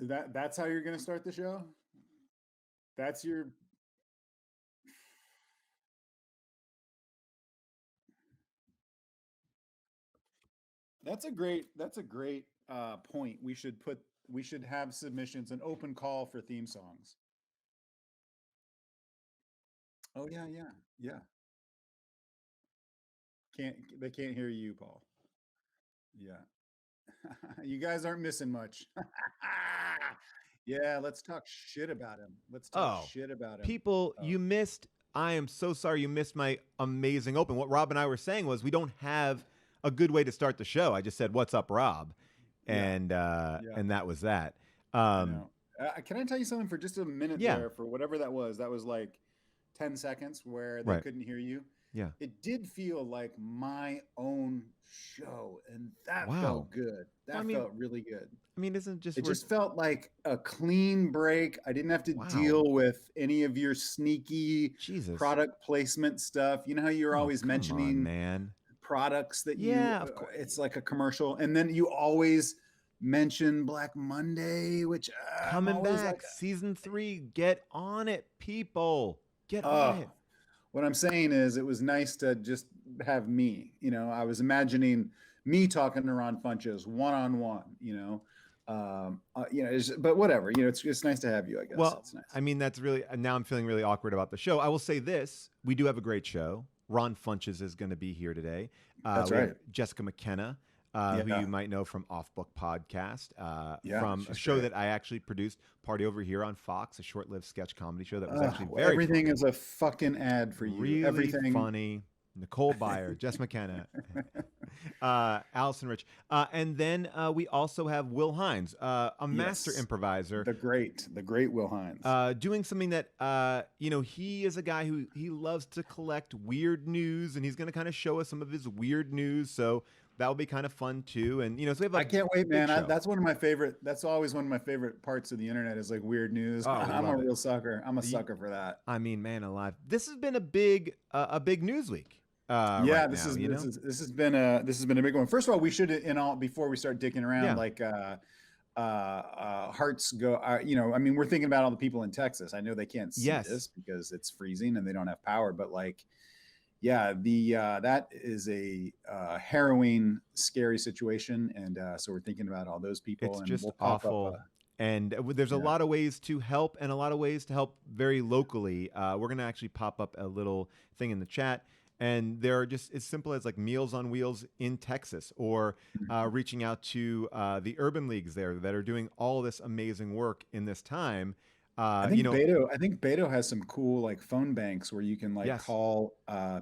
That's how you're going to start the show? That's your that's a great point. We should have submissions, an open call for theme songs. Oh yeah, yeah. Yeah. They can't hear you, Paul. Yeah. You guys aren't missing much. Yeah, let's talk shit about him. Let's talk Oh, shit about him. people, Oh, you missed. I am so sorry you missed my amazing open. What Rob and I were saying was we don't have a good way to start the show. I just said, "What's up, Rob?" yeah, yeah. And that was that. I Um, know. Can I tell you something for just a minute yeah, there for whatever that was? That was like 10 seconds where they right. couldn't hear you. Yeah. It did feel like my own show, and that Wow. felt good. Well, That felt really good. isn't just It we're just felt like a clean break. I didn't have to wow. deal with any of your sneaky Jesus. product placement stuff. You know how you're Oh, always come on, mentioning man. products that Yeah, of course. it's like a commercial, and then you always mention Black Monday, which I'm Coming always like, back, season 3. Get on it, people. Get on oh, it. what I'm saying is it was nice to just have me, I was imagining me talking to Ron Funches one-on-one, but whatever, it's nice to have you, I guess. Well, It's nice. that's really, now I'm feeling really awkward about the show. I will say this: we do have a great show. Ron Funches is going to be here today. That's We have right. Jessica McKenna, who Yeah. you might know from Off Book Podcast, Yeah, from a she's show great. that I actually produced, Party Over Here on Fox, a short-lived sketch comedy show that was actually Well, very everything funny, is a fucking ad for you. really Everything. funny. Nicole Byer, Jess McKenna, Allison Rich, and then we also have Will Hines, a master Yes. improviser, The great Will Hines. doing something that he is a guy who he loves to collect weird news, and he's going to kind of show us some of his weird news. So that will be kind of fun too. And so we have a I can't wait, big man. show. That's one of my favorite. That's always one of my favorite parts of the internet is like weird news. Oh, we I'm a love it. real sucker. I'm a You- sucker for that. I mean, man alive, this has been a big news week Yeah, right this now. is this has been a big one. First of all, we should in all before we start dicking around Yeah. like hearts go. I mean, we're thinking about all the people in Texas. I know they can't see Yes. this because it's freezing and they don't have power, but like, yeah, that is a harrowing, scary situation, and so we're thinking about all those people, It's and just we'll pop up. awful. And there's a Yeah, lot of ways to help and a lot of ways to help very locally. We're going to actually pop up a little thing in the chat. And there are just as simple as like Meals on Wheels in Texas or reaching out to the urban leagues there that are doing all this amazing work in this time. I think Beto has some cool like phone banks where you can like Yes. call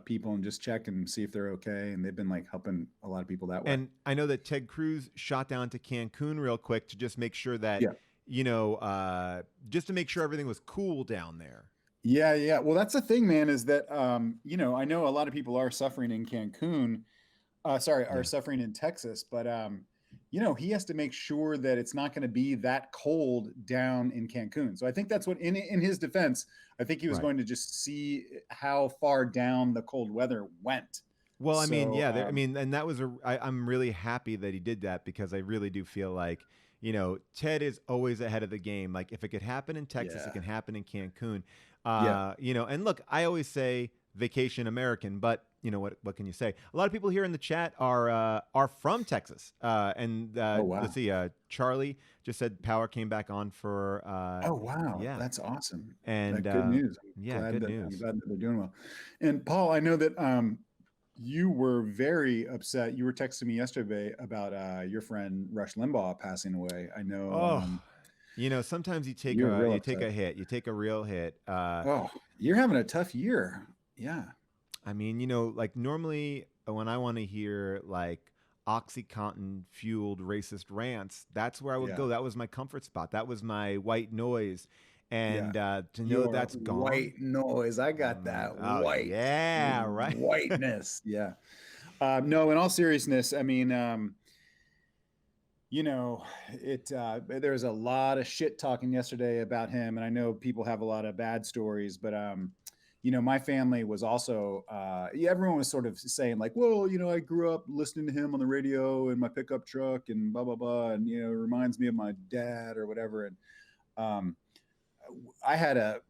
people and just check and see if they're okay, and they've been like helping a lot of people that way. And I know that Ted Cruz shot down to Cancun real quick to just make sure that, Yeah. just to make sure everything was cool down there. Yeah, yeah. Well, that's the thing, man, is that I know a lot of people are suffering in Cancun, are Yeah. suffering in Texas, but he has to make sure that it's not going to be that cold down in Cancun. So I think that's what in his defense, I think he was Right. going to just see how far down the cold weather went. Well, I mean, So yeah, and that was I'm really happy that he did that because I really do feel like, Ted is always ahead of the game. Like if it could happen in Texas, it yeah. can happen in Cancun. Yeah. And look, I always say vacation American, but what can you say? A lot of people here in the chat are from Texas. And Oh wow. let's see, Charlie just said power came back on for Oh wow. yeah. That's awesome. And That good news. yeah, good I'm news. glad that they're doing well. And Paul, I know that you were very upset. You were texting me yesterday about your friend Rush Limbaugh passing away. I know Oh, sometimes you take you're a real you take upset. a hit, you take a real hit. Oh, you're having a tough year. Yeah. I mean, like normally when I want to hear like OxyContin fueled racist rants, that's where I would Yeah. go. That was my comfort spot. That was my white noise. Yeah. And to know Your that's gone. white noise. I got that Oh yeah, right. whiteness. Yeah. No, in all seriousness, I mean, there was a lot of shit talking yesterday about him, and I know people have a lot of bad stories, but my family was also, everyone was sort of saying like, well, I grew up listening to him on the radio in my pickup truck and blah, blah, blah. And, it reminds me of my dad or whatever. And um, I had a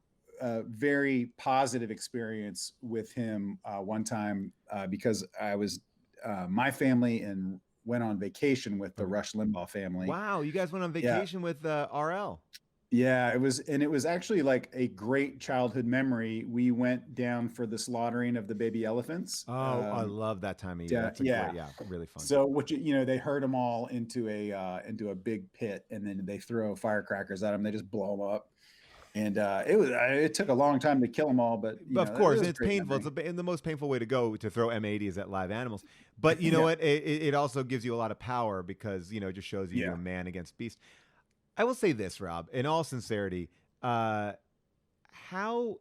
very positive experience with him one time because I was my family and went on vacation with the Rush Limbaugh family. Wow, you guys went on Yeah, vacation with RL. yeah, it was actually like a great childhood memory. We went down for the slaughtering of the baby elephants. Oh, I love that time of year. Yeah, That's a yeah. great, yeah, really fun. So what they herd them all into a big pit, and then they throw firecrackers at them. They just blow them up. And it took a long time to kill them all, but Of it course, was a it's great painful. memory. It's the most painful way to go to throw M80 is at live animals. But you know Yeah, what? It also gives you a lot of power because it just shows you're yeah. a man against beast. I will say this, Rob, in all sincerity, how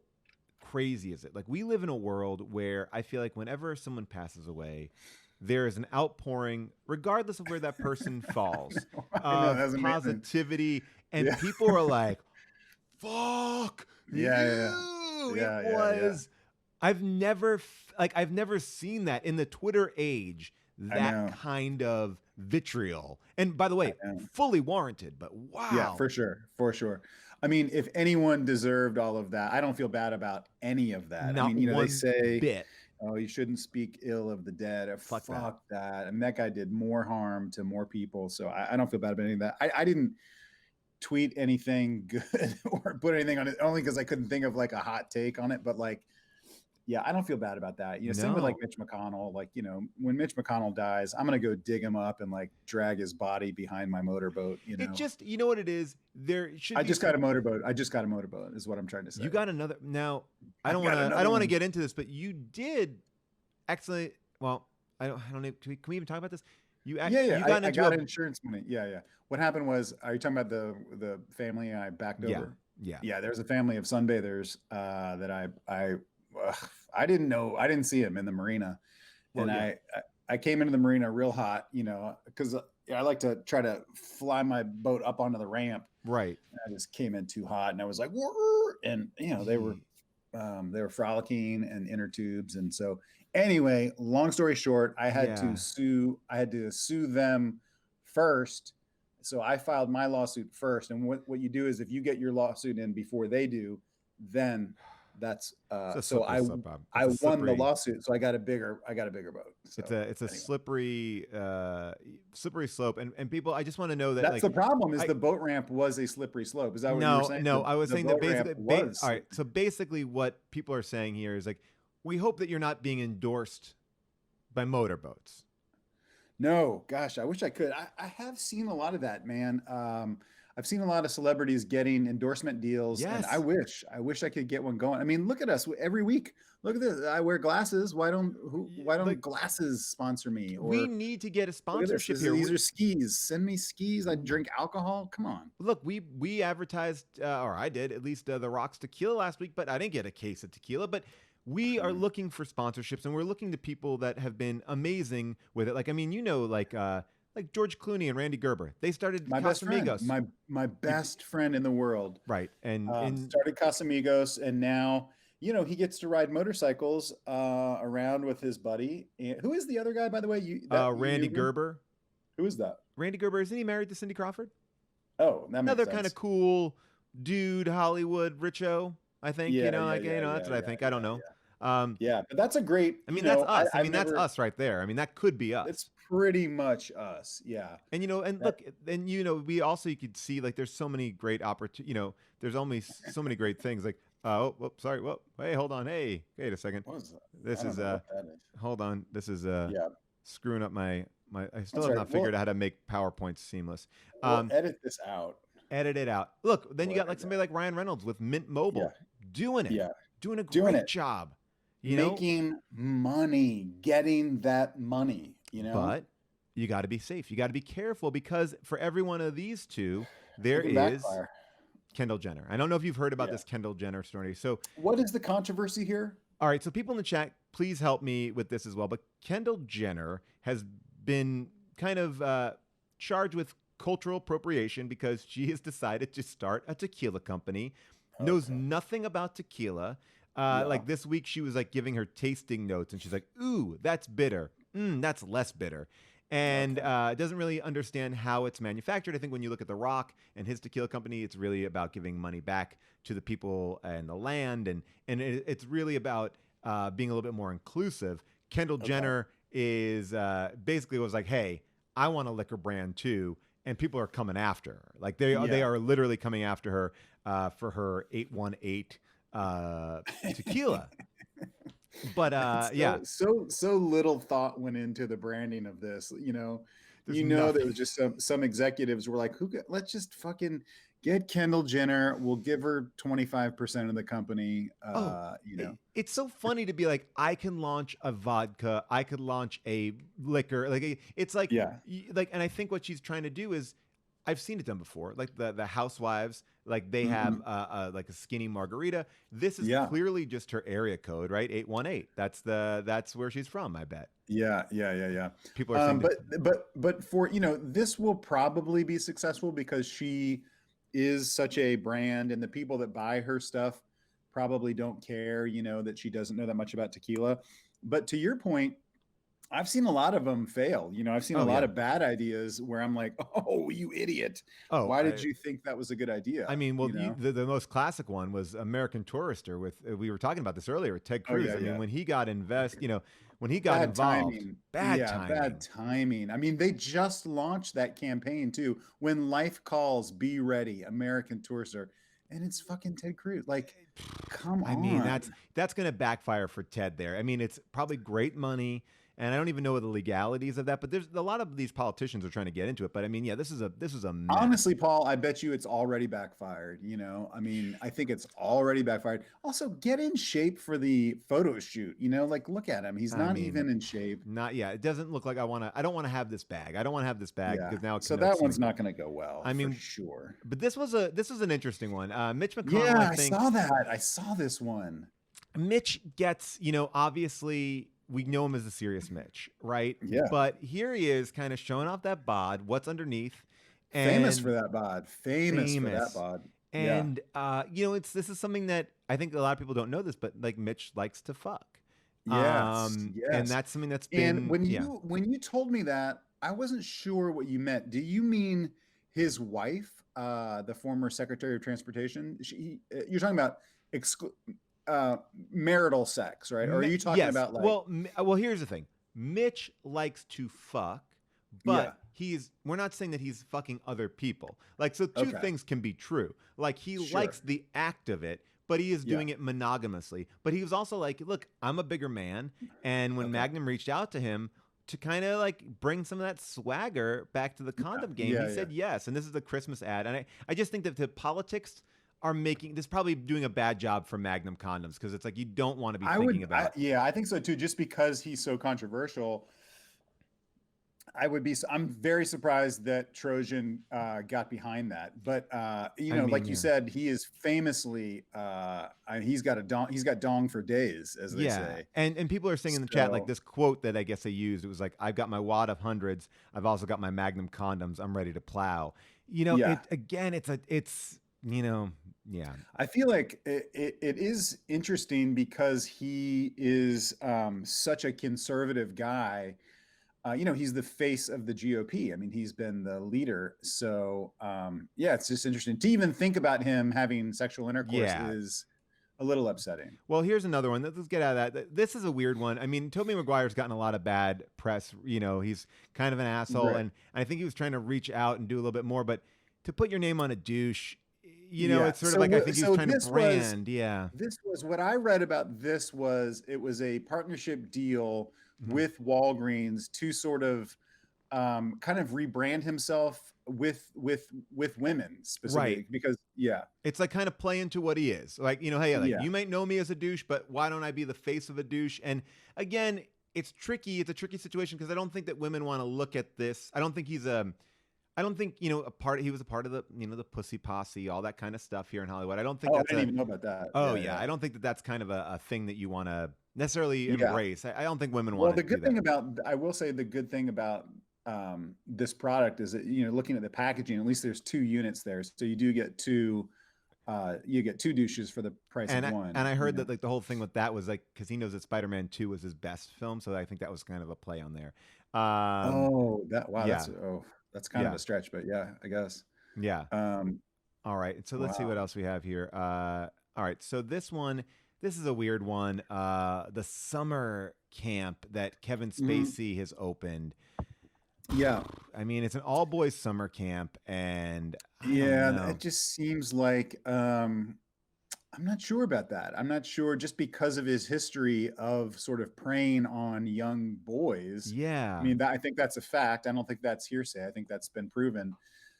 crazy is it? Like we live in a world where I feel like whenever someone passes away, there is an outpouring, regardless of where that person falls, I know, of that's amazing. positivity, and Yeah, people are like, "Fuck yeah, you!" It yeah, yeah, yeah. was. I've never seen that in the Twitter age. I That know, kind of vitriol, and by the I way, know. fully warranted. But Yeah, wow, for sure, for sure. I mean, if anyone deserved all of that, I don't feel bad about any of that. I not mean, they one say, bit. "Oh, you shouldn't speak ill of the dead." Fuck that. Fuck that. I mean, that guy did more harm to more people, so I don't feel bad about any of that. I didn't tweet anything good or put anything on it only because I couldn't think of like a hot take on it. But like, yeah, I don't feel bad about that. Same with like No, Mitch McConnell. Like, when Mitch McConnell dies, I'm gonna go dig him up and like drag his body behind my motorboat. it just what it is. There should I be just got some. a motorboat. I just got a motorboat, is what I'm trying to say. You got another now. I've got I another don't want to one. get into this, but you did excellent. Well, I don't know. Can we even talk about this? Yeah, yeah. You got I into got a insurance money. Yeah, yeah. What happened was, are you talking about the family I backed yeah, over? yeah. Yeah, there's a family of sunbathers that I didn't know. I didn't see him in the marina, Well, and yeah, I came into the marina real hot, because I like to try to fly my boat up onto the ramp. right. And I just came in too hot, and I was like, "Whoa," and they were frolicking and inner tubes, and so anyway, long story short, I had to Yeah. sue. I had to sue them first. So I filed my lawsuit first. And what you do is if you get your lawsuit in before they do, then that's It's a so slippery slope, Bob. It's I a won the slippery. lausuit. So I got a bigger boat. So It's a anyway, slippery slope, and people. I just want to know that that's like the problem is I the boat ramp was a slippery slope. Is that what you were no saying? no. I was The saying that boat ramp basically. was All right. slippery. So basically, what people are saying here is like, we hope that you're not being endorsed by motorboats. No, gosh, I wish I could. I have seen a lot of that, man. I've seen a lot of celebrities getting endorsement deals, and Yes. I wish I could get one going. I mean, look at us every week. Look at this. I wear glasses. Why don't Like glasses sponsor me? we Or need to get a look at this. sponsorship here. These are skis. Send me skis. I drink alcohol. Come on. Look, we advertised, or I did at least, the Rocks tequila last week, but I didn't get a case of tequila. But we are looking for sponsorships, and we're looking to people that have been amazing with it. Like I mean, like George Clooney and Randy Gerber. They started My best friend, Casamigos, my best friend in the world. right? And Started Casamigos, and now he gets to ride motorcycles around with his buddy. And who is the other guy, by the way? You Randy knew him? Gerber. Who is that? Randy Gerber, isn't he married to Cindy Crawford? Oh, that makes Another kind sense. of cool dude, Hollywood Richo. I think Yeah, yeah, like yeah, that's yeah, what I yeah, think. I don't know. yeah. But that's a great. I mean, that's us. I I've mean, that's never. us right there. I mean, that could be us. It's pretty much us. Yeah. And and That, look, and we also you could see like there's so many great opportunities. There's only so many great things. Like sorry, whoop, hey, hold on, hey, wait a second. what was that? I This don't is know what that is. hold on, this is Yeah. screwing up my. I still That's have right. not figured out how to make PowerPoints seamless. We'll Um, edit this out. edit it out. Look, then you We'll got like edit it somebody out. like Ryan Reynolds with Mint Yeah. Mobile, doing it, Yeah. doing a Doing great it. job. You know, Making money. Getting that money. but you got to be safe. You got to be careful because for every one of these two, It there can is backfire. Kendall Jenner. I don't know if you've heard about Yeah. this Kendall Jenner story. So, What is the controversy here? all right. So, people in the chat, please help me with this as well. But Kendall Jenner has been kind of charged with cultural appropriation because she has decided to start a tequila company, knows Okay. nothing about tequila. Yeah. Like this week, she was like giving her tasting notes, and she's like, "Ooh, that's bitter. That's less bitter." And Okay. doesn't really understand how it's manufactured. I think when you look at The Rock and his tequila company, it's really about giving money back to the people and the land, and it's really about being a little bit more inclusive. Kendall Okay. Jenner is basically was like, "Hey, I want a liquor brand too," and people are coming after her. Like they Yeah. are literally coming after her for her 818 tequila. But It's yeah, so little thought went into the branding of this. there's There nothing. was just some executives were like, let's just fucking get Kendall Jenner. We'll give her 25% of the company. Oh, it's so funny to be like, I can launch a vodka, I could launch a liquor. Like it's like, Yeah. like, and I think what she's trying to do is, I've seen it done before. Like the housewives, like they have Hmm. like a skinny margarita. This is Yeah. clearly just her area code, right? 818. That's where she's from. I bet Yeah. Yeah. Yeah. Yeah. people are saying that. But for, this will probably be successful because she is such a brand, and the people that buy her stuff probably don't care, that she doesn't know that much about tequila. But to your point, I've seen a lot of them fail. I've seen a Oh lot yeah. of bad ideas where I'm like, oh, you idiot. Oh, Why did you think that was a good idea? I mean, well, the most classic one was American Tourister. With we were talking about this earlier with Ted Oh, Cruz. yeah, I mean, yeah. when he got when he got Bad involved, timing. bad Yeah, bad timing. timing. I mean, they just launched that campaign too. When life calls, be ready, American Tourister. And it's fucking Ted Cruz. Like, come I mean, on. that's going to backfire for Ted there. I mean, it's probably great money, and I don't even know the legalities of that. But there's a lot of these politicians are trying to get into it. But I mean, yeah, this is a mess. Honestly, Paul, I bet you it's already backfired. I mean, I think it's already backfired. Also, get in shape for the photo shoot. Like, look at him. He's I not mean, even in shape. not yeah. It doesn't look like I want to. I don't want to have this bag. I don't want to have this bag Yeah. because now it So that connotes one's me. not going to go well I for mean, sure. but this was an interesting one. Mitch McConnell, Yeah, I I think saw that. I saw this one. Mitch gets, obviously we know him as a serious Mitch, right? Yeah. But here he is kind of showing off that bod, what's underneath, Famous for and that bod. Famous for that famous. bod. Yeah. And this is something that I think a lot of people don't know this, but like Mitch likes to fuck. Yes. And Yes. that's something that's And been, yeah. when you told me that, I wasn't sure what you meant. Do you mean his wife, the former Secretary of Transportation? You're talking about exclu- uh, marital sex, right? Or are you talking Yes. about like, Well, here's the thing. Mitch likes to fuck, yeah, but we're not saying that he's fucking other people. Like, so two okay, things can be true. Like, he sure, likes the act of it, but he is yeah, doing it monogamously. But he was also like, look, I'm a bigger man. And when okay, Magnum reached out to him to kind of like bring some of that swagger back to the yeah, condom game, he yeah, yeah. said yes. And this is the Christmas ad. And I just think that the politics are making this probably doing a bad job for Magnum condoms because it's like you don't want to be thinking about. Yeah, I think so too. Just because he's so controversial, I'm very surprised that Trojan got behind that. But I mean, like you yeah. said, he is famously he's got dong for days, as they Yeah, say. and people are saying in the chat like So this quote that I guess they used. It was like, "I've got my wad of hundreds. I've also got my Magnum condoms. I'm ready to plow." yeah, It again. Yeah, I feel like it is interesting because he is such a conservative guy. He's the face of the GOP. I mean, he's been the leader. So, yeah, it's just interesting to even think about him having sexual intercourse yeah. is a little upsetting. Well, here's another one. Let's get out of that. This is a weird one. I mean, Tobey Maguire's gotten a lot of bad press. He's kind of an asshole, Right. and I think he was trying to reach out and do a little bit more. But to put your name on a douche, Yeah. it's sort of like I think he was So trying to brand. Yeah. this was what I read about. This was it was a partnership deal Mhm. with Walgreens to sort of kind of rebrand himself with women Right. specifically because yeah, It's like kind of play into what he is. Like, hey, like yeah, you might know me as a douche, but why don't I be the face of a douche? And again, it's tricky. It's a tricky situation because I don't think that women want to look at this. I don't think, he was a part of the, the pussy posse, all that kind of stuff here in Hollywood. I don't think oh, I that's didn't even know about that. oh Yeah, yeah. yeah. I don't think that that's kind of a thing that you want to necessarily Yeah. embrace. I don't think women Well, want to do that. I will say the good thing about this product is that, looking at the packaging, at least there's two units there. So you do get two you get 2 douches for the price of And one. I You heard know. that like the whole thing with that was like because he knows that Spider-Man 2 was his best film, so I think that was kind of a play on there. Oh, wow, Yeah, that's kind of yeah, a stretch, but yeah, I guess. yeah. Um, All right, so let's see what wow. else we have here. All right, so this is a weird one. The summer camp that Kevin Mhm. Spacey has opened. Yeah. I mean, it's an all boys summer camp, and I don't Yeah, it know. just seems like I'm not sure about that. I'm not sure just because of his history of sort of preying on young boys. I Yeah, mean, I think that's a fact. I don't think that's hearsay. I think that's been proven.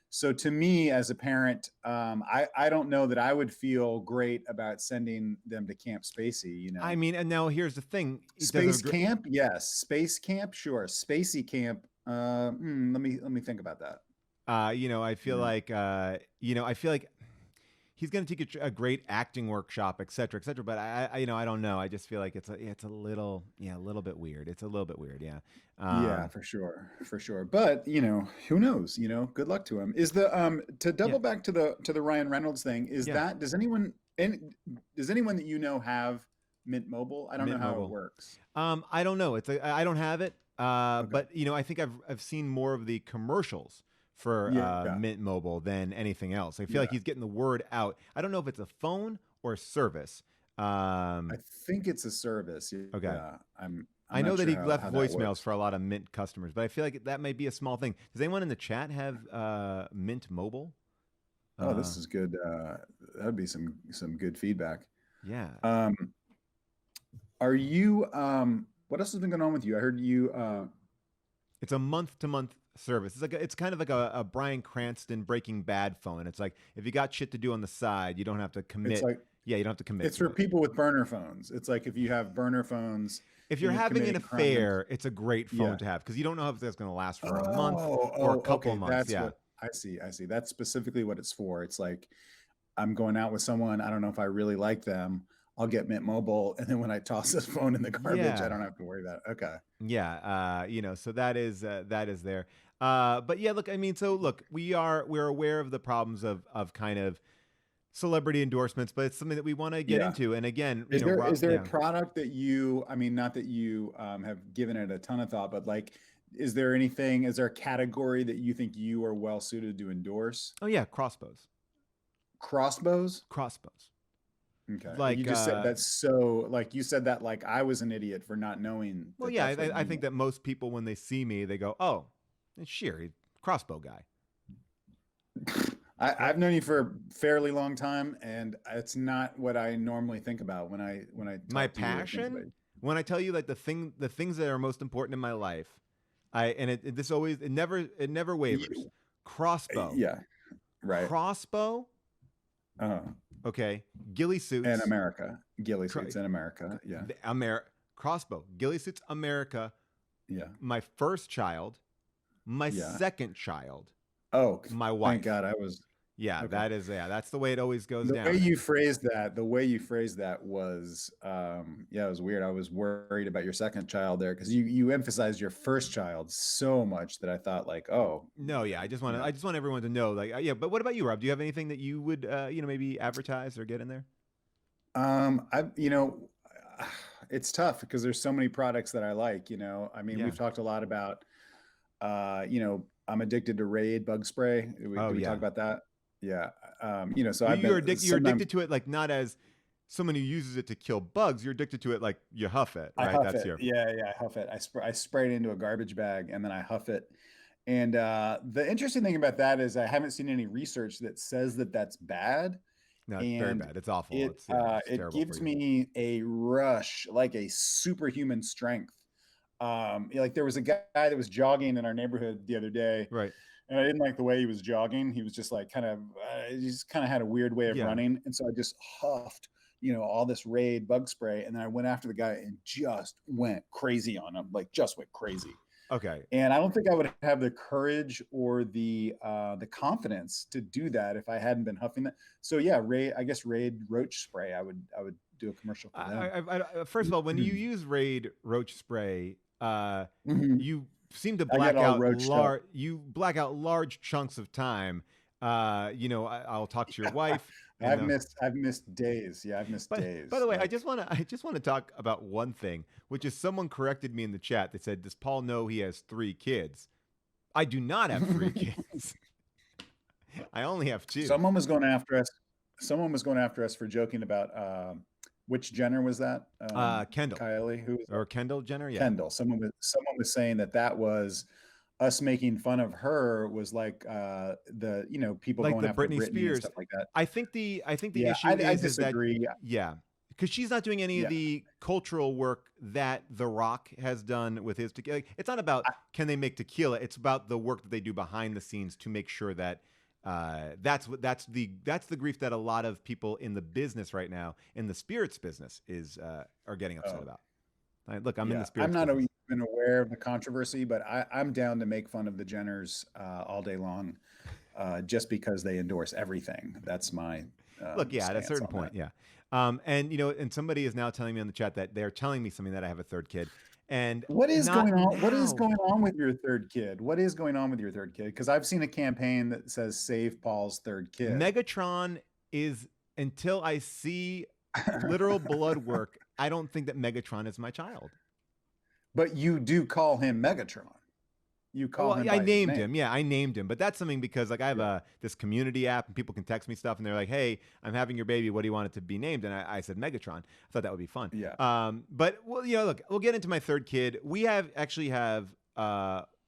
So to me, as a parent, I don't know that I would feel great about sending them to Camp Spacey. You I know, mean, and now here's the thing. He does a Space great. Camp, yes. Space Camp, sure. Spacey Camp. Let me think about that. I feel Yeah. like, I feel like he's going to take a great acting workshop, et cetera, et cetera. But I don't know. I just feel like it's a little, a little bit weird. It's a little bit weird. Yeah. Yeah, for sure, for sure. But who knows? Good luck to him. Is the to Yeah. double back to the Ryan Reynolds thing? Is Yeah. that does anyone that you know have Mint Mobile? I don't know Mint how it Mobile. works. I don't know. I don't have it. Okay. But I think I've seen more of the commercials for Yeah, Mint Mobile than anything else. I feel like yeah. he's getting the word out. I don't know if it's a phone or a service. I Um, think it's a service. okay. Yeah, I'm I know not that sure he how left that voicemails works. for a lot of Mint customers, but I feel like that might be a small thing. Does anyone in the chat have Mint Mobile? Oh, Uh, this is good. That'd be some good feedback. yeah. Um, are you what else has been going on with you? I heard you It's a month to month service. It's kind of like a Bryan Cranston Breaking Bad phone. It's like if you got shit to do on the side, you don't have to it's commit. like Yeah, you don't have to commit it's to for it. people with burner phones. It's like if you have burner phones If and you're you're having an committing crimes. affair, it's a great phone Yeah. to have because you don't know if that's going to last for a month or a Oh, couple okay. months. That's Yeah, what I see. I see. That's specifically what it's for. It's like I'm going out with someone. I don't know if I really like them. I'll get Mint Mobile, and then when I toss this phone in the garbage, I yeah, don't have to worry about it. Okay. yeah. So that is there. But yeah, look, I mean, so look, we're aware of the problems of kind of celebrity endorsements, but it's something that we want to get Yeah. into. And again, Is there Rob, is there a yeah. product that I mean, not that you have given it a ton of thought, but like, is there anything? Is there a category that you think you are well suited to endorse? Oh yeah, crossbows, Crossbows. crossbows. Okay. You Like, just said that's so like you said that like I was an idiot for not knowing well, that yeah, that's what I you think meant. that most people when they see me, they go, "Oh, sure, crossbow guy," I've right? known you for a fairly long time, and it's not what I normally think about when I My talk to you or think about passion, you. when I tell you like the things that are most important in my life, this always it never wavers. You, Crossbow, yeah, right. crossbow. Uh, Okay, ghillie in suits. America, ghillie Cro- suits in America. Yeah, Crossbow, ghillie suits. America. yeah, My first child, my yeah. second child, Oh, my thank wife. God I was Yeah, okay. that's the way it always goes The way down. you phrased that, was, yeah, it was weird. I was worried about your second child there because you emphasized your first child so much that I thought like, oh, No, yeah, you know, I just want everyone to know, like, yeah. But what about you, Rob? Do you have anything that you would, maybe advertise or get in there? I, it's tough because there's so many products that I like. I mean, Yeah. we've talked a lot about, I'm addicted to Raid bug spray. Oh Did we talk yeah. about that? Yeah. So Well, I've been you're sometimes addicted to it, like not as someone who uses it to kill bugs. You're addicted to it, like you huff it, I right? huff That's it. your. Yeah, yeah, I huff it. I spray it into a garbage bag and then I huff it. And the interesting thing about that is I haven't seen any research that says that that's bad. No, it's very And bad. It's awful. it It's yeah, it's it terrible for gives you. me a rush, like a superhuman strength. Like there was a guy that was jogging in our neighborhood the other day, Right. and I didn't like the way he was jogging. He was just like he just kind of had a weird way of Yeah. running, and so I just huffed, all this Raid bug spray, and then I went after the guy and just went crazy on him, like just went crazy. Okay. And I don't think I would have the courage or the confidence to do that if I hadn't been huffing that. So yeah, Raid, I guess Raid roach spray. I would do a commercial for them. First of all, when you use Raid roach spray, Mhm. you seem to I get all roached up. black out large chunks of time. I'll talk to your wife. And I've missed days. Yeah, I've missed but by days. the way, Like, I just want to talk about one thing, which is someone corrected me in the chat. They said, "Does Paul know he has 3 kids?" I do not have 3 kids. I only have 2. someone was going after us. Someone was going after us for joking about which Jenner was that? Kendall Kylie, who was that? or Kendall Jenner, yeah. Kendall. Someone was saying that was us making fun of her was like the people Like going the after Britney Britney and Spears. stuff like that. I think the Yeah, issue I is that disagree. yeah, because she's not doing any of Yeah, the cultural work that The Rock has done with his tequila. Like, it's not about can they make tequila. It's about the work that they do behind the scenes to make sure that that's the grief that a lot of people in the business right now, in the spirits business, are getting upset oh, about. Look, I'm in the yeah. I'm spirits not business. even aware of the controversy, but I'm down to make fun of the Jenners all day long, just because they endorse everything. That's my Look, yeah, at a stance certain on that. point, yeah. And and somebody is now telling me in the chat that they're telling me something that I have a 3rd kid, and What is not going on? What is now. going on with your 3rd kid? What is going on with your 3rd kid? Because I've seen a campaign that says "Save Paul's 3rd kid." Megatron is, until I see literal blood work, I don't think that Megatron is my child. But you do call him Megatron. You call Well, him I by his named name. him. Yeah, I named him. But that's something because like I have Yeah. this community app and people can text me stuff and they're like, "Hey, I'm having your baby. What do you want it to be named?" And I said Megatron. I thought that would be fun. Yeah. But well, look, we'll get into my 3rd kid. We actually have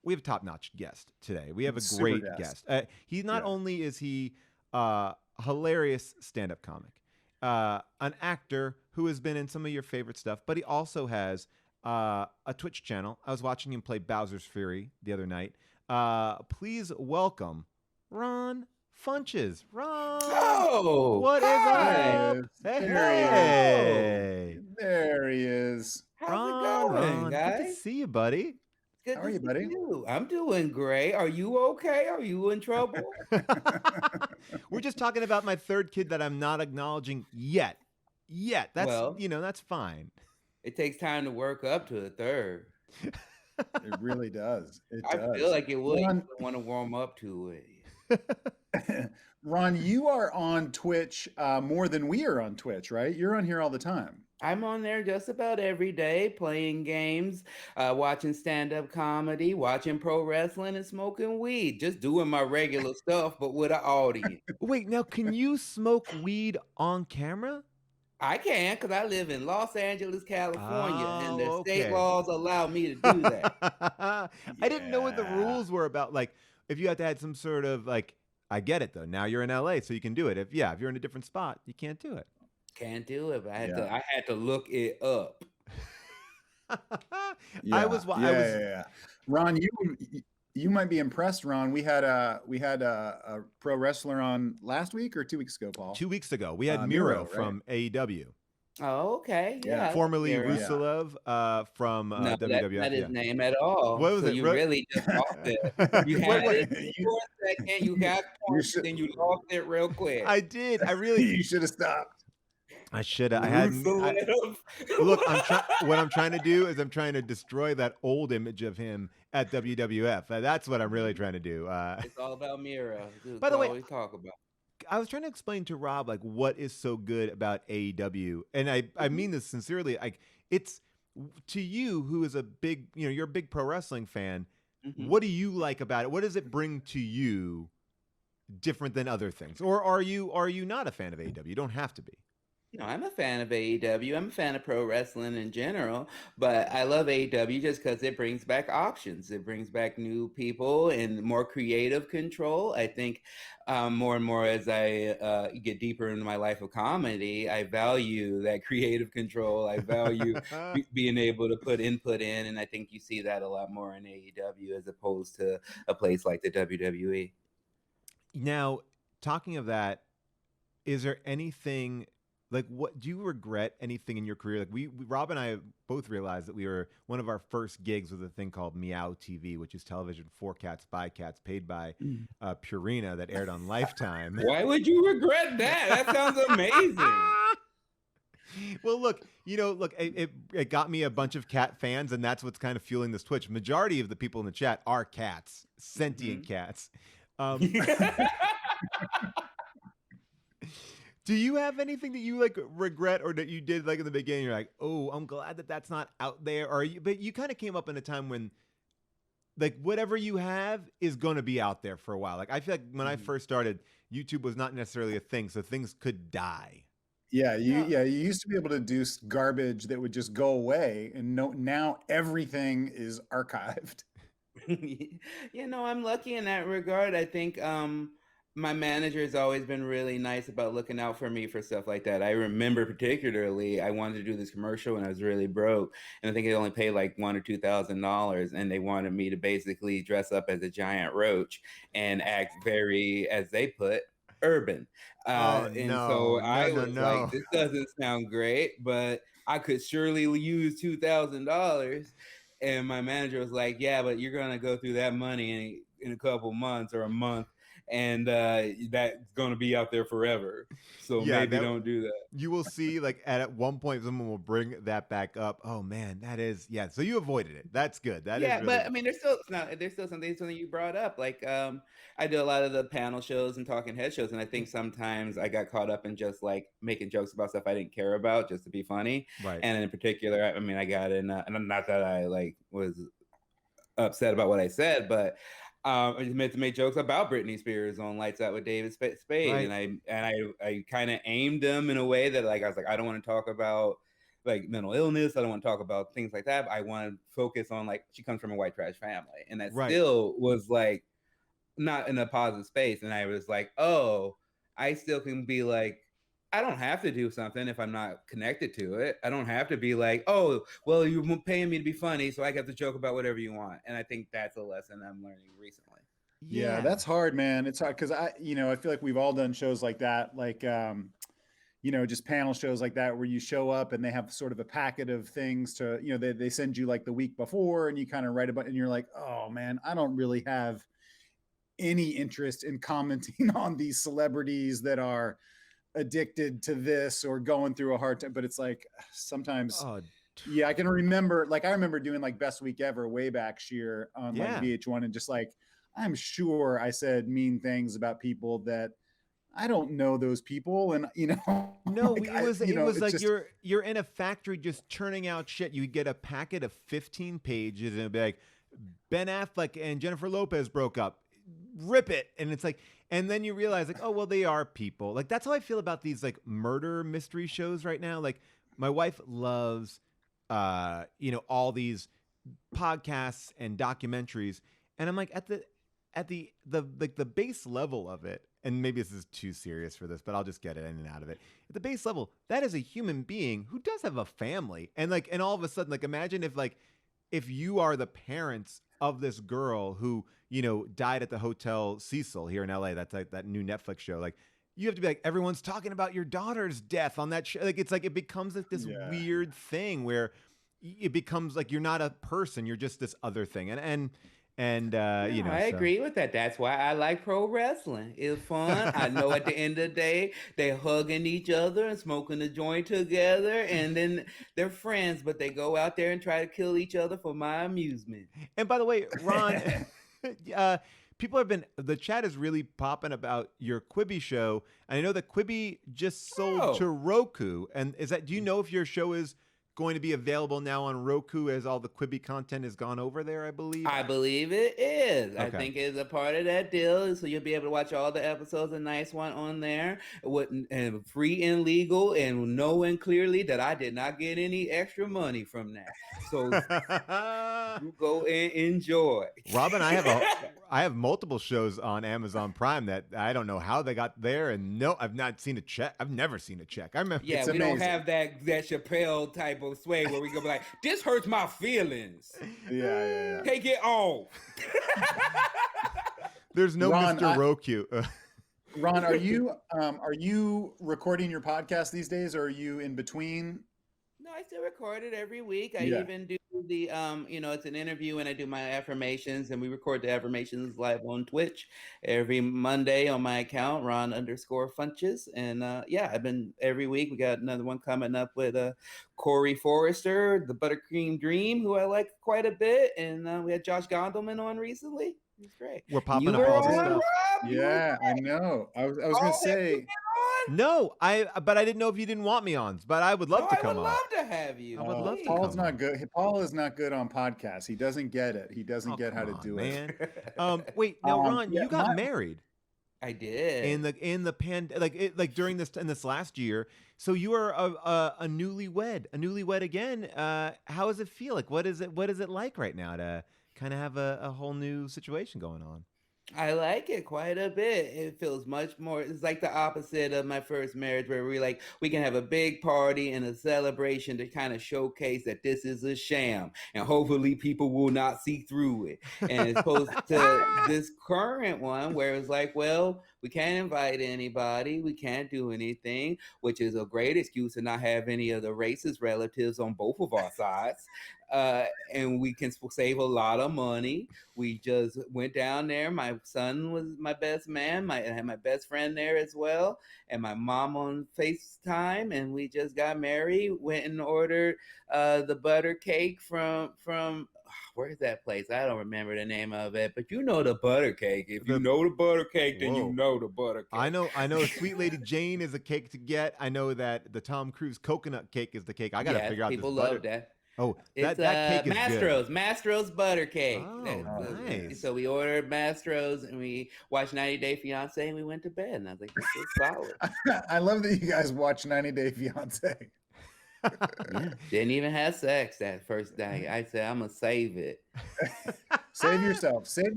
we have a top-notch guest today. We have a Super great guest. guest. He not Yeah. only is he hilarious stand-up comic, an actor who has been in some of your favorite stuff, but he also has a Twitch channel. I was watching him play Bowser's Fury the other night. Please welcome Ron Funches. Ron, Oh, what is hi. up? There he is. Hey, There he is. hey. There he is. How's it Ron, going, good to guys? see you, buddy. Good How to are you, see buddy? you. I'm doing great. Are you okay? Are you in trouble? We're just talking about my 3rd kid that I'm not acknowledging yet. That's Well, that's fine. it takes time to work up to a 3rd. It really does. It I feel does. like it would. You Ron, don't want to warm up to it. Ron, you are on Twitch more than we are on Twitch, right? You're on here all the time. I'm on there just about every day, playing games, watching stand-up comedy, watching pro wrestling, and smoking weed. Just doing my regular stuff, but with an audience. Wait, now can you smoke weed on camera? I can, because I live in Los Angeles, California, and the Oh, state okay. laws allow me to do that. I didn't know what the Yeah. rules were about. Like, if you had to have some sort of like, I get it though. Now you're in LA, so you can do it. If you're in a different spot, you can't do it. Can't do it, but Yeah. I had to look it up. Yeah. I was. Yeah. Ron, you might be impressed, Ron. We had a pro wrestler on last week or 2 weeks ago, Paul. 2 weeks ago, we had Miro, Miro right? from AEW, Oh, okay. Yeah. Yeah. formerly Miro. Yeah. Rusalov from No, that's WWF. not his Yeah. name at all. What was So it? you really just lost it. You had Wait, it for a second, you got points, then you lost it real quick. I did. I really. You should have stopped. I should have. I hadn't. Rusev. Look, what I'm trying to do is I'm trying to destroy that old image of him at WWF. That's what I'm really trying to do. It's all about Miro. That's By the all way, we talk about. I was trying to explain to Rob like what is so good about AEW, and I mean this sincerely. Like it's to you who is a big, you're a big pro wrestling fan. Mhm. What do you like about it? What does it bring to you different than other things? Or are you not a fan of AEW? You don't have to be. No, I'm a fan of AEW. I'm a fan of pro wrestling in general, but I love AEW just because it brings back options. It brings back new people and more creative control. I think more and more as I get deeper into my life of comedy, I value that creative control. I value being able to put input in, and I think you see that a lot more in AEW as opposed to a place like the WWE. Now, talking of that, is there anything like what do you regret anything in your career? Like Rob and I both realized that one of our first gigs was a thing called Meow TV, which is television for cats by cats, paid by Purina, that aired on Lifetime. Why would you regret that? That sounds amazing. Well, look, it got me a bunch of cat fans, and that's what's kind of fueling this Twitch. Majority of the people in the chat are cats, sentient cats. Do you have anything that you like regret or that you did like in the beginning? You're like, oh, I'm glad that that's not out there. Or you, but you kind of came up in a time when like whatever you have is going to be out there for a while. Like I feel like when I first started, YouTube was not necessarily a thing, so things could die. Yeah, No. you used to be able to do garbage that would just go away, and no, now everything is archived. I'm lucky in that regard. I think my manager has always been really nice about looking out for me for stuff like that. I remember particularly I wanted to do this commercial and I was really broke, and I think it only paid like $1,000 or $2,000, and they wanted me to basically dress up as a giant roach and act very, as they put, urban. Oh And so I was no. like, this doesn't sound great, but I could surely use $2,000. And my manager was like, yeah, but you're going to go through that money in a couple months or a month, and that's going to be out there forever. So Yeah, maybe don't do that. you will see like at one point someone will bring that back up. Oh man, that is yeah. So you avoided it. That's good. That is Yeah, really but I mean, there's still something you brought up. Like, I do a lot of the panel shows and talking head shows, and I think sometimes I got caught up in just like making jokes about stuff I didn't care about just to be funny. right. And in particular, I mean, I got in, and not that I like was upset about what I said, but I just meant to make jokes about Britney Spears on Lights Out with David Spade, Right. and I kind of aimed them in a way that like I was like, I don't want to talk about like mental illness. I don't want to talk about things like that. But I want to focus on like she comes from a white trash family, and that Right. still was like not in a positive space. And I was like, oh, I still can be like, I don't have to do something if I'm not connected to it. I don't have to be like, oh, well, you're paying me to be funny, so I get to joke about whatever you want. And I think that's a lesson I'm learning recently. Yeah, that's hard, man. It's hard because I feel like we've all done shows like that, like just panel shows like that where you show up and they have sort of a packet of things to, they send you like the week before, and you kind of write about, and you're like, oh man, I don't really have any interest in commenting on these celebrities that are addicted to this or going through a hard time. But it's like sometimes, I can remember, like I remember doing like Best Week Ever way back year on like VH1, and just like, I'm sure I said mean things about people that I don't know those people. And, no, like, it was like just, you're in a factory just churning out shit. You get a packet of 15 pages and it'd be like, Ben Affleck and Jennifer Lopez broke up. Rip it. And it's like, and then you realize like, oh, well, they are people. Like, that's how I feel about these like murder mystery shows right now. Like my wife loves, all these podcasts and documentaries. And I'm like at the base level of it, and maybe this is too serious for this, but I'll just get it in and out of it. At the base level, that is a human being who does have a family. And like, and all of a sudden, like imagine if you are the parents of this girl who, died at the Hotel Cecil here in LA. That's like that new Netflix show. Like you have to be like, everyone's talking about your daughter's death on that show. Like, it's like, it becomes like this weird thing where it becomes like, you're not a person, you're just this other thing. I agree with that. That's why I like pro wrestling. It's fun. I know at the end of the day, they're hugging each other and smoking a joint together, and then they're friends, but they go out there and try to kill each other for my amusement. And by the way, Ron, people the chat is really popping about your Quibi show. And I know that Quibi just sold to Roku. And do you know if your show is going to be available now on Roku as all the Quibi content has gone over there, I believe? I believe it is. Okay. I think it's a part of that deal. So you'll be able to watch all the episodes, a nice one on there, and free and legal, and knowing clearly that I did not get any extra money from that. So you go and enjoy. Robin, I have multiple shows on Amazon Prime that I don't know how they got there, and no, I've not seen a check. I've never seen a check. I remember. Yeah, we don't have that Chappelle type of sway where we go be like, this hurts my feelings. Yeah. Take it off. There's no Ron, Mr. Roku. Ron, are you recording your podcast these days, or are you in between? No, I still record it every week. I even do the it's an interview, and I do my affirmations, and we record the affirmations live on Twitch every Monday on my account, Ron_Funches. And I've been every week. We got another one coming up with Corey Forrester, the Buttercream Dream, who I like quite a bit. And we had Josh Gondelman on recently. It's great. We're popping up all this stuff. Rob? Yeah, I know. I was gonna say No, but I didn't know if you didn't want me on, but I would love to I come would on. love to have you. I would love to Paul's come not on. good. Paul is not good on podcasts. He doesn't get it. He doesn't get come how to on, do man. it. Wait, now Ron, Yeah, you got married I did. in the like during this in this last year. So you are a newlywed again. How does it feel? Like what is it like right now to kind of have a whole new situation going on? I like it quite a bit. It feels much more, it's like the opposite of my first marriage, where we can have a big party and a celebration to kind of showcase that this is a sham and hopefully people will not see through it. And it's opposed to this current one where it's like, well, we can't invite anybody, we can't do anything, which is a great excuse to not have any of the racist relatives on both of our sides. And we can save a lot of money. We just went down there. My son was my best man. I had my best friend there as well, and my mom on FaceTime, and we just got married. Went and ordered the butter cake from where's that place? I don't remember the name of it, but you know the butter cake. If you know the butter cake, then you know the butter cake. I know Sweet Lady Jane is a cake to get. I know that the Tom Cruise coconut cake is the cake. I gotta figure out this butter. People love that. Oh, it's that cake is good. Mastro's butter cake. Oh, nice. So we ordered Mastro's and we watched 90 Day Fiance and we went to bed. And I was like, this is solid. I love that you guys watch 90 Day Fiance. Yeah, didn't even have sex that first day. I said, I'm gonna save it. Save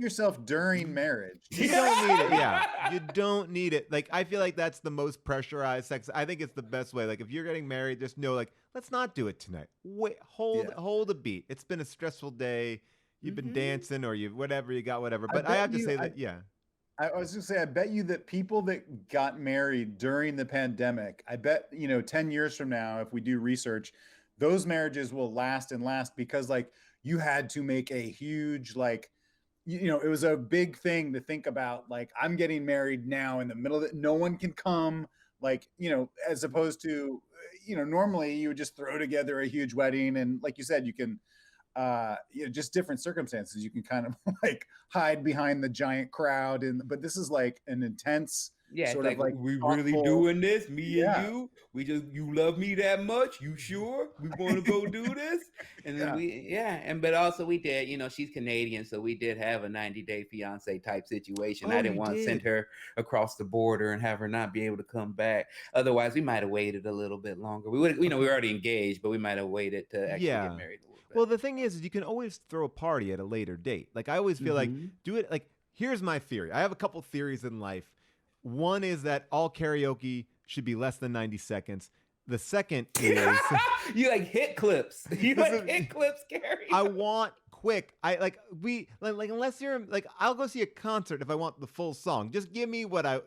yourself during marriage. You don't need it. Yeah, you don't need it. Like I feel like that's the most pressurized sex. I think it's the best way. Like if you're getting married, just know like let's not do it tonight. Wait, hold a beat. It's been a stressful day. You've been dancing or you whatever you got whatever. But I have to say that I was just say I bet you that people that got married during the pandemic, I bet 10 years from now, if we do research, those marriages will last and last because like you had to make a huge it was a big thing to think about. Like I'm getting married now in the middle of it. No one can come as opposed to, normally you would just throw together a huge wedding. And like you said, you can, just different circumstances. You can kind of like hide behind the giant crowd. But this is like an intense, sort of like we really doing this, me and you. You love me that much? You sure we want to go do this? And then but also we did. She's Canadian, so we did have a 90 Day Fiance type situation. I didn't want to send her across the border and have her not be able to come back. Otherwise, we might have waited a little bit longer. We would, we were already engaged, but we might have waited to actually get married. Well, the thing is you can always throw a party at a later date. Like I always feel like do it. Like here's my theory. I have a couple theories in life. One is that all karaoke should be less than 90 seconds. The second is you like hit clips. You like hit clips, Gary. I want quick. Unless you're like I'll go see a concert if I want the full song. Just give me the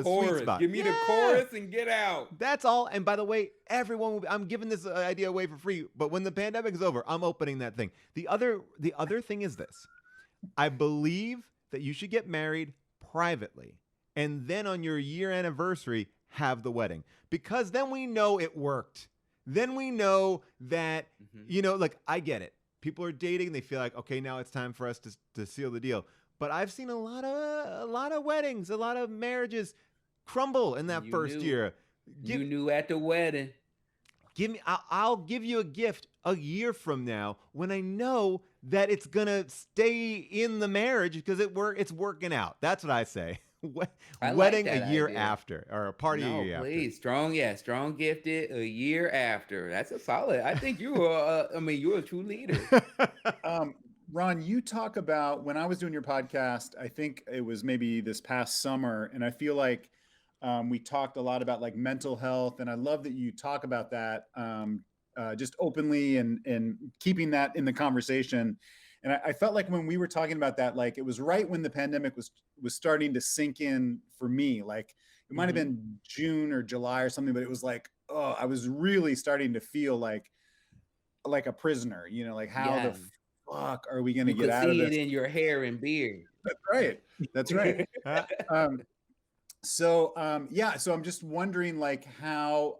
chorus. Sweet spot. Give me the chorus and get out. That's all. And by the way, I'm giving this idea away for free, but when the pandemic is over, I'm opening that thing. The other thing is this. I believe that you should get married privately. And then on your year anniversary, have the wedding. Because then we know it worked. Then we know that, I get it. People are dating. They feel like, okay, now it's time for us to seal the deal. But I've seen a lot of weddings, a lot of marriages crumble in that first year. You knew at the wedding. I'll give you a gift a year from now when I know that it's going to stay in the marriage because it's working out. That's what I say. Wedding a year after, or a party a year please. After. Strong gifted a year after. That's a solid. I think you are. You're a true leader. Ron, you talk about when I was doing your podcast. I think it was maybe this past summer, and I feel like we talked a lot about like mental health, and I love that you talk about that just openly and keeping that in the conversation. And I felt like when we were talking about that, like it was right when the pandemic was starting to sink in for me. Like it might have been June or July or something, but it was like, I was really starting to feel like a prisoner, like how the fuck are we going to get out of this? You could see it in your hair and beard. That's right. So I'm just wondering like how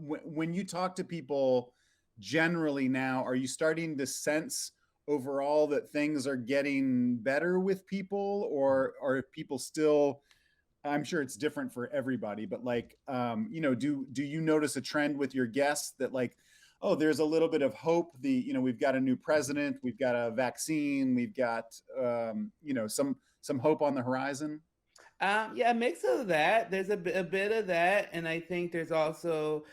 when you talk to people generally now, are you starting to sense overall that things are getting better with people, or are people still I'm sure it's different for everybody, but like, you know, do you notice a trend with your guests that like, oh, there's a little bit of hope. You know, we've got a new president, we've got a vaccine, we've got, you know, some hope on the horizon. Yeah, a mix of that. There's a bit of that, and I think there's also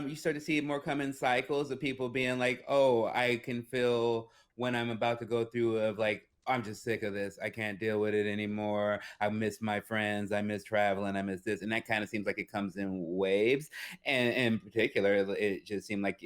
you start to see it more come in cycles of people being like, "Oh, I can feel when I'm about to go through of like I'm just sick of this. I can't deal with it anymore. I miss my friends. I miss traveling. I miss this." And that kind of seems like it comes in waves. And in particular, it just seemed like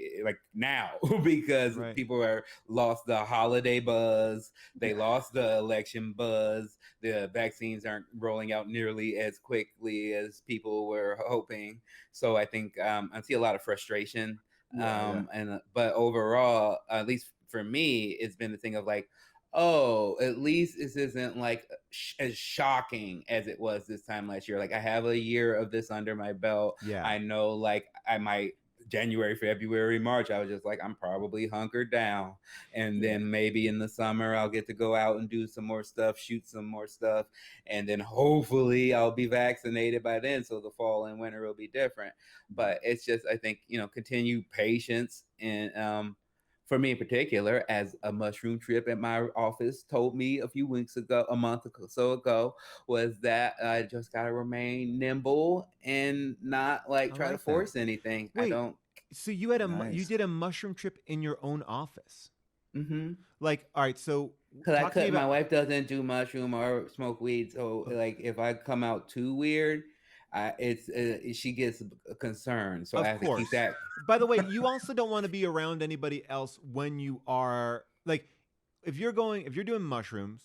now because Right. people are lost the holiday buzz, they lost the election buzz, the vaccines aren't rolling out nearly as quickly as people were hoping. So I think I see a lot of frustration. Yeah. And but overall, at least for me, it's been the thing of like, oh, at least this isn't like as shocking as it was this time last year. Like I have a year of this under my belt. Yeah. I know like I might January, February, March, I was just like, I'm probably hunkered down. And Yeah. then maybe in the summer, I'll get to go out and do some more stuff, shoot some more stuff. And then hopefully I'll be vaccinated by then. So the fall and winter will be different. But it's just, I think, continue patience. And for me in particular, as a mushroom trip at my office told me a few weeks ago, a month or so ago, was that I just got to remain nimble and not like I try to like that. force anything. I Wait, don't. so you had you Nice. did a mushroom trip in your own office? Mm-hmm. Like, all right, so Cause I talk to me could. My about. wife doesn't do mushroom or smoke weed, so like if I come out too weird, she gets concerned. So I Of have to keep course. that. By the way, you also don't want to be around anybody else when you are like, if you're doing mushrooms,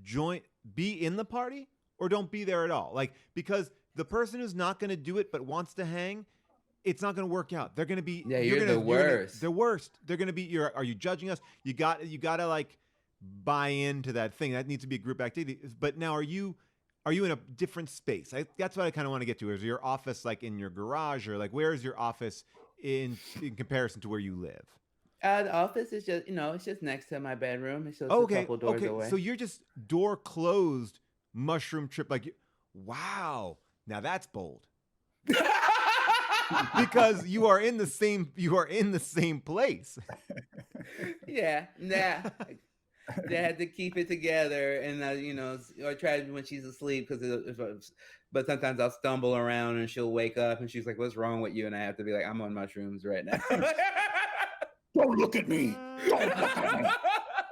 join, be in the party or don't be there at all. Like, because the person who's not going to do it but wants to hang, it's not going to work out. They're going to be, Yeah, you're the worst. the worst. They're going to be, are you judging us? You got to like buy into that thing. That needs to be a group activity. But now are you in a different space? That's what I kind of want to get to. Is your office like in your garage or like where is your office in comparison to where you live? The office is just it's just next to my bedroom. It's just a Okay, couple doors okay. So away. you're just door closed mushroom trip like wow. Now that's bold. Because you are in the same place. Yeah, nah. They had to keep it together, and or try to when she's asleep because. But sometimes I'll stumble around and she'll wake up and she's like, "What's wrong with you?" And I have to be like, "I'm on mushrooms right now." Don't look at me. Don't look at me.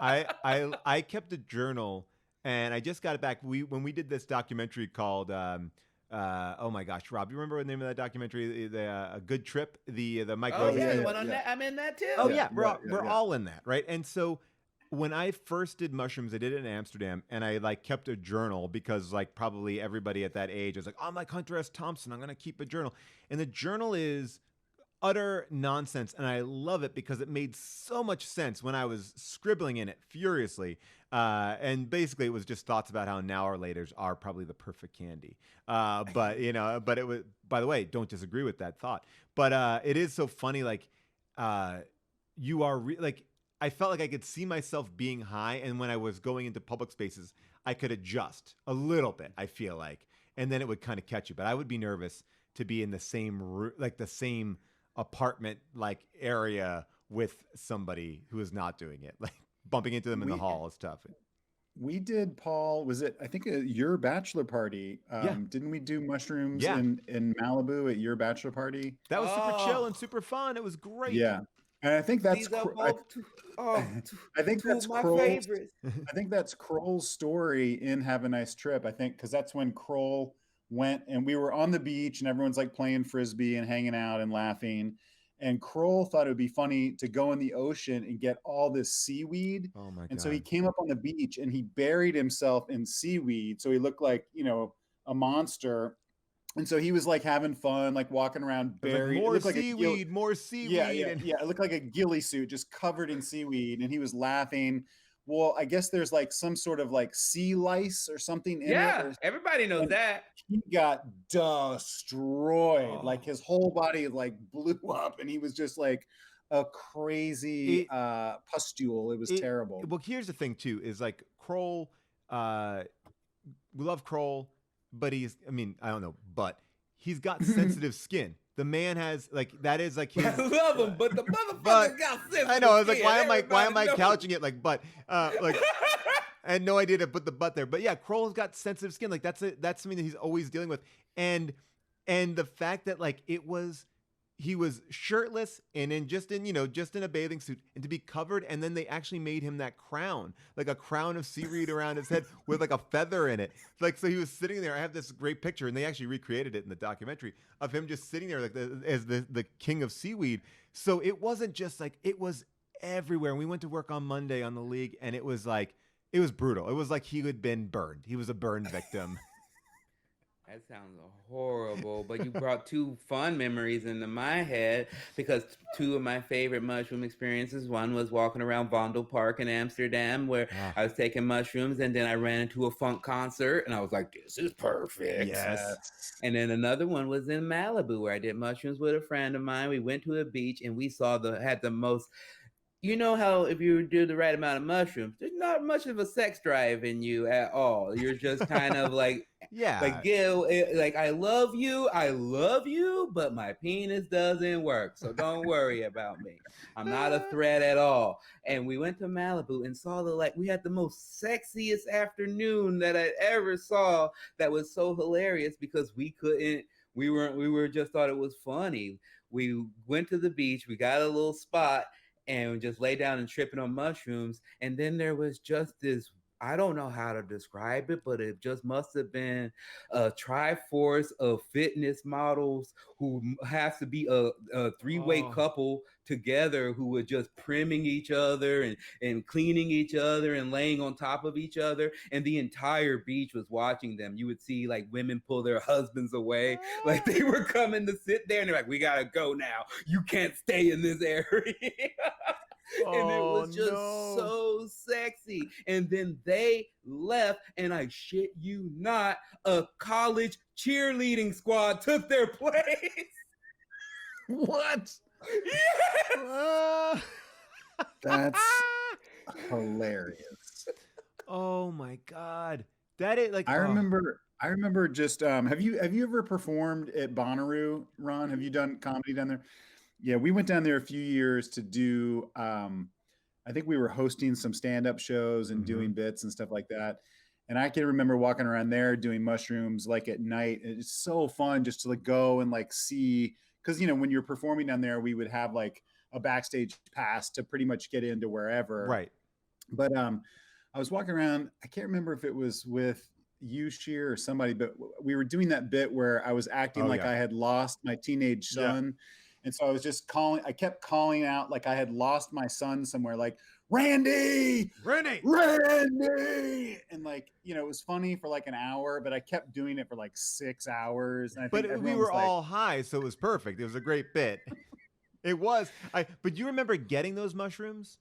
I kept a journal and I just got it back. When we did this documentary called oh my gosh, Rob, you remember the name of that documentary? A Good Trip, the Mike Oh Rosen yeah, the thing? one on that. I'm in that too. Oh Yeah, yeah, yeah, we're yeah. all in that, right? And so when I first did mushrooms, I did it in Amsterdam, and I like kept a journal because like probably everybody at that age was like, I'm like Hunter S. Thompson, I'm gonna keep a journal, and the journal is utter nonsense, and I love it because it made so much sense when I was scribbling in it furiously. And basically, it was just thoughts about how now or laters are probably the perfect candy. But but it was. By the way, don't disagree with that thought. But it is so funny. Like, you are like. I felt like I could see myself being high, and when I was going into public spaces, I could adjust a little bit. I feel like, and then it would kind of catch you. But I would be nervous to be in the same like the same apartment like area with somebody who is not doing it. Like bumping into them in the We hall is tough. we did, Paul, was it I think your bachelor party? Yeah. Didn't we do mushrooms Yeah. in Malibu at your bachelor party? That was super chill and Oh, super fun. It was great. Yeah. And I think that's these are both two, I think two of that's my Kroll's favorites. I think that's Kroll's story in Have a Nice Trip. I think because that's when Kroll went and we were on the beach and everyone's like playing frisbee and hanging out and laughing. And Kroll thought it would be funny to go in the ocean and get all this seaweed. Oh my And so he god. came up on the beach and he buried himself in seaweed. So he looked like, a monster. And so he was like having fun, like walking around It was like buried. It more looked like seaweed, more yeah, seaweed, yeah, and yeah. It looked like a ghillie suit just covered in seaweed, and he was laughing. Well, I guess there's like some sort of like sea lice or something in it, Yeah, everybody knows and that. he got destroyed. Like Oh, his whole body like blew up, and he was just like a crazy it pustule. It was it terrible. well here's the thing too is like Kroll we love Kroll. he's, I mean, I don't know, but he's got sensitive skin. The man has like, that is like his. I love him, but the motherfucker But got sensitive I know. I was like, skin. why am I Everybody couching it like butt? Like, I had no idea to put the butt there. But yeah, Kroll's got sensitive skin. Like that's something that he's always dealing with. And the fact that like he was shirtless and just in a bathing suit, and to be covered, and then they actually made him that crown, like a crown of seaweed around his head with like a feather in it. Like, so he was sitting there. I have this great picture, and they actually recreated it in the documentary of him just sitting there like as the king of seaweed. So it wasn't just like, it was everywhere. And we went to work on Monday on the league, and it was like, it was brutal. It was like he had been burned. He was a burn victim. That sounds horrible, but you brought two fun memories into my head, because two of my favorite mushroom experiences. One was walking around Vondel Park in Amsterdam, where I was taking mushrooms, and then I ran into a funk concert, and I was like, this is perfect. Yes. And then another one was in Malibu, where I did mushrooms with a friend of mine. We went to a beach, and we had the most. You know how if you do the right amount of mushrooms, there's not much of a sex drive in you at all. You're just kind of like, Yeah. like, Gil, like, I love you, but my penis doesn't work. So don't worry about me. I'm not a threat at all. And we went to Malibu and saw we had the most sexiest afternoon that I ever saw. That was so hilarious because we were just thought it was funny. We went to the beach, we got a little spot, and just lay down and tripping on mushrooms. And then there was just this, I don't know how to describe it, but it just must have been a triforce of fitness models who has to be a three-way couple together, who were just primming each other and cleaning each other and laying on top of each other. And the entire beach was watching them. You would see like women pull their husbands away. Like they were coming to sit there, and they're like, we gotta go now. You can't stay in this area. And it was just so sexy. And then they left, and I shit you not, a college cheerleading squad took their place. What? Yes! That's hilarious. Oh my God. That is like, I remember just have you ever performed at Bonnaroo, Ron? Have you done comedy down there? Yeah, we went down there a few years to do I think we were hosting some stand-up shows and doing bits and stuff like that. And I can remember walking around there doing mushrooms like at night. And it's so fun just to like go and like see, because when you're performing down there, we would have like a backstage pass to pretty much get into wherever. Right. But I was walking around, I can't remember if it was with you, Sheer, or somebody, but we were doing that bit where I was acting like I had lost my teenage son. Yeah. And so I was just I kept calling out like I had lost my son somewhere, like, Randy. And like, it was funny for like an hour, but I kept doing it for like 6 hours. And but we were all high, so it was perfect. It was a great bit. It was. But you remember getting those mushrooms?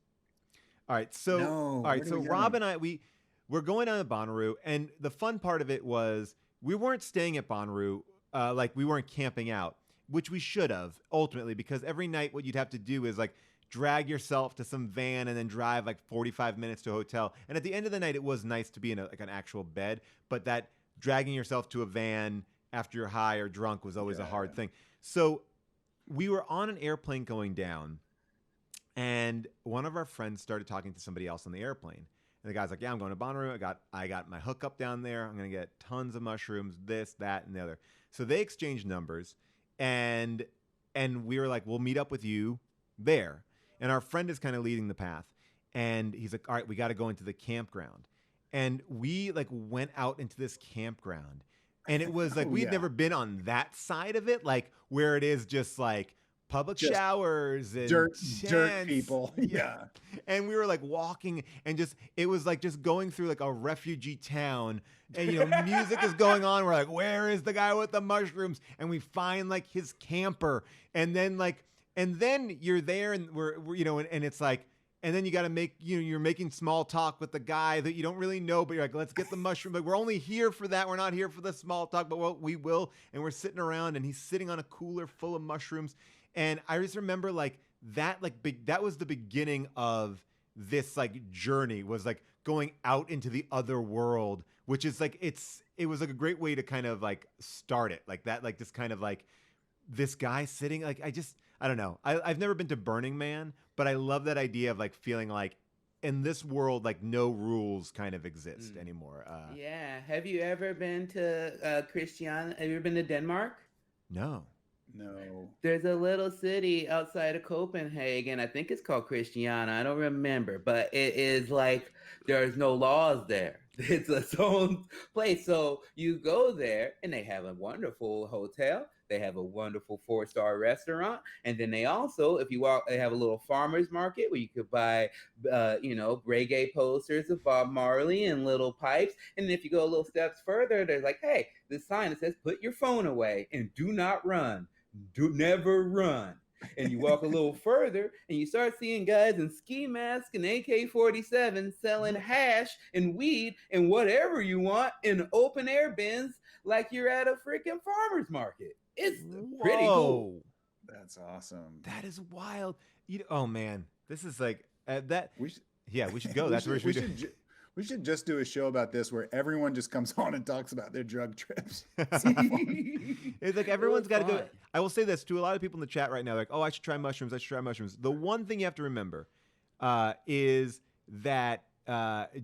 All right. So, Rob and I, we're going down to Bonnaroo, and the fun part of it was we weren't staying at Bonnaroo, like we weren't camping out, which we should have ultimately, because every night what you'd have to do is like drag yourself to some van and then drive like 45 minutes to a hotel. And at the end of the night, it was nice to be in like an actual bed, but that dragging yourself to a van after you're high or drunk was always a hard thing. So we were on an airplane going down, and one of our friends started talking to somebody else on the airplane. And the guy's like, yeah, I'm going to Bonnaroo. I got my hookup down there. I'm going to get tons of mushrooms, this, that, and the other. So they exchanged numbers. And we were like, we'll meet up with you there. And our friend is kind of leading the path. And he's like, all right, we got to go into the campground. And we like went out into this campground. And it was like, we'd never been on that side of it, like where it is just like public showers and dirt people. Yeah. And we were like walking, and it was like just going through like a refugee town, and music is going on. We're like, where is the guy with the mushrooms? And we find like his camper, and then you're there, and we're and it's like, and then you got to make, you're making small talk with the guy that you don't really know, but you're like, let's get the mushroom. But we're only here for that. We're not here for the small talk, but we will. And we're sitting around, and he's sitting on a cooler full of mushrooms. And I just remember like that, that was the beginning of this like journey, was like going out into the other world, which is like, it's it was like a great way to kind of like start it like that, like this kind of like this guy sitting like I don't know. I've never been to Burning Man, but I love that idea of like feeling like in this world, like no rules kind of exist anymore. Yeah. Have you ever been to Christian? Have you ever been to Denmark? No. There's a little city outside of Copenhagen. I think it's called Christiana. I don't remember, but it is like there's no laws there. It's its own place. So you go there, and they have a wonderful hotel. They have a wonderful 4-star restaurant, and then they also, if you walk, they have a little farmers market where you could buy, reggae posters of Bob Marley and little pipes. And if you go a little steps further, there's like, hey, this sign that says, "Put your phone away and do not run. Do never run." And you walk a little further and you start seeing guys in ski masks and AK-47 selling hash and weed and whatever you want in open air bins like you're at a freaking farmer's market. It's pretty cool. That's awesome. That is wild. Oh man, this is like that. We should go. That's where we should just do a show about this where everyone just comes on and talks about their drug trips. It's like everyone's got to go. I will say this to a lot of people in the chat right now. Like, oh, I should try mushrooms. The one thing you have to remember is that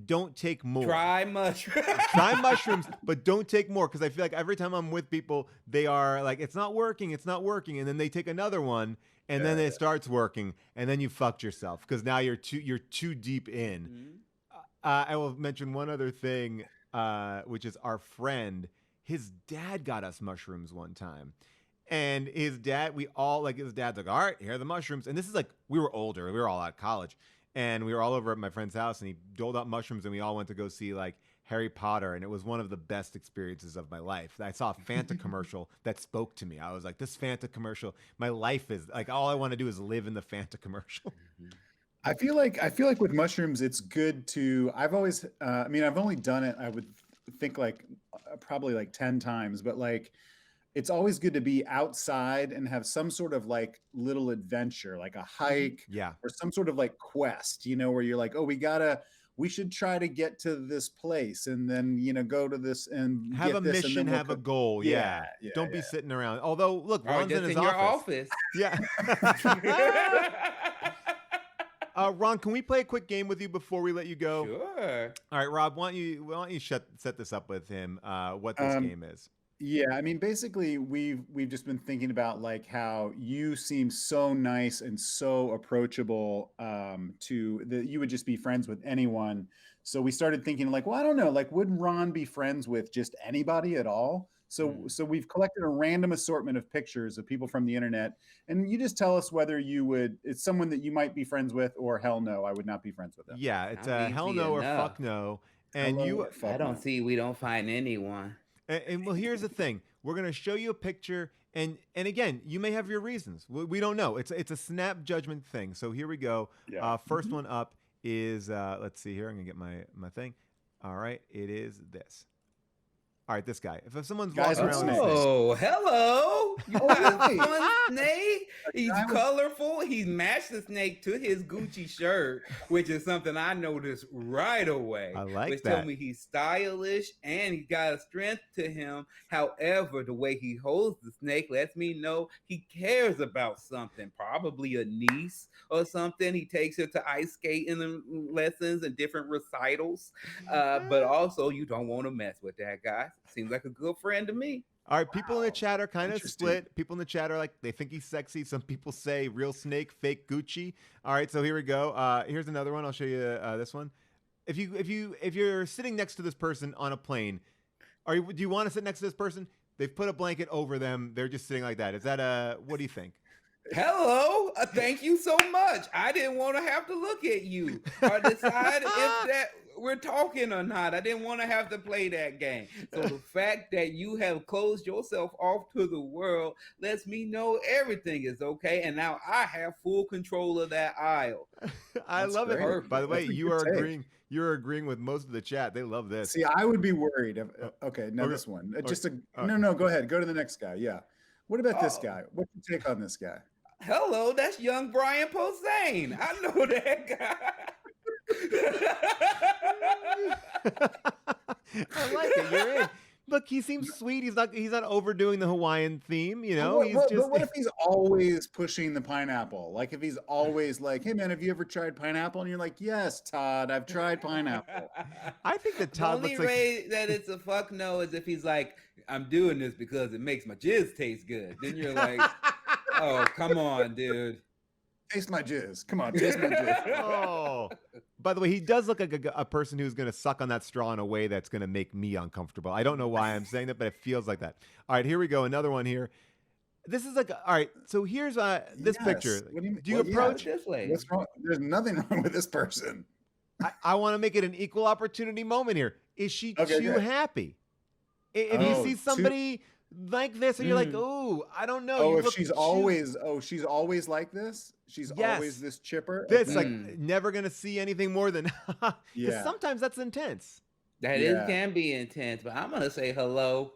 don't take more. Try mushrooms. Try mushrooms, but don't take more. Because I feel like every time I'm with people, they are like, it's not working. And then they take another one. And then it starts working. And then you fucked yourself because now you're too deep in. Mm-hmm. I will mention one other thing, which is our friend. His dad got us mushrooms one time. And his dad's like, all right, here are the mushrooms. And this is like, we were older. We were all out of college. And we were all over at my friend's house. And he doled out mushrooms. And we all went to go see like Harry Potter. And it was one of the best experiences of my life. I saw a Fanta commercial that spoke to me. I was like, this Fanta commercial, my life is like, all I want to do is live in the Fanta commercial. I feel like with mushrooms, it's good to. I've always, I've only done it. I would think like probably like 10 times, but like, it's always good to be outside and have some sort of like little adventure, like a hike, or some sort of like quest, where you're like, oh, we should try to get to this place, and then go to this and have get a this, mission, have a goal. Don't be sitting around. Although, look, Ron's in his office. Yeah. Ron, can we play a quick game with you before we let you go? Sure. All right, Rob, why don't you set this up with him? What this game is? Yeah, basically, we've just been thinking about like how you seem so nice and so approachable that you would just be friends with anyone. So we started thinking like, well, I don't know, like, would Ron be friends with just anybody at all? So we've collected a random assortment of pictures of people from the internet, and you just tell us whether it's someone that you might be friends with, or hell no, I would not be friends with them. Yeah, it's a hell no or fuck no. And we don't find anyone. And well, here's the thing: we're gonna show you a picture, and again, you may have your reasons. We don't know. It's a snap judgment thing. So here we go. Yeah. First one up is let's see here. I'm gonna get my thing. All right, it is this. All right, this guy. If someone's walking around, hello! You got a snake. He's colorful. He matched the snake to his Gucci shirt, which is something I noticed right away. I like which that. Told me he's stylish and he got a strength to him. However, the way he holds the snake lets me know he cares about something. Probably a niece or something. He takes her to ice skating lessons and different recitals. But also, you don't want to mess with that guy. Seems like a good friend to me. All right, people in the chat are kind of split. People in the chat are like, they think he's sexy. Some people say real snake, fake Gucci. All right, so here we go. Here's another one. I'll show you this one. If you're sitting next to this person on a plane, do you want to sit next to this person? They've put a blanket over them. They're just sitting like that. Is that what do you think? Hello, thank you so much. I didn't want to have to look at you or decide if that we're talking or not. I didn't want to have to play that game. So the fact that you have closed yourself off to the world lets me know everything is okay. And now I have full control of that aisle. I love it. Perfect. By the way, you're agreeing with most of the chat. They love this. See, I would be worried. Okay, now this one. No, go ahead. Go to the next guy. Yeah. What about this guy? What's your take on this guy? Hello, that's young Brian Posehn. I know that guy. I like it. You're in. Look, he seems sweet. He's not overdoing the Hawaiian theme, you know. But what if he's always pushing the pineapple? Like if he's always like, "Hey man, have you ever tried pineapple?" And you're like, "Yes, Todd, I've tried pineapple." I think that Todd the looks only like way that it's a fuck no is if he's like, I'm doing this because it makes my jizz taste good. Then you're like, oh, come on, dude. Taste my jizz. Come on, taste my jizz. Oh, by the way, he does look like a person who's going to suck on that straw in a way that's going to make me uncomfortable. I don't know why I'm saying that, but it feels like that. All right, here we go. Another one here. This is like, all right, so here's this picture. Do you approach this way? What's wrong? There's nothing wrong with this person. I want to make it an equal opportunity moment here. Is she too happy? If you see somebody like this and you're like, oh, I don't know. Oh, if she's always like this? She's always this chipper? This, like, never going to see anything more than, because sometimes that's intense. That can be intense, but I'm going to say hello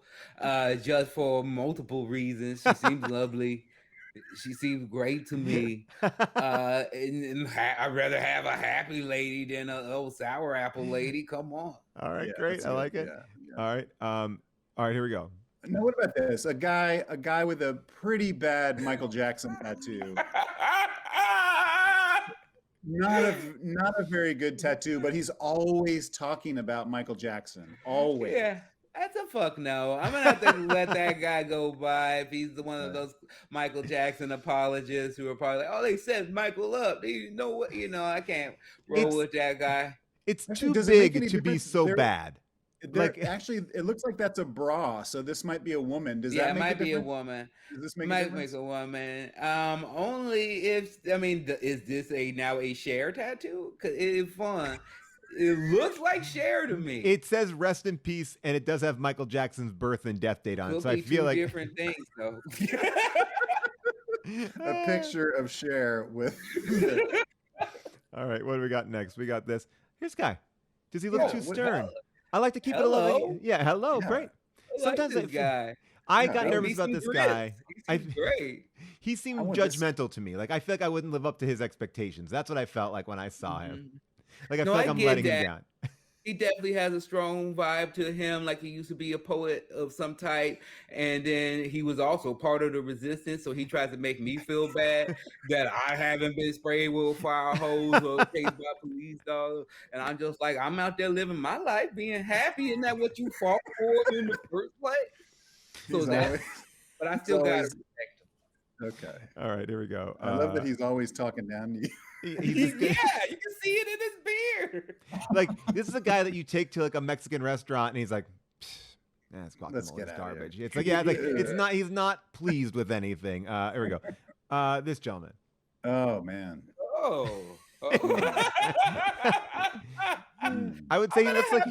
just for multiple reasons. She seems lovely. She seems great to me. And I'd rather have a happy lady than an old sour apple lady. Come on. All right, great. I like it. Yeah. All right, here we go. Now, what about this? A guy with a pretty bad Michael Jackson tattoo. Not a very good tattoo, but he's always talking about Michael Jackson. Always. Yeah. That's a fuck no. I'm gonna have to let that guy go by if he's one of those Michael Jackson apologists who are probably like, oh, they set Michael up. You know what? I can't roll with that guy. It's too big to be so bad. Actually, it looks like that's a bra, so this might be a woman. Does that make might a be a woman? Does this make might make a woman? Only if is this now a Cher tattoo? Cause it's fun. It looks like Cher to me. It says "Rest in Peace," and it does have Michael Jackson's birth and death date on it. So I feel like different things, though. A picture of Cher with. All right, what do we got next? We got this. Here's guy. Does he look too stern? I like to keep it a little. Yeah, hello, great. Sometimes this guy. I got nervous about this guy. Great. He seemed judgmental to me. Like I feel like I wouldn't live up to his expectations. That's what I felt like when I saw him. Like I feel like I'm letting him down. He definitely has a strong vibe to him. Like he used to be a poet of some type, and then he was also part of the resistance. So he tries to make me feel bad that I haven't been sprayed with fire hose or chased by police dogs. And I'm just like, I'm out there living my life, being happy. Isn't that what you fought for in the first place? So but I still got to protect him. Okay. All right, here we go. I love that he's always talking down to you. You can see it in his beard. Like this is a guy that you take to like a Mexican restaurant, and he's like, "It's guacamole, garbage." It's like, it's not. He's not pleased with anything. Here we go. This gentleman. Oh man. Oh. I would say he looks like.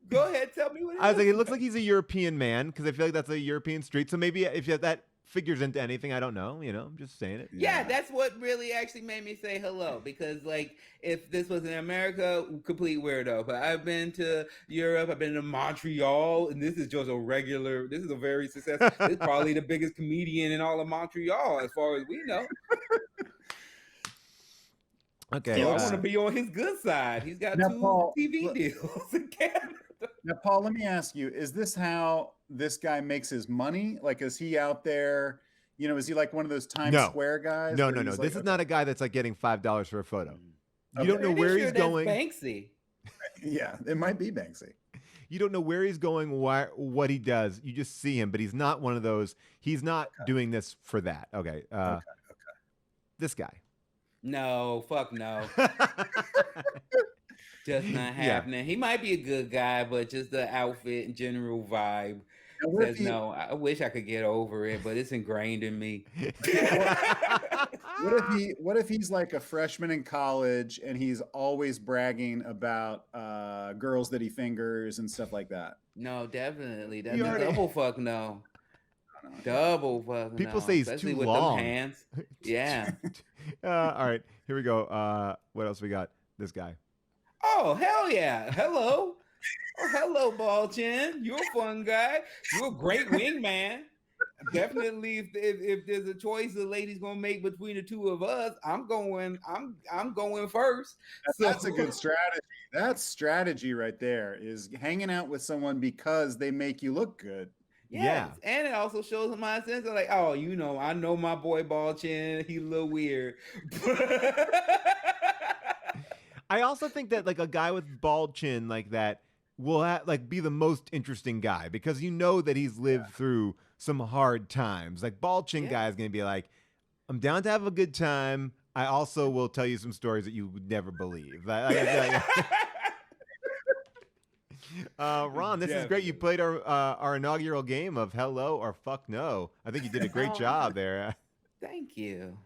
Go ahead, tell me what. I was like, he looks like he's a European man because I feel like that's a European street. So maybe if that figures into anything, I don't know. I'm just saying it. Yeah, that's what really actually made me say hello, because like if this was in America, complete weirdo. But I've been to Europe, I've been to Montreal, and this is just this is a very successful. This is probably the biggest comedian in all of Montreal, as far as we know. Okay, so I want to be on his good side. He's got 2 TV deals in Canada. Now, Paul, let me ask you: is this how this guy makes his money? Like, is he out there? Is he like one of those Times Square guys? No. This is not a guy that's like getting $5 for a photo. You don't know where he's going. Banksy. Yeah, it might be Banksy. You don't know where he's going, what he does. You just see him, but he's not one of those. He's not doing this for that. Okay. Okay. This guy. No, fuck no. Just not happening. Yeah. He might be a good guy, but just the outfit and general vibe says no. I wish I could get over it, but it's ingrained in me. What if he's like a freshman in college and he's always bragging about girls that he fingers and stuff like that? No, definitely. That's a double fuck no. Double fuck. People say he's especially too with long. Them hands. Yeah. All right, here we go. What else we got? This guy. Oh, hell yeah. Hello. Oh, hello, Ball Chin. You're a fun guy. You're a great wingman. definitely, if there's a choice the lady's gonna make between the two of us, I'm going first. That's a good strategy. That's strategy right there, is hanging out with someone because they make you look good. Yes, and it also shows them my sense of like, oh, I know my boy Ball Chin, he's a little weird. I also think that like a guy with bald chin like that will like be the most interesting guy because you know that he's lived through some hard times. Like bald chin guy is gonna be like, I'm down to have a good time. I also will tell you some stories that you would never believe. Ron, this is great. You played our inaugural game of Hello or Fuck No. I think you did a great job there. Thank you.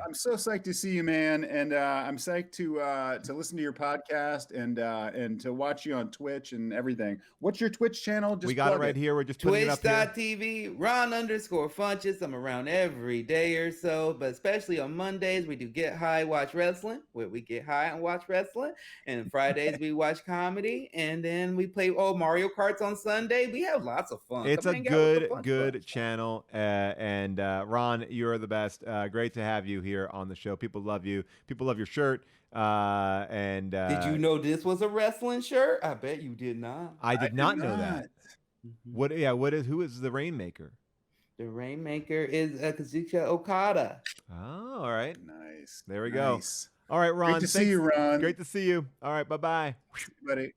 I'm so psyched to see you, man, and I'm psyched to listen to your podcast and to watch you on Twitch and everything. What's your Twitch channel? We got it right here. We're just putting it up here. Twitch.tv, Ron_Funches. I'm around every day or so, but especially on Mondays, we do Get High, Watch Wrestling, where we get high and watch wrestling. And Fridays, we watch comedy. And then we play Mario Karts on Sunday. We have lots of fun. It's a good channel. And Ron, you're the best. Great to have you here on the show. People love you. People love your shirt. And did you know this was a wrestling shirt? I bet you did not. I did not know that. Who is the Rainmaker? The Rainmaker is Kazuchika Okada. Oh, all right. Nice. There we go. All right, Ron. Great to see you, Ron. Great to see you. All right, bye-bye. Buddy.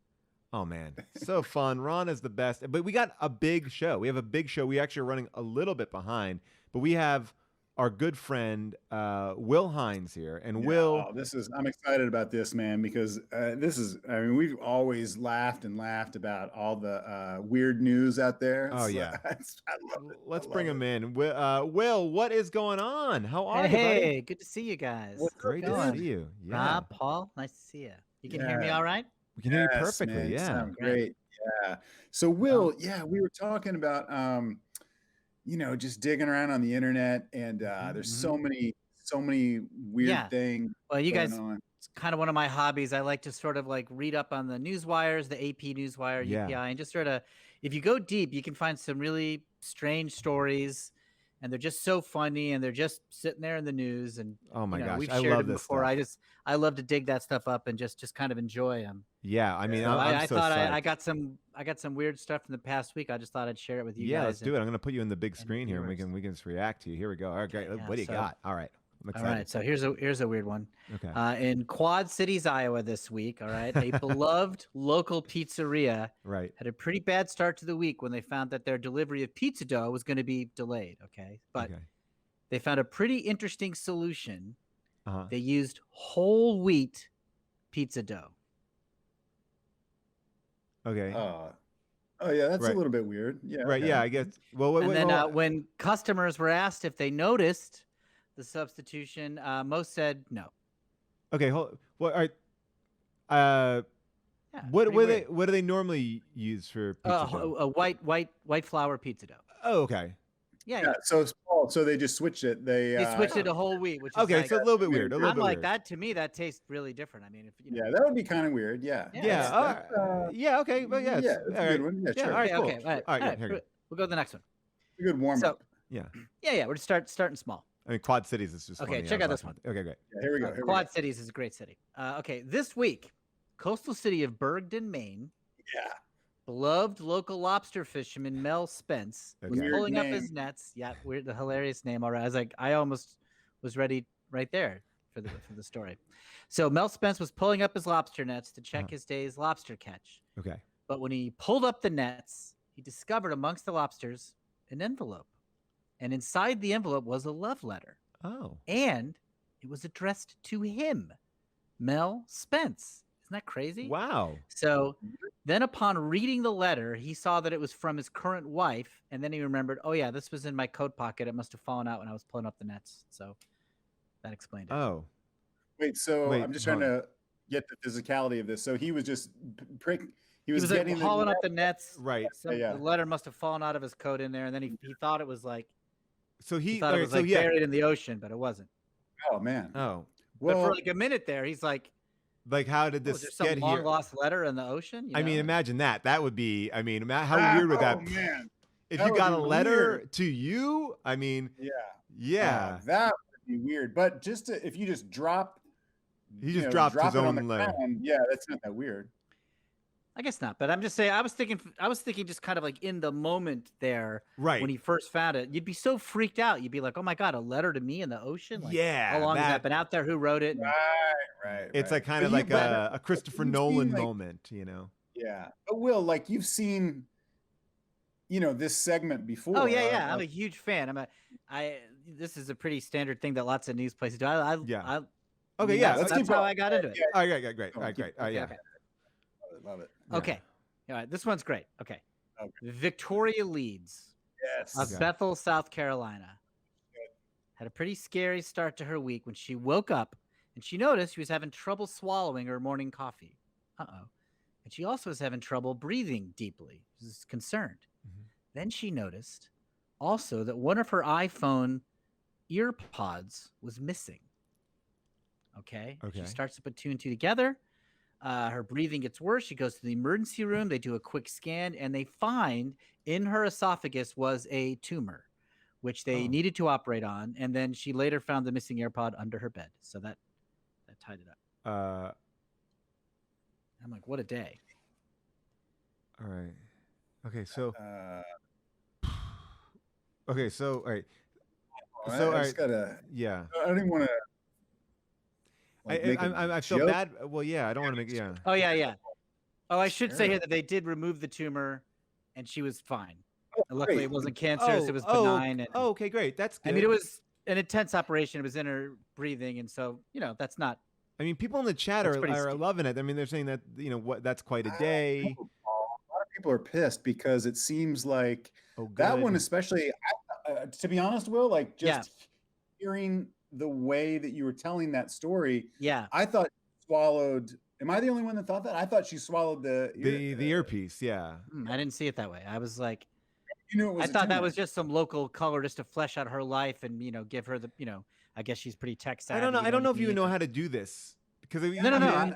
Oh, man. So fun. Ron is the best. But we got a big show. We have a big show. We actually are running a little bit behind, but we have our good friend Will Hines here, and Will. I'm excited about this, man, because we've always laughed about all the weird news out there. Oh yeah, I love it. Let's bring him in. Will, what is going on? How are you? Hey, good to see you guys. Great to see you. Yeah. Rob, Paul, nice to see you. You can hear me all right? We can hear you perfectly. Man, yeah, sound great. Yeah. So Will, we were talking about just digging around on the internet, and there's so many weird things. Well, you guys, it's kind of one of my hobbies. I like to sort of like read up on the news wires, the AP Newswire, UPI, and just sort of, if you go deep, you can find some really strange stories, and they're just so funny, and they're just sitting there in the news. And oh my gosh, we've I shared love them this before. stuff. I love to dig that stuff up and just kind of enjoy them. Yeah, I mean, so I thought I got some weird stuff from the past week. I just thought I'd share it with you guys. Yeah, let's do it. I'm going to put you in the big screen here, and we can just react to you. Here we go. All right, great. What do you got? All right. I'm excited. All right, so here's a weird one. Okay. In Quad Cities, Iowa, this week, all right, a beloved local pizzeria had a pretty bad start to the week when they found that their delivery of pizza dough was going to be delayed. Okay, but they found a pretty interesting solution. They used whole wheat pizza dough. Okay. Oh yeah, that's a little bit weird. Yeah. Right. Okay. Yeah, I guess. Well, when customers were asked if they noticed the substitution, most said no. Okay. What are? What do they normally use for pizza dough? A white flour pizza dough. Oh, okay. Yeah. So they just switched it. They switched it to whole wheat, which is okay. So a little bit weird. That to me, that tastes really different. I mean, that would be kind of weird. Yeah. Yeah. Okay. But yeah. It's a good one. Yeah. Sure. All right. Cool. Okay. All right. We'll go to the next one. A good warm up. Yeah. We're starting small. I mean, Quad Cities is just okay. Funny. Check out this one. Okay, great. Yeah, here we go. Quad Cities is a great city. Okay, this week, coastal city of Bergdon, Maine. Yeah. Beloved local lobster fisherman Mel Spence was pulling up his nets. Yeah, weird, the hilarious name. All right, I was like, I almost was ready right there for the story. So Mel Spence was pulling up his lobster nets to check his day's lobster catch. Okay. But when he pulled up the nets, he discovered amongst the lobsters an envelope, and inside the envelope was a love letter. Oh. And it was addressed to him, Mel Spence. Isn't that crazy? Wow. So then upon reading the letter, he saw that it was from his current wife. And then he remembered, oh, yeah, this was in my coat pocket. It must have fallen out when I was pulling up the nets. So that explained it. Oh. Wait, I'm just trying to get the physicality of this. So he was just he was like hauling up the nets. Right. So the letter must have fallen out of his coat in there. And then he thought it was like, he thought it was buried in the ocean, but it wasn't. Oh, man. Oh. Well, but for like a minute there, he's like, how did this get here? Long lost letter in the ocean? I mean, imagine that. That would be. I mean, how weird would that? Oh man, if That you would got be a letter weird. to you, I mean, yeah, that would be weird. But if you just drop, he just dropped his drop it on the own letter. ground, yeah, that's not that weird. I guess not, but I'm just saying. I was thinking just kind of like in the moment there, right? When he first found it, you'd be so freaked out. You'd be like, "Oh my god, a letter to me in the ocean!" Like, how long has that been out there? Who wrote it? Right. It's like kind of like a Christopher Nolan moment, you know? Yeah, but Will, like you've seen, this segment before. Oh yeah. I'm a huge fan. This is a pretty standard thing that lots of news places do. That's how I got into it. All right, great. All right, great. Yeah. Love it. Okay. All right. This one's great. Okay. Victoria Leeds. Yes. Of Bethel, South Carolina. Had a pretty scary start to her week when she woke up and she noticed she was having trouble swallowing her morning coffee. Uh-oh. And she also was having trouble breathing deeply. She was concerned. Mm-hmm. Then she noticed also that one of her iPhone ear pods was missing. Okay. She starts to put two and two together. Her breathing gets worse. She goes to the emergency room. They do a quick scan, and they find in her esophagus was a tumor, which they needed to operate on. And then she later found the missing AirPod under her bed. So that tied it up. I'm like, what a day. All right. Okay, so. All right. So, all right. I just gotta. Yeah. I don't even want to. I feel bad. Well, yeah, I don't want to make. Yeah. Oh yeah. Oh, I should say here that they did remove the tumor, and she was fine. Luckily, it wasn't cancerous; it was benign. Okay, great. That's good. I mean, it was an intense operation. It was in her breathing, and so that's not. I mean, people in the chat are loving it. I mean, they're saying that that's quite a day. A lot of people are pissed because it seems like that one, especially. To be honest, Will, like just hearing the way that you were telling that story, I thought she swallowed. Am I the only one that thought that? I thought she swallowed the earpiece. Yeah, I didn't see it that way. I was like, I thought that was just some local color just to flesh out her life and give her the I guess she's pretty tech savvy. I don't know. I don't know if you know how to do this because no.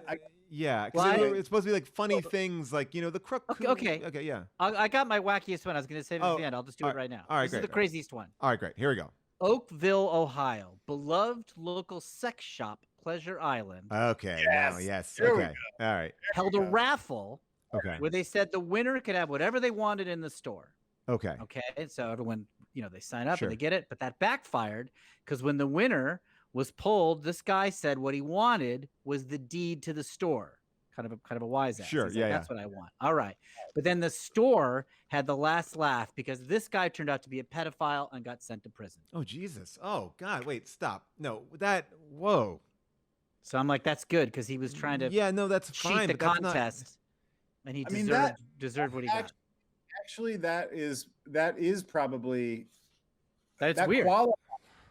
It's supposed to be like funny things like the crook. Okay. Yeah. I got my wackiest one. I was going to save it at the end. I'll just do it right now. All right, this great. is the craziest one. All right, great. Here we go. Oakville, Ohio, beloved local sex shop, Pleasure Island. Okay. Yes. Okay. All right. Held a raffle. Okay. Where they said the winner could have whatever they wanted in the store. Okay. So everyone, they sign up and they get it, but that backfired because when the winner was pulled, this guy said what he wanted was the deed to the store. Kind of a wise ass. Sure. Yeah. That's what I want. All right. But then the store had the last laugh because this guy turned out to be a pedophile and got sent to prison. Oh, Jesus. Oh, God. Wait, stop. No, whoa. So I'm like, that's good because he was trying to that's cheat fine, the contest. And he deserved what he got. Actually, that is probably that's weird.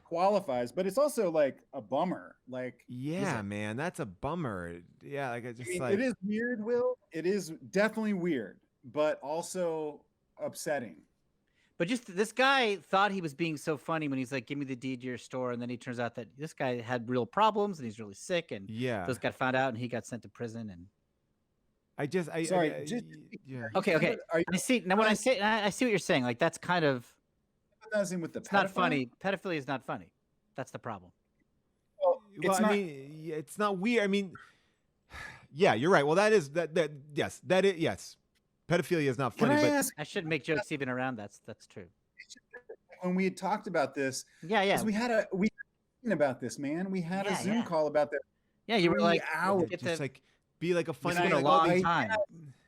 Qualifies, but it's also like a bummer. Like, man, that's a bummer. Yeah, like it is weird, Will. It is definitely weird, but also upsetting. But just this guy thought he was being so funny when he's like, "Give me the deed to your store," and then he turns out that this guy had real problems and he's really sick, and those got found out and he got sent to prison. And okay. I see now. When I see what you're saying. Like that's kind of. With the it's not funny. Pedophilia is not funny. That's the problem. Well, it's not weird. I mean, yeah, you're right. Well, yes. Pedophilia is not funny. I shouldn't make jokes even around. That's true. When we had talked about this, we had about this, man. We had a Zoom call about that. Yeah, you were like, be like a funny. It's been a long time.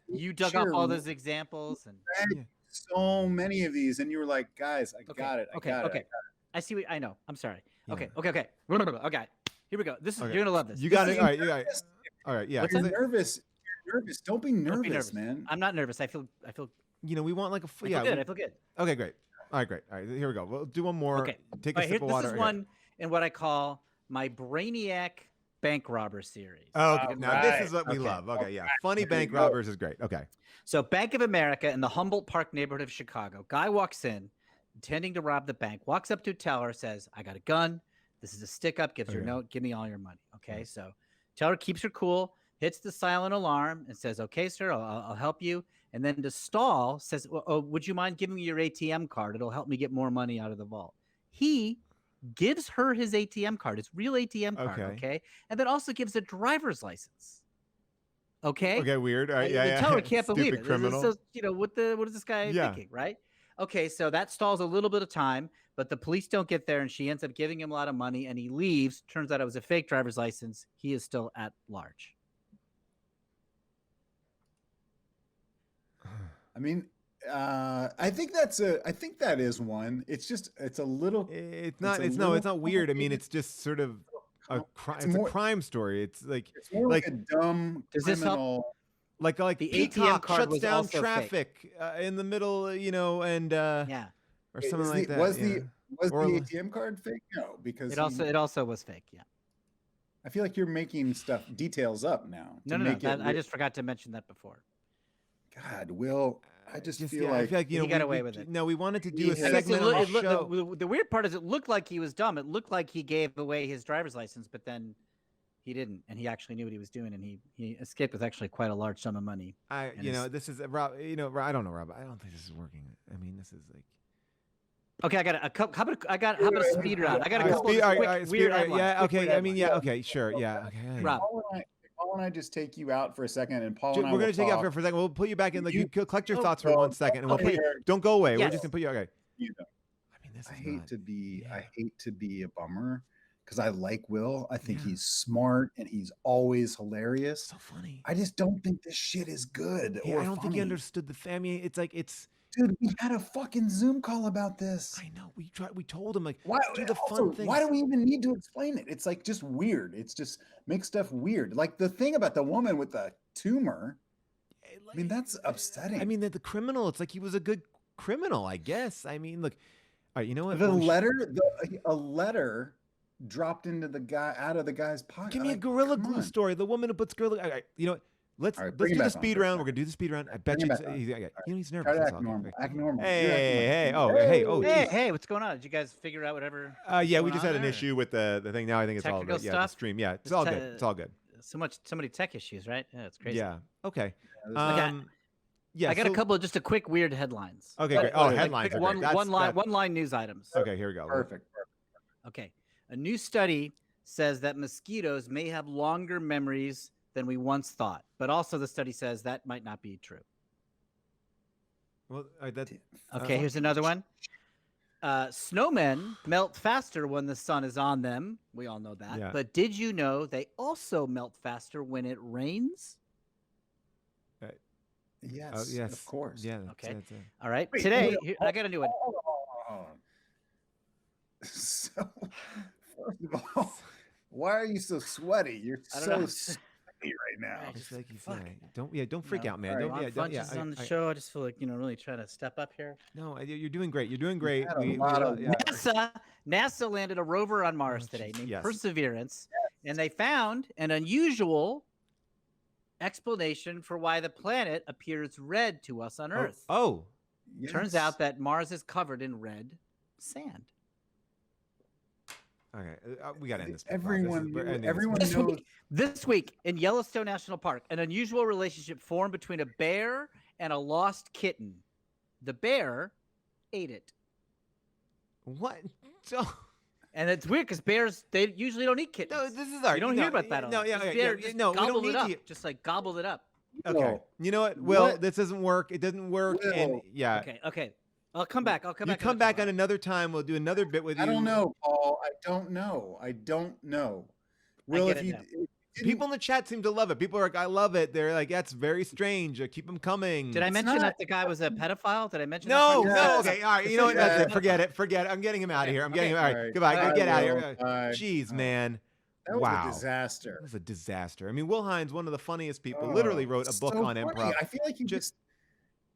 You dug up all those examples and. So many of these, and you were like, "Guys, I got it. Okay. I see what I know. I'm sorry. Okay. Okay. Here we go. You're gonna love this. You got it. All right. All right. Yeah. You're nervous. Don't be nervous, man. I'm not nervous. I feel. We want like a. I feel good. Okay. Great. All right. Great. All right. Here we go. We'll do one more. Okay. Take a sip of water. This is one in what I call my Brainiac bank robber series. Oh, now this is what we love. Okay. Yeah. Funny bank robbers is great. Okay. So Bank of America in the Humboldt Park neighborhood of Chicago. Guy walks in, intending to rob the bank, walks up to a teller, says, "I got a gun. This is a stick up, gives her a note, give me all your money." Okay, so teller keeps her cool, hits the silent alarm and says, "Okay, sir, I'll help you." And then to stall says, well, oh, would you mind giving me your ATM card? It'll help me get more money out of the vault. He gives her his ATM card, his real ATM card, okay? And then also gives a driver's license. Okay? Okay, weird. All right, yeah. The teller can't believe it. Criminal. So, what is this guy thinking, right? Okay, so that stalls a little bit of time, but the police don't get there, and she ends up giving him a lot of money, and he leaves. Turns out it was a fake driver's license. He is still at large. I mean, I think that is one. It's a little. It's not weird. I mean, it's just sort of a crime story. It's more like a dumb. Does this help? Like the ATM card shuts down traffic in the middle, and or something like that. Was the ATM card fake? No, because it also was fake. Yeah. I feel like you're making details up now. No. I just forgot to mention that before. God, Will, I just feel like he got away with it. No, we wanted to do a segment on the show. The weird part is it looked like he was dumb. It looked like he gave away his driver's license, but then he didn't, and he actually knew what he was doing, and he escaped with actually quite a large sum of money. This is Rob. I don't know, Rob. I don't think this is working. I mean, this is like. Okay, I got a couple. How about a speed round? I got a couple of quick weird headlines. Yeah. Okay. I mean, yeah. Okay. Sure. Yeah. Okay. Rob. Paul and I just take you out for a second, and Paul and I we're going to take you out for a second. We'll put you back in. You collect your thoughts for 1 second, and we'll put you. Don't go away. Yes. We're just going to put you. Okay. I mean, I hate to be a bummer because I like Will. I think he's smart and he's always hilarious. So funny. I just don't think this shit is good. I don't think he understood the family. It's like Dude, we had a fucking Zoom call about this. I know. We told him why do the fun things. Why do we even need to explain it? It's like just weird. It's just makes stuff weird. Like the thing about the woman with the tumor. I mean, that's upsetting. I mean, the criminal. It's like he was a good criminal, I guess. I mean, look. All right, you know what? A letter dropped into out of the guy's pocket. Give me a Gorilla Glue story. The woman who puts Gorilla. All right, you know what? Let's do the speed round. We're gonna do the speed round. I bet you he's nervous. Try to act normal. Hey, what's going on? Did you guys figure out whatever? Yeah, we just had an issue with the thing. Now I think it's all good. Yeah, the stream. Yeah, it's all good. It's all good. So many tech issues, right? Yeah, it's crazy. Yeah. Okay. Yeah, I got a couple of just a quick weird headlines. Okay, great. Oh, headlines. One line news items. Okay, here we go. Perfect. Okay, a new study says that mosquitoes may have longer memories than we once thought, but also the study says that might not be true. Well, here's another one. Snowmen melt faster when the sun is on them. We all know that. Yeah. But did you know they also melt faster when it rains? Yes, yes, of course. Yeah. Okay. All right. Today, I got a new one. So, first of all, why are you so sweaty? You're so sweaty right now. Just like you say. Don't freak out, man. Funches on the show. I just feel like really trying to step up here. No, you're doing great. You're doing great. NASA landed a rover on Mars today named Perseverance, and they found an unusual explanation for why the planet appears red to us on Earth. Turns out that Mars is covered in red sand. Okay, we got to end this. Everyone knows. This week in Yellowstone National Park, an unusual relationship formed between a bear and a lost kitten. The bear ate it. What? And it's weird because bears, they usually don't eat kittens. No, this is our. You don't hear about that. No, gobbled it up. Just like gobbled it up. Okay. You know what? Will, this doesn't work. It doesn't work. And Okay. I'll come back. You come back on another time. We'll do another bit with you. I don't know, Paul. I don't know. Will, if you people in the chat seem to love it. People are like, I love it. They're like, that's very strange. Keep them coming. Did I mention that the guy was a pedophile? Did I mention that? No. Okay. All right. You know what? That's it. Forget it. I'm getting him out of here. All right. Goodbye. Get out of here. Jeez, man. That was a disaster. It was a disaster. I mean, Will Hines, one of the funniest people, literally wrote a book on improv. I feel like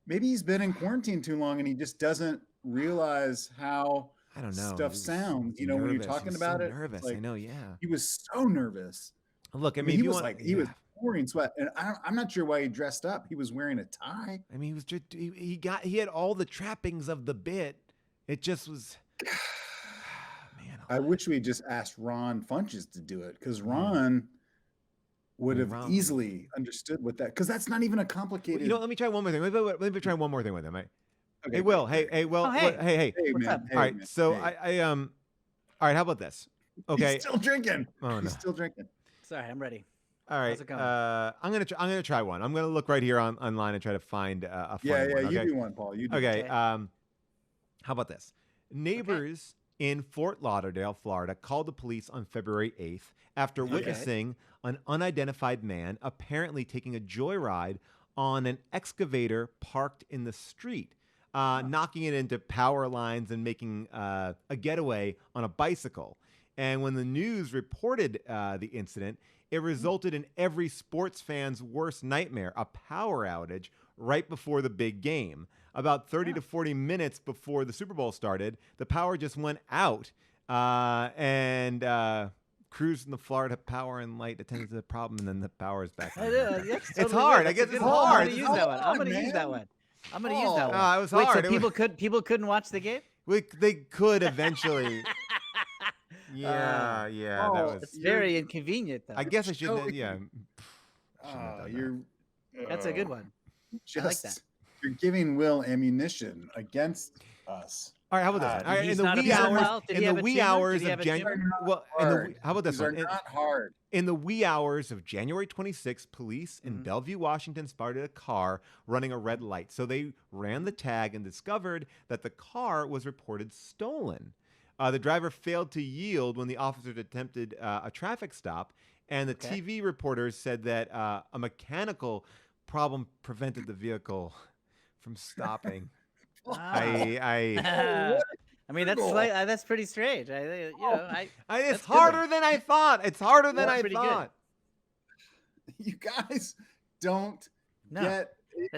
maybe he's been in quarantine too long and he just doesn't realize how stuff sounds. When you're talking about it. Nervous. I know. Yeah. He was so nervous. Look, I mean, he was pouring sweat, and I'm not sure why he dressed up. He was wearing a tie. I mean, he had all the trappings of the bit. It just was. Man, I wish we just asked Ron Funches to do it because Ron would have easily understood what that, because that's not even a complicated. Well, let me try one more thing. Let me try one more thing with him. Right? Okay, hey, Will. Hey, Will. Oh, hey. Hey. What's up? All right. So all right. How about this? Okay. He's still drinking. Oh, no. He's still drinking. Sorry, I'm ready. All right. How's it going? I'm gonna try one. I'm gonna look right here online and try to find a funny one. Okay? You do one, Paul. You do. Okay. How about this? Neighbors in Fort Lauderdale, Florida, called the police on February 8th after witnessing an unidentified man apparently taking a joyride on an excavator parked in the street, knocking it into power lines and making a getaway on a bicycle. And when the news reported the incident, it resulted in every sports fan's worst nightmare, a power outage right before the big game. About 30 to 40 minutes before the Super Bowl started, the power just went out, and crews in the Florida Power and Light attended to the problem, and then the power is back. It's hard. I guess it's hard. I'm going to use that one. I'm going to use that one. It was Wait, hard. so people couldn't watch the game? They could eventually. That was. It's very inconvenient, though. I guess I shouldn't. That's a good one. Just, I like that. You're giving Will ammunition against us. All right, how about this? All right, in the wee hours of January. Well, how about this one? These are not hard. In the wee hours of January 26th, police in Bellevue, Washington, spotted a car running a red light. So they ran the tag and discovered that the car was reported stolen. The driver failed to yield when the officers attempted a traffic stop, and the TV reporters said that a mechanical problem prevented the vehicle from stopping. I mean, that's pretty strange. It's harder than I thought. It's harder than I thought. You guys don't get.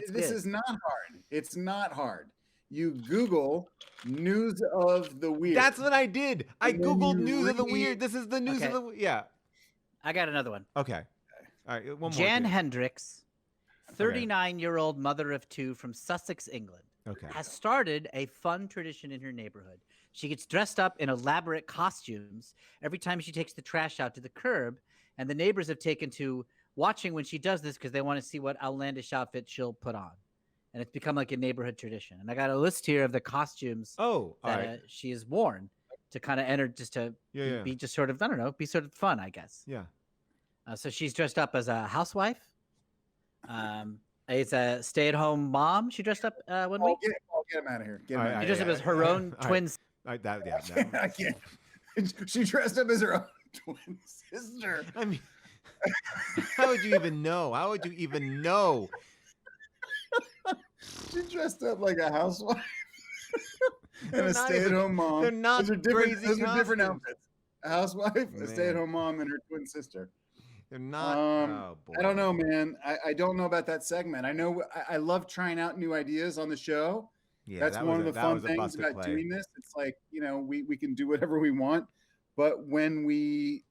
This is not hard. It's not hard. You Google news of the weird. That's what I did. I Googled news of the weird. This is the news of the I got another one. Okay. All right. One more. Jan Hendricks, 39-year-old mother of two from Sussex, England, has started a fun tradition in her neighborhood. She gets dressed up in elaborate costumes every time she takes the trash out to the curb, and the neighbors have taken to watching when she does this because they want to see what outlandish outfit she'll put on. And it's become like a neighborhood tradition. And I got a list here of the costumes that she has worn to kind of enter, just to be just sort of, I don't know, be sort of fun, I guess. Yeah. So she's dressed up as a housewife. It's a stay-at-home mom. She dressed up one week. Get him out of here. She dressed up as her own twin. I can't. She dressed up as her own twin sister. I mean, how would you even know? How would you even know? She dressed up like a housewife and a stay-at-home mom. They're not crazy. Those are different outfits. A housewife, a stay-at-home mom, and her twin sister. They're not. I don't know, man. I don't know about that segment. I know I love trying out new ideas on the show. Yeah, that's one of the fun things about doing this. It's like, we can do whatever we want, but when we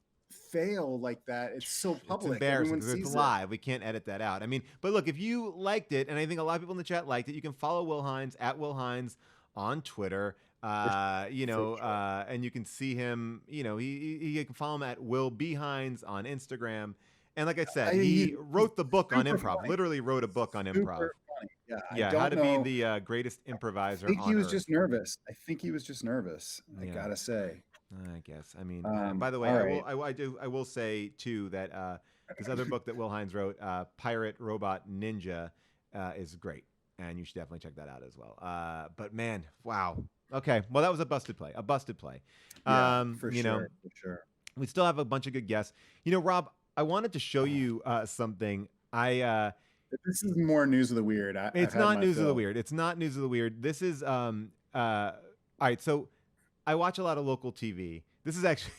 fail like that, it's so public. It's embarrassing because it's live. We can't edit that out. I mean, but look, if you liked it, and I think a lot of people in the chat liked it, you can follow Will Hines at Will Hines on Twitter. And you can see him. You can follow him at Will B Hines on Instagram. And like I said, he wrote the book on improv. Funny. Literally wrote a book on improv. Funny. Yeah, how to be the greatest improviser. I think he was just nervous. I gotta say. I guess. I mean, by the way, I will say too that this other book that Will Hines wrote, Pirate Robot Ninja, is great, and you should definitely check that out as well. But man, wow. Okay, well that was a busted play. For sure. We still have a bunch of good guests. Rob, I wanted to show you something. This is more news of the weird. It's not news of the weird. It's not news of the weird. This is all right. So I watch a lot of local TV. This is actually,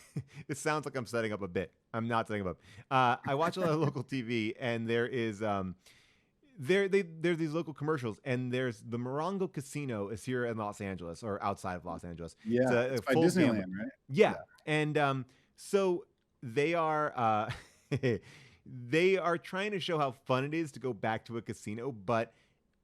it sounds like I'm setting up a bit. I'm not setting up. I watch a lot of local TV, and there is there's these local commercials, and there's the Morongo Casino is here in Los Angeles or outside of Los Angeles. Yeah, it's by Disneyland, right? Yeah. And so they are they are trying to show how fun it is to go back to a casino, but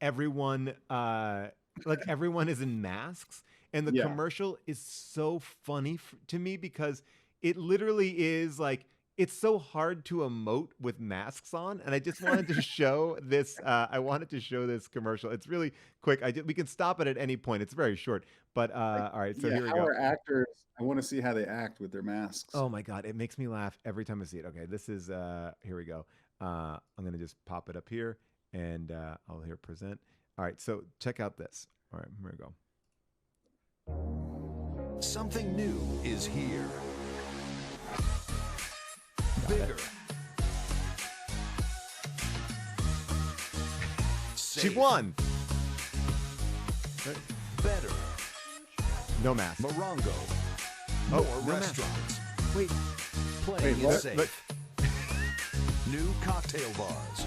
everyone is in masks. And the commercial is so funny to me because it literally is like it's so hard to emote with masks on, and I just wanted to show this. I wanted to show this commercial. It's really quick. We can stop it at any point. It's very short, but all right. So here we how go. are actors? I want to see how they act with their masks. Oh my god, it makes me laugh every time I see it. Okay, this is here we go. I'm gonna just pop it up here, and I'll here present. All right, so check out this. All right, here we go. Something new is here. Bigger. She won. Better. No mask. Morongo. Oh, More no restaurants. Mask. Wait. Playing it what? safe. New cocktail bars.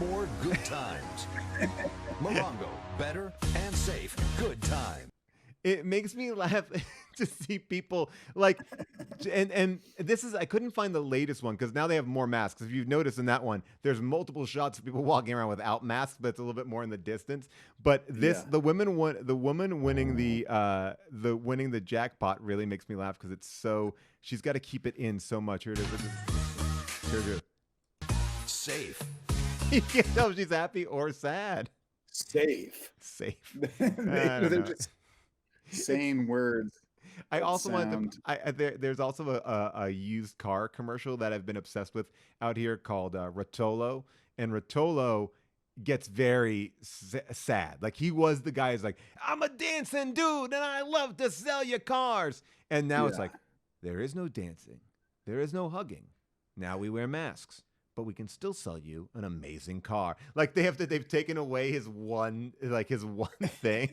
More good times. Morongo. Better and safe. Good time. It makes me laugh to see people like, and this is, I couldn't find the latest one because now they have more masks. If you've noticed in that one, there's multiple shots of people walking around without masks, but it's a little bit more in the distance. But this, the woman winning the jackpot really makes me laugh because it's so, she's got to keep it in so much. Here it is. Here it is. Safe. You can't tell if she's happy or sad. Safe. They're just saying words. I also wanted to. There's also a used car commercial that I've been obsessed with out here called Rotolo, and Rotolo gets very sad. Like he was the guy who's like, I'm a dancing dude and I love to sell you cars, and now it's like, there is no dancing, there is no hugging. Now we wear masks, but we can still sell you an amazing car. Like they've taken away his one thing.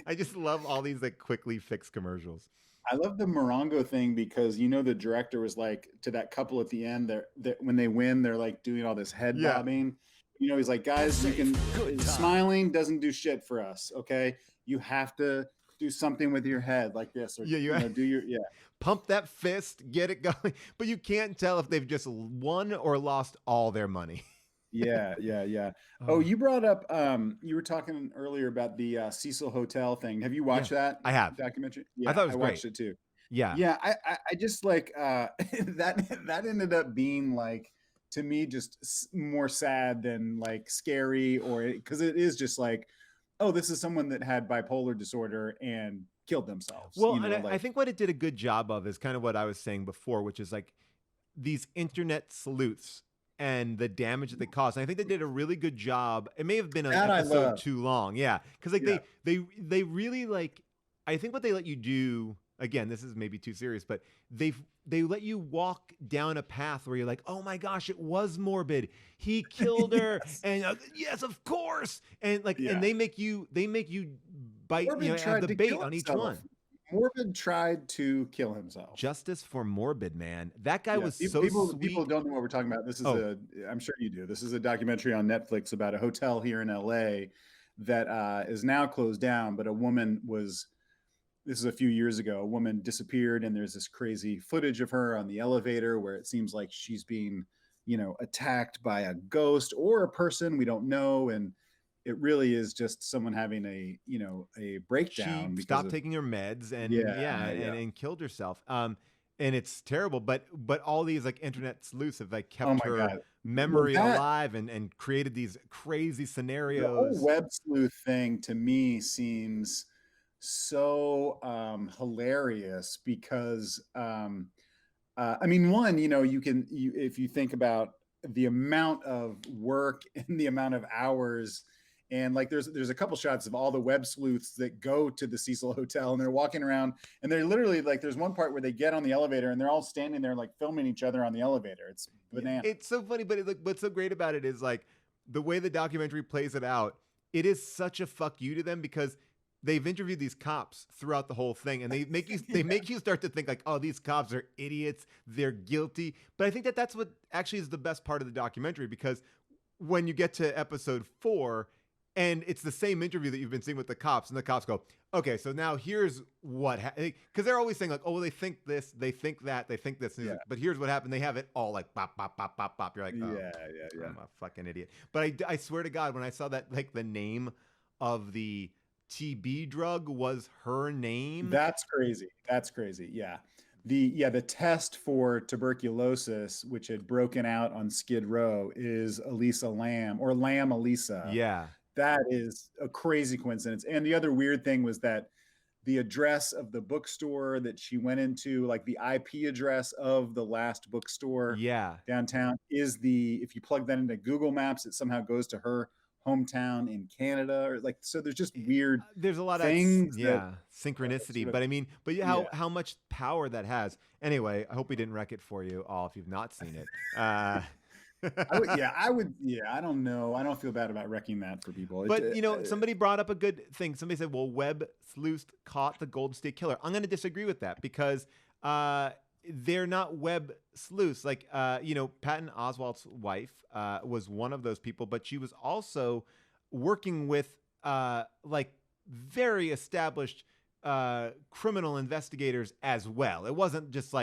I just love all these like quickly fixed commercials. I love the Morongo thing because the director was like to that couple at the end. They're when they win, they're like doing all this head bobbing. He's like, guys, you can smiling doesn't do shit for us. Okay, you have to do something with your head like this, or do your pump that fist, get it going. But you can't tell if they've just won or lost all their money. Yeah. Oh, you brought up you were talking earlier about the Cecil Hotel thing. Have you watched that? I have. Documentary. Yeah, I thought it was great. Watched it too. Yeah. I just like that ended up being like, to me, just more sad than like scary, or because it is just like, oh, this is someone that had bipolar disorder and killed themselves. Well, I think what it did a good job of is kind of what I was saying before, which is like these internet sleuths and the damage that they caused. And I think they did a really good job. It may have been an episode too long. Yeah. Because like they really like, I think what they let you do, again, this is maybe too serious, but they let you walk down a path where you're like, oh my gosh, it was morbid. He killed her. And yes, of course. And like, and they make you bite, have the bait on each one. Morbid tried to kill himself. Justice for Morbid, man. That guy was so sweet. People don't know what we're talking about. This is I'm sure you do. This is a documentary on Netflix about a hotel here in LA that is now closed down, but this is a few years ago, a woman disappeared, and there's this crazy footage of her on the elevator where it seems like she's being, attacked by a ghost or a person, we don't know. And it really is just someone having a breakdown. She stopped taking her meds and and killed herself. And it's terrible, but all these like internet sleuths have like kept her memory alive and created these crazy scenarios. The whole web sleuth thing to me seems so hilarious because I mean, one, if you think about the amount of work and the amount of hours, and like there's a couple shots of all the web sleuths that go to the Cecil Hotel, and they're walking around, and they're literally like, there's one part where they get on the elevator and they're all standing there like filming each other on the elevator. It's bananas. It's so funny, but what's so great about it is like the way the documentary plays it out. It is such a fuck you to them because they've interviewed these cops throughout the whole thing, and they make you start to think like, oh, these cops are idiots, they're guilty. But I think that's what actually is the best part of the documentary, because when you get to episode 4, and it's the same interview that you've been seeing with the cops, and the cops go, okay, so now here's what happened. Because they're always saying like, oh, well, they think this, they think that, they think this. Like, but here's what happened. They have it all like bop, bop, bop, bop, bop. You're like, oh, yeah. I'm a fucking idiot. But I swear to God, when I saw that, like the name of the TB drug was her name. That's crazy. Yeah. the test for tuberculosis, which had broken out on Skid Row, is Elisa Lam, or Lam Elisa. Yeah. That is a crazy coincidence. And the other weird thing was that the address of the bookstore that she went into, like the IP address of the last bookstore downtown, is if you plug that into Google Maps, it somehow goes to her hometown in Canada, or like, so there's just weird there's a lot things of synchronicity, but I mean, but how much power that has. Anyway, I hope we didn't wreck it for you all if you've not seen it. I don't know. I don't feel bad about wrecking that for people. But somebody brought up a good thing. Somebody said, well, Webb sleuths caught the Golden State Killer. I'm going to disagree with that because they're not Webb sleuths. Like, Patton Oswalt's wife was one of those people, but she was also working with very established criminal investigators as well. It wasn't just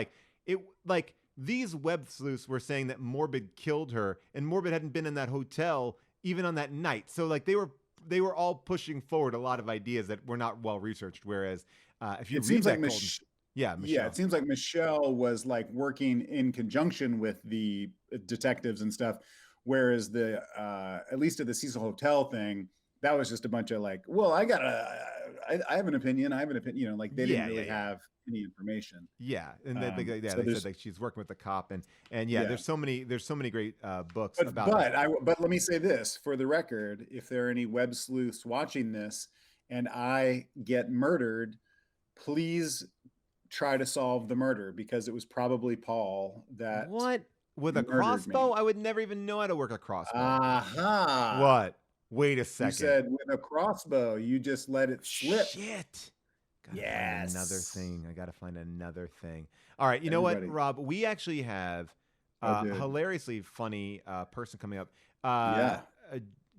these Webb sleuths were saying that Morbid killed her, and Morbid hadn't been in that hotel even on that night. So they were all pushing forward a lot of ideas that were not well researched. Whereas if you read that, Michelle. It seems like Michelle was working in conjunction with the detectives and stuff, whereas the at least at the Cecil Hotel thing, that was just a bunch of I have an opinion. I have an opinion. They didn't really have any information. Yeah, and they said she's working with the cop, and there's so many great books about it. But let me say this for the record: if there are any Webb sleuths watching this, and I get murdered, please try to solve the murder, because it was probably Paul that with a crossbow. I would never even know how to work a crossbow. Aha! What? Wait a second. You said with a crossbow, you just let it slip. Shit. I gotta find another thing. All right, you know what, Rob? We actually have a hilariously funny person coming up.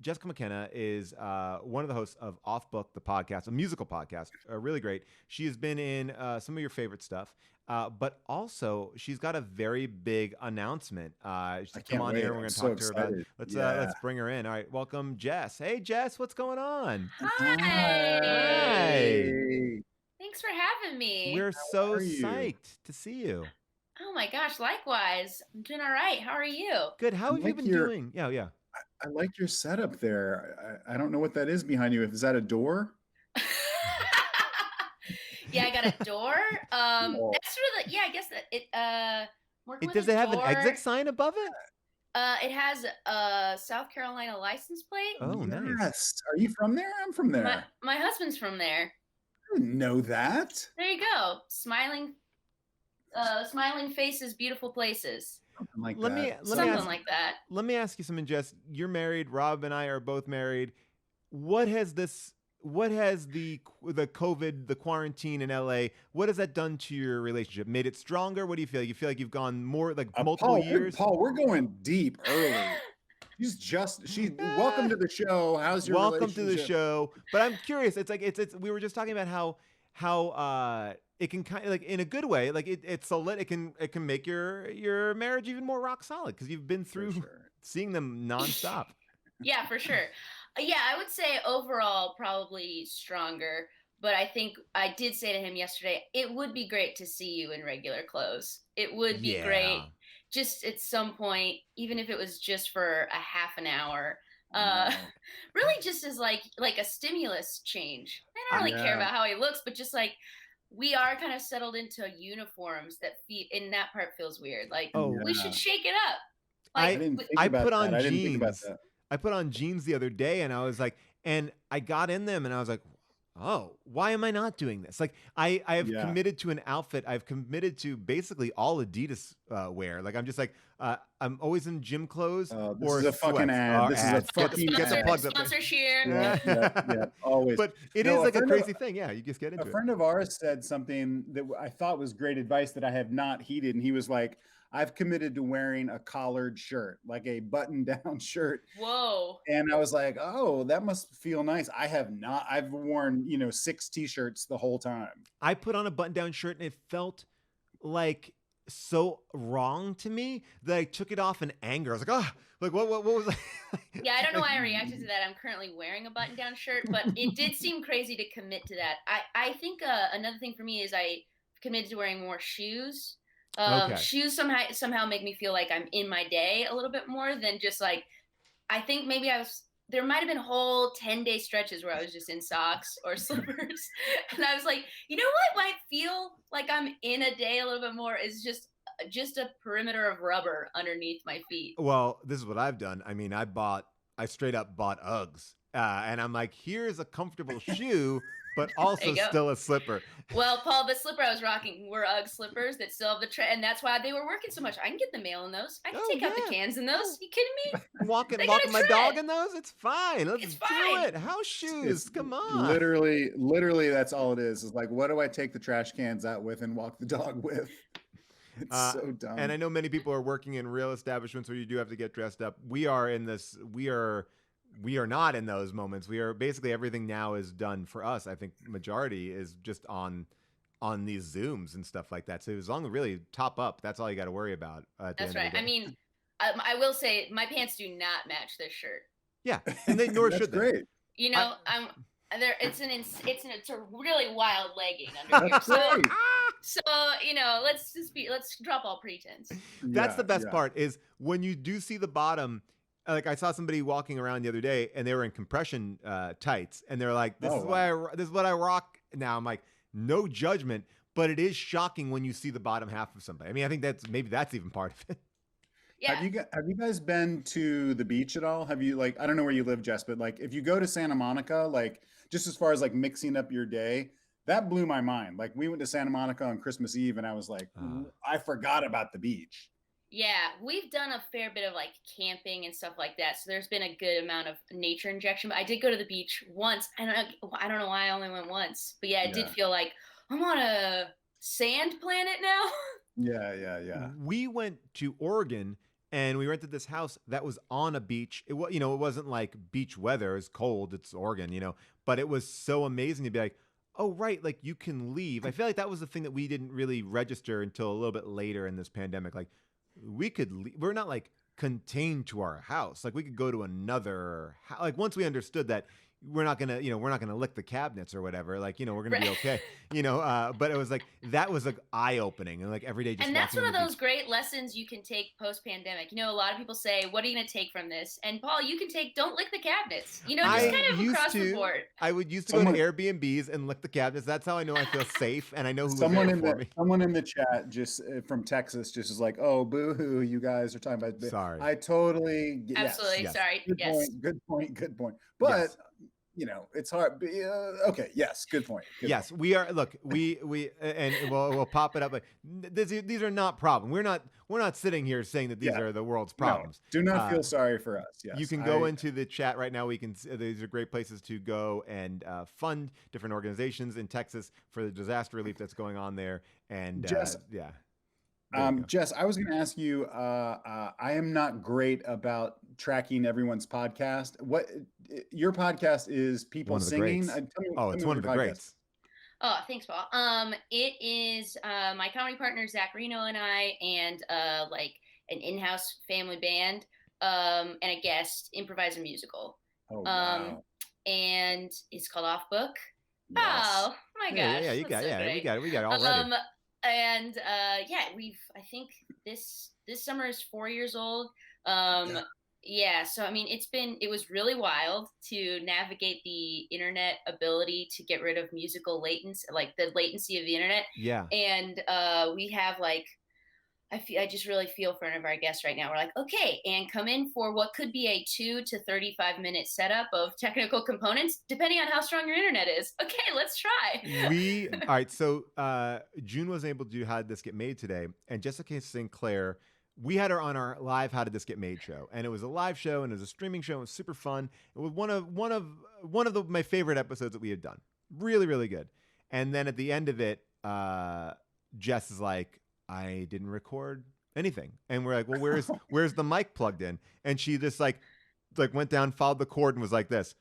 Jessica McKenna is one of the hosts of Off Book, the podcast, a musical podcast, really great. She has been in some of your favorite stuff, but also she's got a very big announcement. She's come on here. We're going to talk to her about it. Let's bring her in. All right, welcome, Jess. Hey, Jess, what's going on? Hi. Thanks for having me. We're so psyched to see you. Oh my gosh, likewise. I'm doing all right. How are you? Good. How have you been doing? Yeah. I like your setup there. I don't know what that is behind you. Is that a door? Yeah, I got a door. That's really, I guess that it. Does it have an exit sign above it? It has a South Carolina license plate. Oh, nice. Yes. Are you from there? I'm from there. My husband's from there. I didn't know that. There you go. Smiling faces, beautiful places. Something like that. Let me ask you something, Jess. You're married. Rob and I are both married. What has the COVID, the quarantine in LA, what has that done to your relationship? Made it stronger? What do you feel? You feel like you've gone more multiple years? Paul, we're going deep early. Welcome to the show. How's your relationship? Welcome to the show. But I'm curious. It's we were just talking about how it can kind of in a good way, it can make your marriage even more rock solid because you've been through seeing them nonstop. Yeah, for sure. Yeah, I would say overall probably stronger, but I think I did say to him yesterday, it would be great to see you in regular clothes. It would be great just at some point, even if it was just for a half an hour. Really just as like a stimulus change. I don't really care about how he looks, but just we are kind of settled into uniforms and that part feels weird. We should shake it up. I put on jeans. I put on jeans the other day and I was and I got in them and I was like, oh, why am I not doing this? I have committed to an outfit. I've committed to basically all Adidas wear. I'm just I'm always in gym clothes this is a fucking ad. This is a fucking get the plugs up. Yeah, always. But it is a crazy thing. Yeah, you just get into it. A friend of ours said something that I thought was great advice that I have not heeded. And he was like, I've committed to wearing a collared shirt, like a button-down shirt. Whoa. And I was like, oh, that must feel nice. I have not. I've worn, 6 T-shirts the whole time. I put on a button-down shirt and it felt so wrong to me that I took it off in anger. I was like, what was that? Yeah, I don't know why I reacted to that. I'm currently wearing a button-down shirt, but it did seem crazy to commit to that. I think another thing for me is I committed to wearing more shoes. Okay. Shoes somehow make me feel like I'm in my day a little bit more than just like, I think maybe there might have been whole 10-day stretches where I was just in socks or slippers. And I was like, you know what might feel like I'm in a day a little bit more is just a perimeter of rubber underneath my feet. Well, this is what I've done. I mean, I straight up bought Uggs. And I'm like, here's a comfortable shoe, but also still a slipper. Well, Paul, the slipper I was rocking were Ugg slippers that still have the and that's why they were working so much. I can get the mail in those. I can take out the cans in those. You kidding me? Walking my dog in those? It's fine. Let's do it. House shoes. Come on. Literally, that's all it is. It's like, what do I take the trash cans out with and walk the dog with? It's so dumb. And I know many people are working in real establishments where you do have to get dressed up. We are not in those moments. We are basically, everything now is done for us. I think majority is just on these Zooms and stuff like that. So as long as really top up, that's all you got to worry about. That's right. I mean, I will say my pants do not match this shirt. Yeah, and they nor should they. Great. You know, it's a really wild legging under here. So you know, let's drop all pretense. That's the best part is when you do see the bottom. Like I saw somebody walking around the other day and they were in compression tights and they're like, this is what I rock now. I'm like, no judgment, but it is shocking when you see the bottom half of somebody. I mean, I think that's even part of it. Yeah. Have you guys been to the beach at all? Have you, like, I don't know where you live, Jess, but like if you go to Santa Monica, like just as far as like mixing up your day, that blew my mind. Like we went to Santa Monica on Christmas Eve and I was like, I forgot about the beach. Yeah, we've done a fair bit of like camping and stuff like that. So there's been a good amount of nature injection. But I did go to the beach once. I don't know why I only went once. But yeah, it did feel like I'm on a sand planet now. Yeah. We went to Oregon and we rented this house that was on a beach. It wasn't like beach weather. It was cold. It's Oregon, but it was so amazing to be like, oh, right. Like you can leave. I feel like that was the thing that we didn't really register until a little bit later in this pandemic. Like, we're not like contained to our house. Like we could go to another like once we understood that we're not gonna lick the cabinets or whatever, like we're gonna be okay, but it was like that was like eye-opening and like every day just and that's one of those great lessons you can take post-pandemic. A lot of people say, what are you gonna take from this? And Paul, you can take don't lick the cabinets, just kind of across the board. I would used to go to Airbnbs and lick the cabinets. That's how I know I feel safe and I know who someone in the chat just from Texas just is like, oh, boo-hoo, you guys are talking about sorry. I totally absolutely yes. Sorry. Good point. But it's hard. Okay. Yes. Good point. Yes, we are. Look, we and we'll pop it up. But these are not problems. We're not sitting here saying that these are the world's problems. No, do not feel sorry for us. Yes. You can go into the chat right now. These are great places to go and fund different organizations in Texas for the disaster relief that's going on there. And Jess, Jess, I was going to ask you. I am not great about tracking everyone's podcast. What your podcast is? People singing. It's one of the greats. Oh, thanks, Paul. It is my comedy partner Zach Reno and I, and like an in-house family band, and a guest improviser musical. Oh, wow. And it's called Off Book. Yes. Oh my gosh! Yeah, you got it. We got it already. And I think this summer is 4 years old. Yeah, so I mean, it was really wild to navigate the internet ability to get rid of musical latency, like the latency of the internet. Yeah. And we have like, I just really feel for one of our guests right now. We're like, okay, and come in for what could be a 2 to 35 minute setup of technical components, depending on how strong your internet is. Okay, let's try. All right. So June wasn't able to do How Did This Get Made today, and Jessica Sinclair, we had her on our live How Did This Get Made show, and it was a live show and it was a streaming show. It was super fun. It was one of my favorite episodes that we had done. Really, really good. And then at the end of it, Jess is like, I didn't record anything. And we're like, well, where's the mic plugged in? And she just like went down, followed the cord and was like this.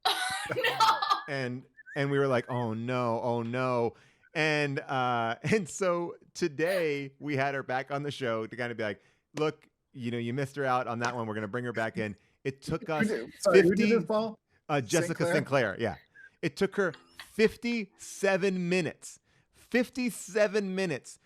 No. And we were like, oh no. And so today we had her back on the show to kind of be like, look, you missed her out on that one. We're going to bring her back in. It took us 50 Jessica Sinclair. Yeah. It took her 57 minutes. 57 minutes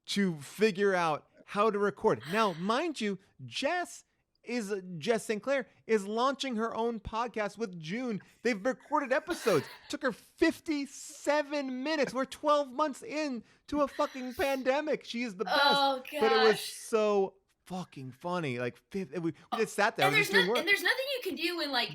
to figure out how to record. Now, mind you, Jess St. Clair is launching her own podcast with June. They've recorded episodes. Took her 57 minutes. We're 12 months in to a fucking pandemic. She is the best. Oh, gosh. But it was so fucking funny. Like we just sat there. And there's nothing you can do when like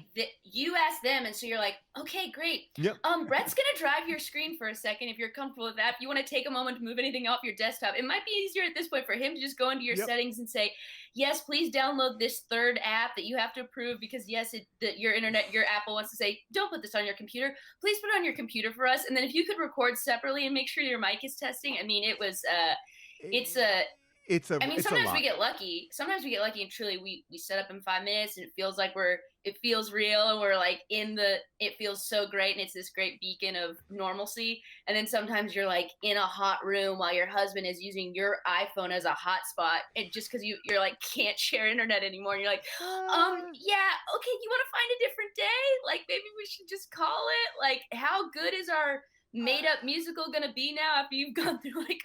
you ask them, and so you're like, okay, great. Yep. Brett's gonna drive your screen for a second if you're comfortable with that. If you want to take a moment to move anything off your desktop, it might be easier at this point for him to just go into your settings and say, yes, please download this third app that you have to approve because your Apple wants to say, don't put this on your computer. Please put it on your computer for us. And then if you could record separately and make sure your mic is testing. I mean, it was sometimes we get lucky. Sometimes we get lucky and truly we set up in 5 minutes and it feels like it feels real and we're like it feels so great and it's this great beacon of normalcy. And then sometimes you're like in a hot room while your husband is using your iPhone as a hotspot and just because you're like can't share internet anymore and you're like, yeah, okay, you want to find a different day? Like maybe we should just call it. Like how good is our made up musical gonna be now after you've gone through like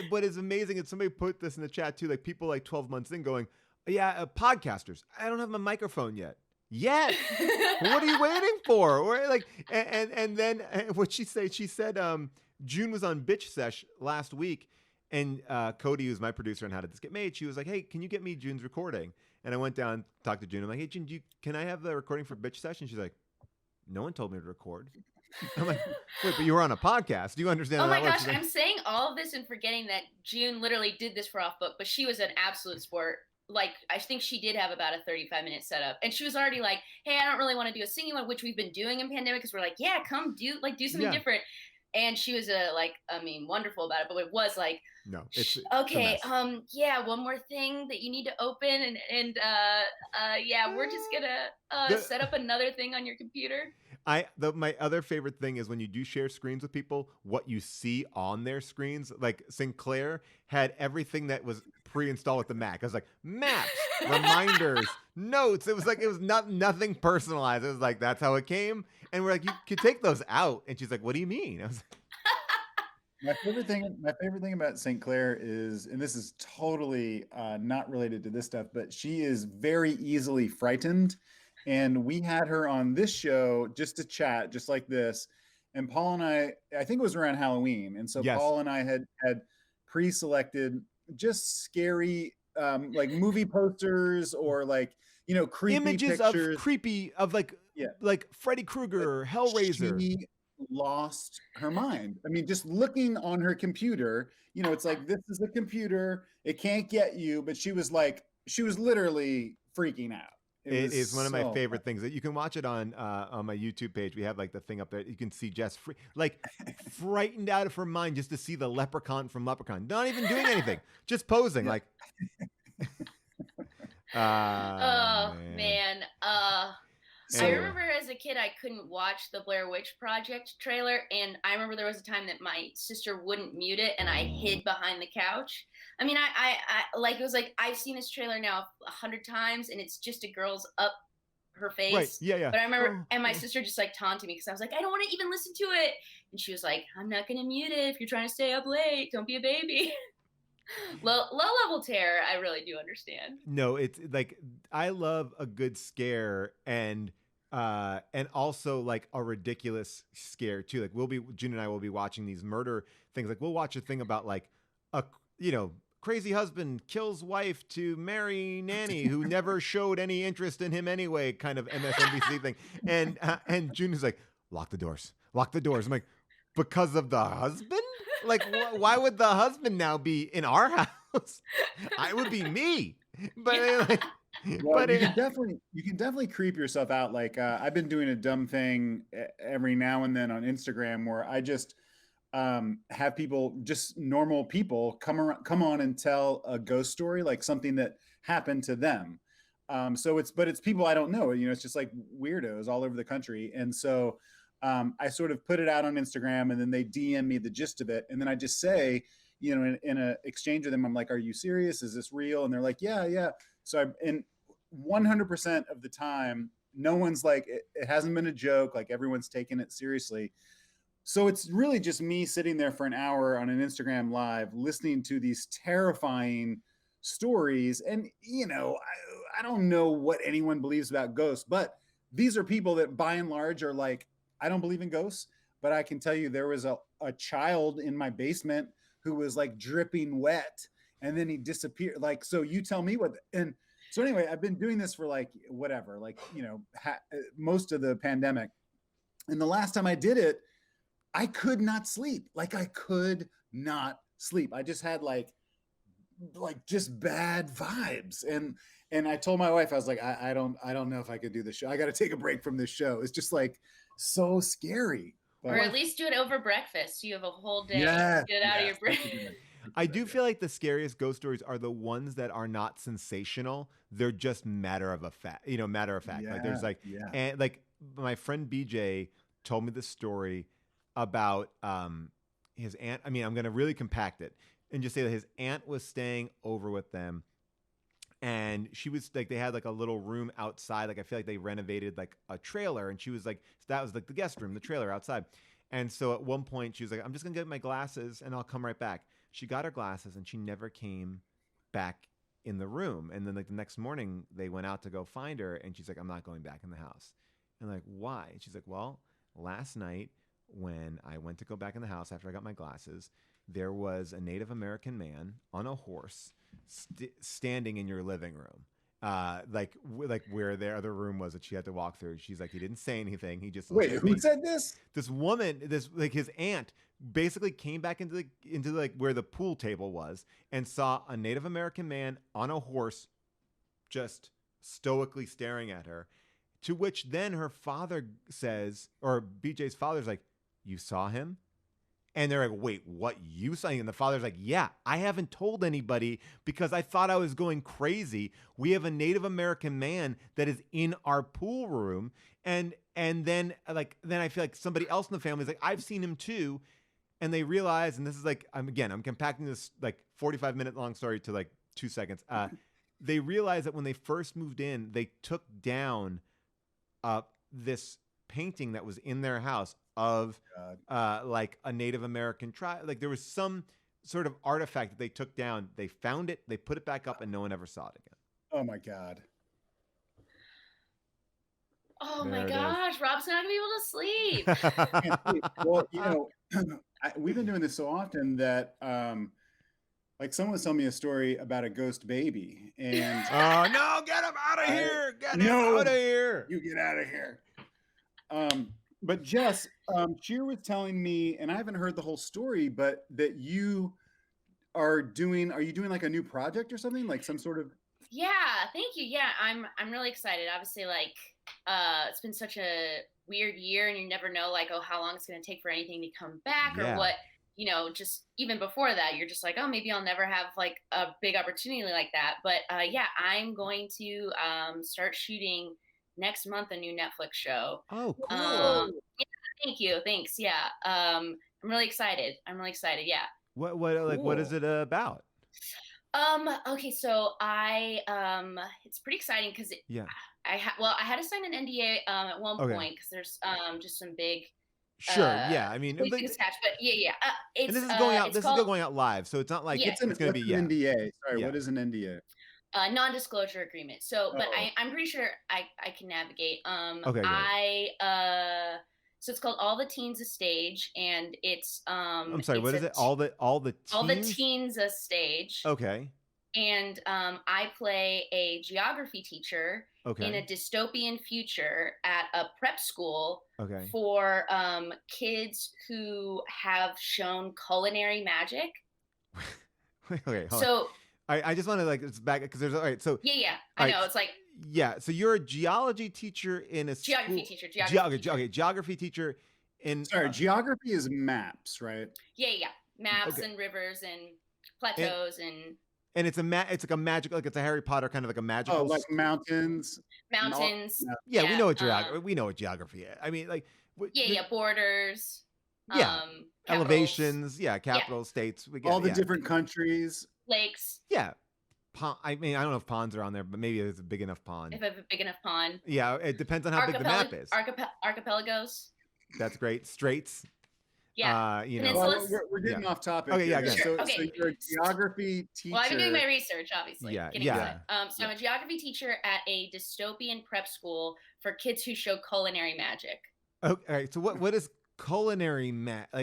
what is amazing is somebody put this in the chat too, like people like 12 months in going, podcasters, I don't have my microphone yet. What are you waiting for? Or like and then what she said June was on Bitch Sesh last week and Cody, who's my producer on How Did This Get Made, she was like, hey, can you get me June's recording? And I went down, talked to June, I'm like, hey June, can I have the recording for Bitch Sesh? And she's like, no one told me to record. I'm like, wait, but you were on a podcast. Do you understand? Oh my gosh, I'm saying all of this and forgetting that June literally did this for Off Book, but she was an absolute sport. Like, I think she did have about a 35-minute setup. And she was already like, hey, I don't really want to do a singing one, which we've been doing in pandemic because we're like, yeah, come do something different. And she was wonderful about it. But it was like, no, it's okay, one more thing that you need to open and we're just gonna set up another thing on your computer. My other favorite thing is when you do share screens with people, what you see on their screens. Like Sinclair had everything that was pre-installed with the Mac. I was like, maps, reminders, notes. It was nothing personalized. It was like, that's how it came. And we're like, you could take those out. And she's like, what do you mean? I was like, my favorite thing about St. Clair is, and this is totally not related to this stuff, but she is very easily frightened. And we had her on this show just to chat, just like this. And Paul and I think it was around Halloween. And so Paul and I had pre-selected just scary, like movie posters or like, creepy images pictures. like Freddy Krueger, Hellraiser. She lost her mind. I mean, just looking on her computer, it's like, this is a computer. It can't get you. But she was literally freaking out. It is one of my favorite things that you can watch it on my YouTube page. We have like the thing up there. You can see Jess frightened out of her mind just to see the leprechaun from Leprechaun. Not even doing anything, just posing like. Man. I remember as a kid, I couldn't watch the Blair Witch Project trailer. And I remember there was a time that my sister wouldn't mute it and I hid behind the couch. I mean, I it was like, I've seen this trailer now 100 times and it's just a girl's up her face. Right. Yeah. But I remember, and my sister just like taunted me because I was like, I don't want to even listen to it. And she was like, I'm not going to mute it. If you're trying to stay up late, don't be a baby. Low level terror, I really do understand. No, it's like I love a good scare and also like a ridiculous scare too. Like June and I will be watching these murder things. Like we'll watch a thing about like a crazy husband kills wife to marry nanny who never showed any interest in him anyway, kind of MSNBC thing. And June is like, lock the doors. I'm like, because of the husband? Like, why would the husband now be in our house? I would be me. But you can definitely creep yourself out. Like I've been doing a dumb thing every now and then on Instagram where I just have people, just normal people, come on and tell a ghost story, like something that happened to them. So it's people I don't know. It's just like weirdos all over the country, and so. I sort of put it out on Instagram and then they DM me the gist of it. And then I just say, in an exchange with them, I'm like, are you serious? Is this real? And they're like, yeah. So in 100% of the time, no one's like, it hasn't been a joke. Like everyone's taken it seriously. So it's really just me sitting there for an hour on an Instagram live, listening to these terrifying stories. And, I don't know what anyone believes about ghosts, but these are people that by and large are like, I don't believe in ghosts, but I can tell you there was a child in my basement who was like dripping wet and then he disappeared. Like, so you tell me and so anyway, I've been doing this for like, whatever, like, most of the pandemic. And the last time I did it, I could not sleep. Like I could not sleep. I just had like just bad vibes. And I told my wife, I was like, I don't know if I could do this show. I got to take a break from this show. It's just like so scary. Or at least do it over breakfast. You have a whole day to get out of your brain. I do feel like the scariest ghost stories are the ones that are not sensational. They're just matter of fact. Like there's like, and like my friend BJ told me this story about his aunt. I mean, I'm going to really compact it and just say that his aunt was staying over with them. And she was like, they had like a little room outside. Like, I feel like they renovated like a trailer. And she was like, that was like the guest room, the trailer outside. And so at one point she was like, I'm just going to get my glasses and I'll come right back. She got her glasses and she never came back in the room. And then like the next morning they went out to go find her. And she's like, I'm not going back in the house. And like, why? And she's like, well, last night when I went to go back in the house after I got my glasses, there was a Native American man on a horse standing in your living room, like where the other room was that she had to walk through. She's like, he didn't say anything. He just wait. Who said this? This woman, like his aunt, basically came back into like where the pool table was and saw a Native American man on a horse, just stoically staring at her. To which then her father says, or BJ's father's like, you saw him? And they're like, wait, what, you saw him? And the father's like, yeah, I haven't told anybody because I thought I was going crazy. We have a Native American man that is in our pool room. And then I feel like somebody else in the family is like, I've seen him too. And they realize, and this is like, I'm compacting this like 45-minute long story to like 2 seconds. They realize that when they first moved in, they took down this painting that was in their house of like a Native American tribe. Like there was some sort of artifact that they took down. They found it, they put it back up, and no one ever saw it again. Oh my God. Oh my gosh, Rob's not gonna be able to sleep. Well, we've been doing this so often that like someone was telling me a story about a ghost baby, and oh no, get him out of here! Get him out of here! You get out of here. But Jess, Cheer was telling me, and I haven't heard the whole story, but that you are doing like a new project or something, like some sort of. Yeah, thank you. Yeah, I'm really excited. Obviously, like it's been such a weird year, and you never know like, oh, how long it's going to take for anything to come back, or what, just even before that, you're just like, oh, maybe I'll never have like a big opportunity like that. But yeah, I'm going to start shooting next month a new Netflix show. Oh, cool. Yeah, thank you. Thanks. Yeah. I'm really excited. Yeah. What is it about? Okay, so it's pretty exciting because I had to sign an NDA at one point because there's just some big I mean, but yeah. And this is going out. This is going out live, so it's not like it's going to be an NDA. Sorry, what is an NDA? Non-disclosure agreement. So, but I'm pretty sure I can navigate. So it's called All the Teens a Stage, and it's I'm sorry, what is it? All the Teens a Stage. Okay. And I play a geography teacher in a dystopian future at a prep school for kids who have shown culinary magic. Okay. So I just want to like it's back because there's all right. So I know it's like so you're a geology teacher in a geography school, teacher. Geography teacher in. Sorry, geography is maps, right? Yeah. Maps and rivers and plateaus and it's like a magic, like it's a Harry Potter kind of like a magical. Oh, like mountains. Yeah, we know what geography. We know what geography is. I mean, like. Borders. Elevations. Capital states. We get all the different countries. Lakes. Yeah. I mean, I don't know if ponds are on there, but maybe it's a big enough pond. If I have a big enough pond. Yeah, it depends on how big the map is. Archipelagos. That's great. Straits. Yeah. You know, well, we're getting off topic. Okay, yeah, here. Sure. So Okay. you're a geography teacher. Well, I've been doing my research, obviously. Yeah, Getting yeah. excited. So I'm a geography teacher at a dystopian prep school for kids who show culinary magic. Okay, so what is culinary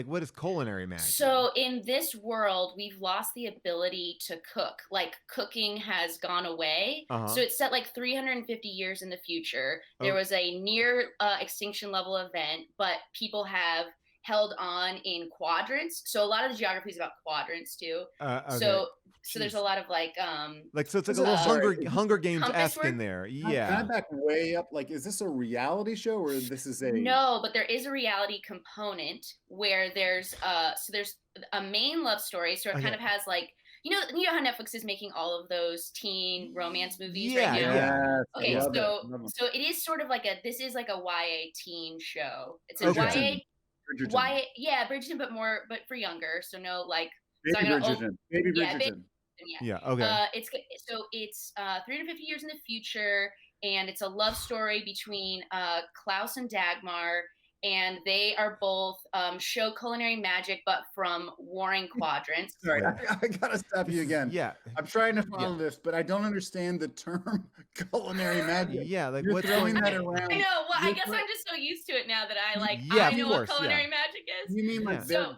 what is culinary magic? So in this world, we've lost the ability to cook. Like cooking has gone away. So it's set like 350 years in the future. There was a near extinction level event, but people have held on in quadrants. So a lot of the geography is about quadrants too. Okay. So there's a lot of like so it's like a little Hunger Games-esque in there. Yeah. Can I back way up? Like, is this a reality show or this is a No, but there is a reality component where there's a main love story. So it kind of has like you know how Netflix is making all of those teen romance movies right now? Yeah. Okay, so it is sort of like this is like a YA teen show. It's a YA Bridgerton, but for younger. So no like Baby Bridgerton. Baby Bridgerton. Yeah. Okay. It's 350 years in the future, and it's a love story between Klaus and Dagmar, and they are both show culinary magic, but from warring quadrants. Sorry, I gotta stop you again. Yeah. I'm trying to follow this, but I don't understand the term culinary magic. Yeah, like you're throwing that around. I know. Well, I guess I'm just so used to it now that I know what culinary magic is. You mean like they're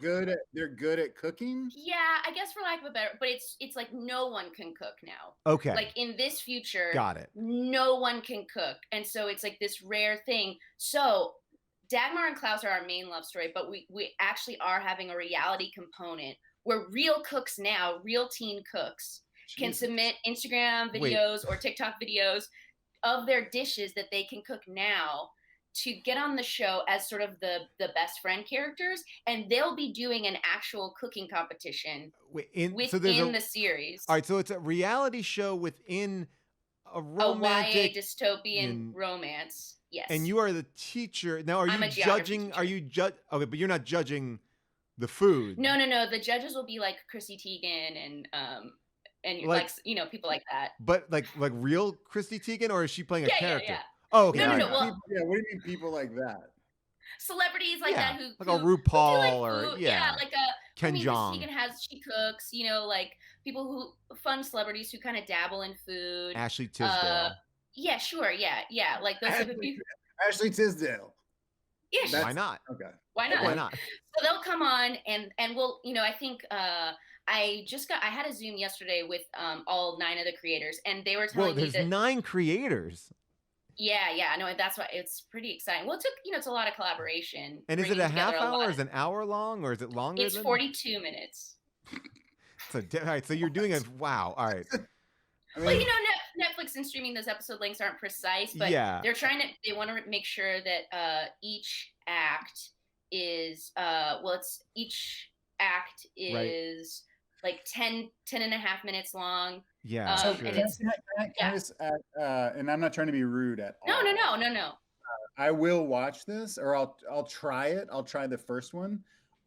good at cooking? Yeah, I guess for lack of a better, but it's like no one can cook now. Okay. Like in this future, got it. No one can cook, and so it's like this rare thing. So Dagmar and Klaus are our main love story, but we actually are having a reality component where real cooks now, real teen cooks, can submit Instagram videos or TikTok videos of their dishes that they can cook now to get on the show as sort of the best friend characters, and they'll be doing an actual cooking competition within the series. All right, so it's a reality show within a romantic YA dystopian romance. Yes. And you are the teacher. Now, are I'm you judging? Teacher. Are you Okay, but you're not judging the food. No. The judges will be like Chrissy Teigen and like people like that. But like real Chrissy Teigen, or is she playing a character? Yeah. Oh, okay. No. Well, what do you mean people like that? Celebrities like that who like a RuPaul who like or like a Ken Jeong. She cooks. Like people fun celebrities who kind of dabble in food. Ashley Tisdale. Yeah, sure. Yeah. Like those type of people. Ashley Tisdale. Yeah. Why not? Okay. Why not? Why not? So they'll come on and we'll, I think I had a Zoom yesterday with all 9 of the creators, and they were telling me that there's 9 creators. Yeah. No, that's why it's pretty exciting. Well, it took, it's a lot of collaboration. And is it a half hour? Or is it an hour long, or is it longer? It's 42 minutes. So, all right. So you're doing wow. All right. Well, Netflix and streaming, those episode links aren't precise, but they want to make sure that each act is, each act is like 10 and a half minutes long. Yeah. So and I'm not trying to be rude at all. No. I will watch this, or I'll try it. I'll try the first one.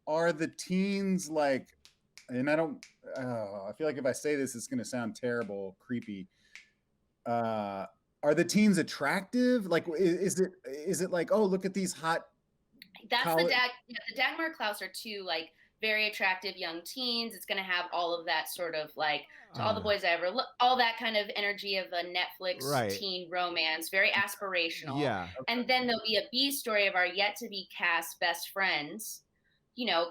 Are the teens like, and I feel like if I say this, it's going to sound terrible, creepy. Are the teens attractive? Like, is it like, oh, look at these hot? That's the Dagmar Klaus are 2 like very attractive young teens. It's going to have all of that sort of like to all the boys I ever look, all that kind of energy of a Netflix teen romance, very aspirational. Yeah. And then there'll be a B story of our yet to be cast best friends.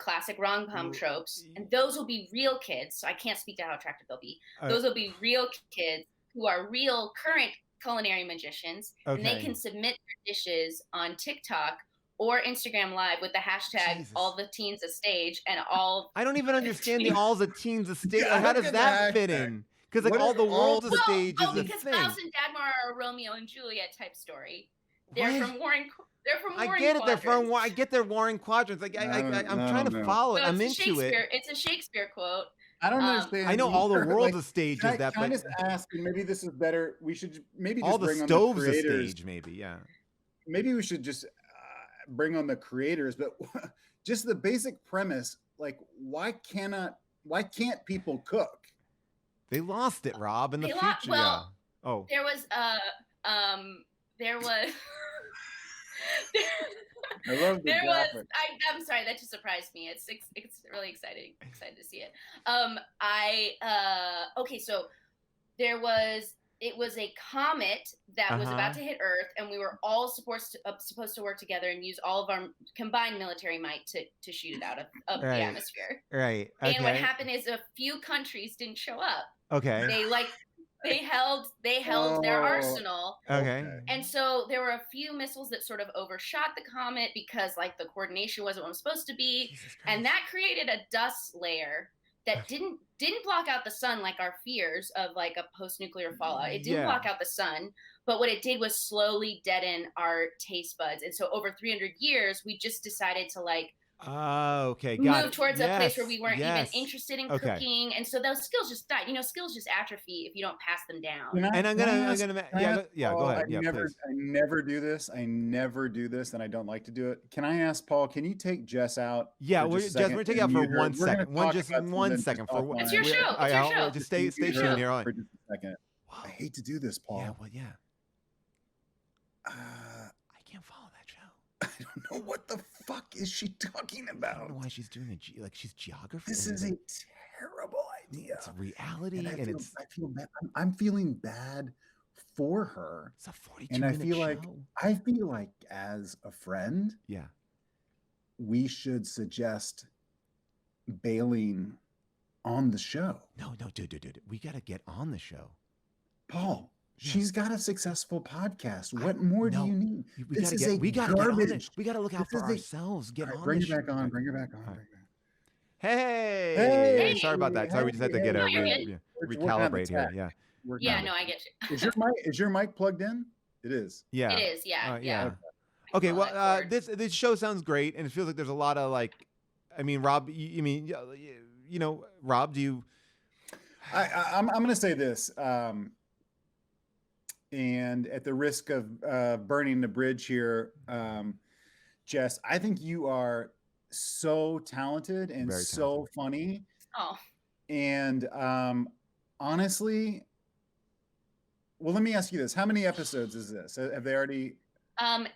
Classic rom-com tropes, and those will be real kids. So I can't speak to how attractive they'll be. Those will be real kids who are real current culinary magicians, and they can submit their dishes on TikTok or Instagram Live with the hashtag all the teens a stage and all. I don't even understand the all the teens a stage. How does that fit in? Because like all the world's a stage is a thing. Because Klaus and Dagmar are a Romeo and Juliet type story. They're from warring. They're from warring. I get it. Quadrants. I get their warring quadrants. Like I'm trying to follow it. So I'm into it. It's a Shakespeare quote. I don't understand. I know all the world's a stage is that. Can I just ask? And maybe this is better. We should maybe just all the bring stoves on the creators. A stage. Maybe Maybe we should just bring on the creators, but just the basic premise. Like, why can't people cook? They lost it, Rob, in the future. Well, there was I love the graphic. I'm sorry, that just surprised me. It's really exciting. Excited to see it. Okay, so it was a comet that was about to hit Earth, and we were all supposed to work together and use all of our combined military might to shoot it out of the atmosphere. Right. Okay. And what happened is a few countries didn't show up. Okay. They held their arsenal. Okay. And so there were a few missiles that sort of overshot the comet because like the coordination wasn't what it was supposed to be, and that created a dust layer that didn't block out the sun like our fears of like a post-nuclear fallout. It didn't block out the sun, but what it did was slowly deaden our taste buds. And so over 300 years, we just decided to like move towards a place where we weren't even interested in cooking, and so those skills just died. Skills just atrophy if you don't pass them down. Go ahead. I never do this. I never do this, and I don't like to do it. Can I ask Paul? Can you take Jess out? Yeah, Jess, we're gonna take you out for 1 second. One second. It's your show. It's your show. Just stay tuned here on. For just a second. I hate to do this, Paul. Yeah. Well, yeah. I can't follow that show. I don't know what the fuck is she talking about. I don't know why she's doing she's geography. This is a terrible idea. It's reality, and I feel bad. I'm feeling bad for her. It's a 42 and minute I feel like as a friend, we should suggest bailing on the show. No, dude. We got to get on the show. Paul. She's got a successful podcast. What more do you need? We got to look out for ourselves. Bring her back on. Bring her back on. Hey. Sorry about that. Sorry, we just had to get a recalibrate here. Yeah. No, I get you. Is your mic plugged in? It is. Yeah. It is. Yeah. Okay. Well, this show sounds great, and it feels like there's a lot of Rob. Rob, do you? I'm going to say this. And at the risk of burning the bridge here, Jess, I think you are so talented and so funny. Oh. And honestly, well, let me ask you this. How many episodes is this? Have they already?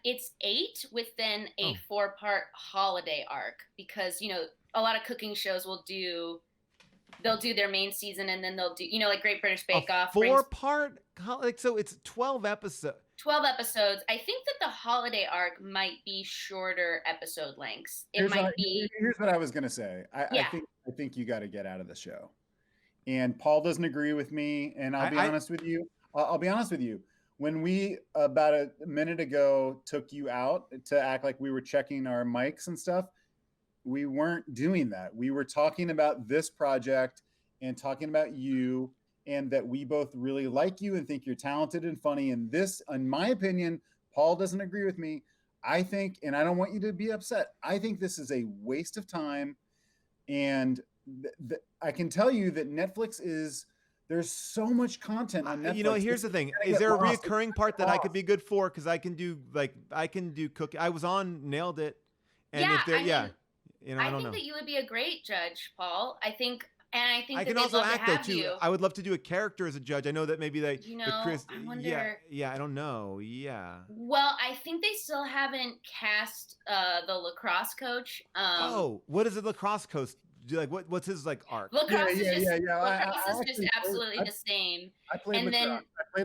It's 8 with then a 4-part holiday arc because, a lot of cooking shows they'll do their main season and then they'll do, like Great British Bake Off. 4-part? So it's 12 episodes. 12 episodes. I think that the holiday arc might be shorter episode lengths. Here's what I was going to say. I think you got to get out of the show. And Paul doesn't agree with me. And I'll be honest with you. I'll be honest with you. When we, about a minute ago, took you out to act like we were checking our mics and stuff, we weren't doing that. We were talking about this project and talking about you, and that we both really like you and think you're talented and funny. And this, in my opinion, Paul doesn't agree with me. I think, and I don't want you to be upset, I think this is a waste of time. And I can tell you that there's so much content on Netflix. Here's the thing. Is there a reoccurring part that I could be good for? Because I can do cooking. I was on Nailed It. And I think that you would be a great judge, Paul. I think I that can also act though too. I would love to do a character as a judge. I know that maybe I wonder. I don't know. Yeah. Well, I think they still haven't cast the lacrosse coach. What is a lacrosse coach? What's his arc? Lacrosse is just absolutely the same. I played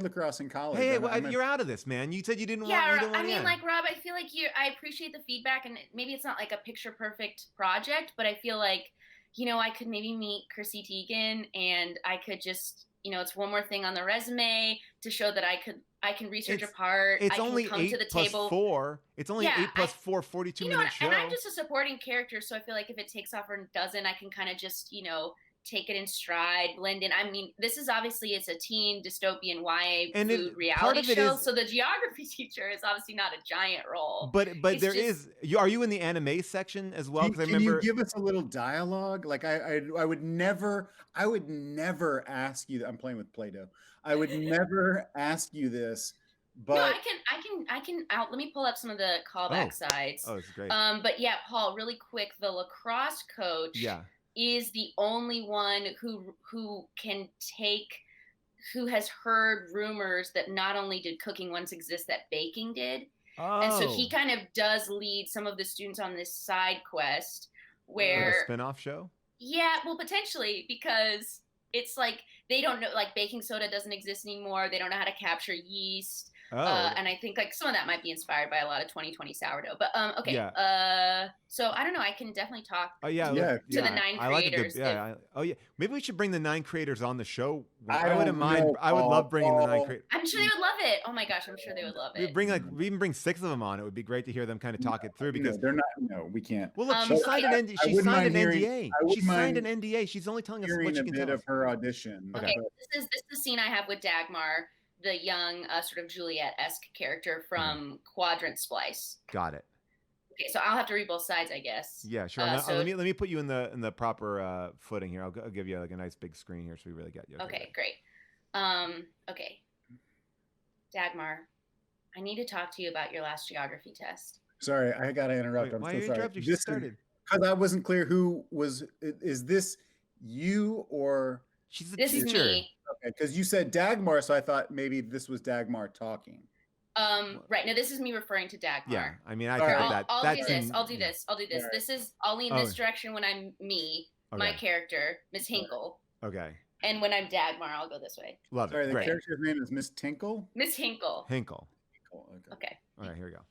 lacrosse in college. Hey, you're out of this, man. You said you didn't want. Yeah, I mean, Rob, I feel like I appreciate the feedback, and maybe it's not like a picture perfect project, but I feel like, I could maybe meet Chrissy Teigen, and I could just, it's one more thing on the resume to show that I can research a part. It's I can only come 8 to the plus table. 4. It's only 8 plus 4, 42-minute show. And I'm just a supporting character, so I feel like if it takes off or doesn't, I can kind of just, take it in stride, blend in. I mean, this is obviously, it's a teen dystopian YA food reality show, so the geography teacher is obviously not a giant role. But are you in the anime section as well? Can you give us a little dialogue? Like I would never ask you. I'm playing with Play-Doh. I would never ask you this. But no, I can let me pull up some of the callback sides. Oh, it's great. But yeah, Paul, really quick, the lacrosse coach is the only one who has heard rumors that not only did cooking once exist, that baking did. And so he kind of does lead some of the students on this side quest where like a spin-off show. Yeah, well, potentially, because it's like they don't know, like baking soda doesn't exist anymore. They don't know how to capture yeast. And I think like some of that might be inspired by a lot of 2020 sourdough. But okay. Yeah. So I don't know. I can definitely talk to the 9 creators. Maybe we should bring the 9 creators on the show. I wouldn't mind. I would love bringing the 9 creators. I'm sure they would love it. Oh my gosh, I'm sure they would love it. We even bring 6 of them on. It would be great to hear them kind of talk it through because they're not. No, we can't. Well, look, she signed an NDA. She signed an NDA. She signed an NDA. She's only telling us what she can tell us. A bit of her audition. Okay, this is the scene I have with Dagmar, the young sort of Juliet-esque character from Quadrant Splice. Got it. Okay, so I'll have to read both sides, I guess. Yeah, sure. Let me put you in the proper footing here. I'll give you like a nice big screen here, so we really get you. Okay, great. Okay, Dagmar, I need to talk to you about your last geography test. Sorry, I got to interrupt. Why are you interrupting? She started. Because I wasn't clear who was. Is this you or? She's this teacher. Is me. Okay, because you said Dagmar, so I thought maybe this was Dagmar talking. Right. No, this is me referring to Dagmar. Yeah, I mean, I think I'll do this. I'll do this. Right. This is I'll lean this direction when I'm me, my character, Miss Hinkle. Okay. And when I'm Dagmar, I'll go this way. Love it. Sorry, the character's name is Miss Tinkle? Miss Hinkle. Hinkle. Okay. All right, here we go.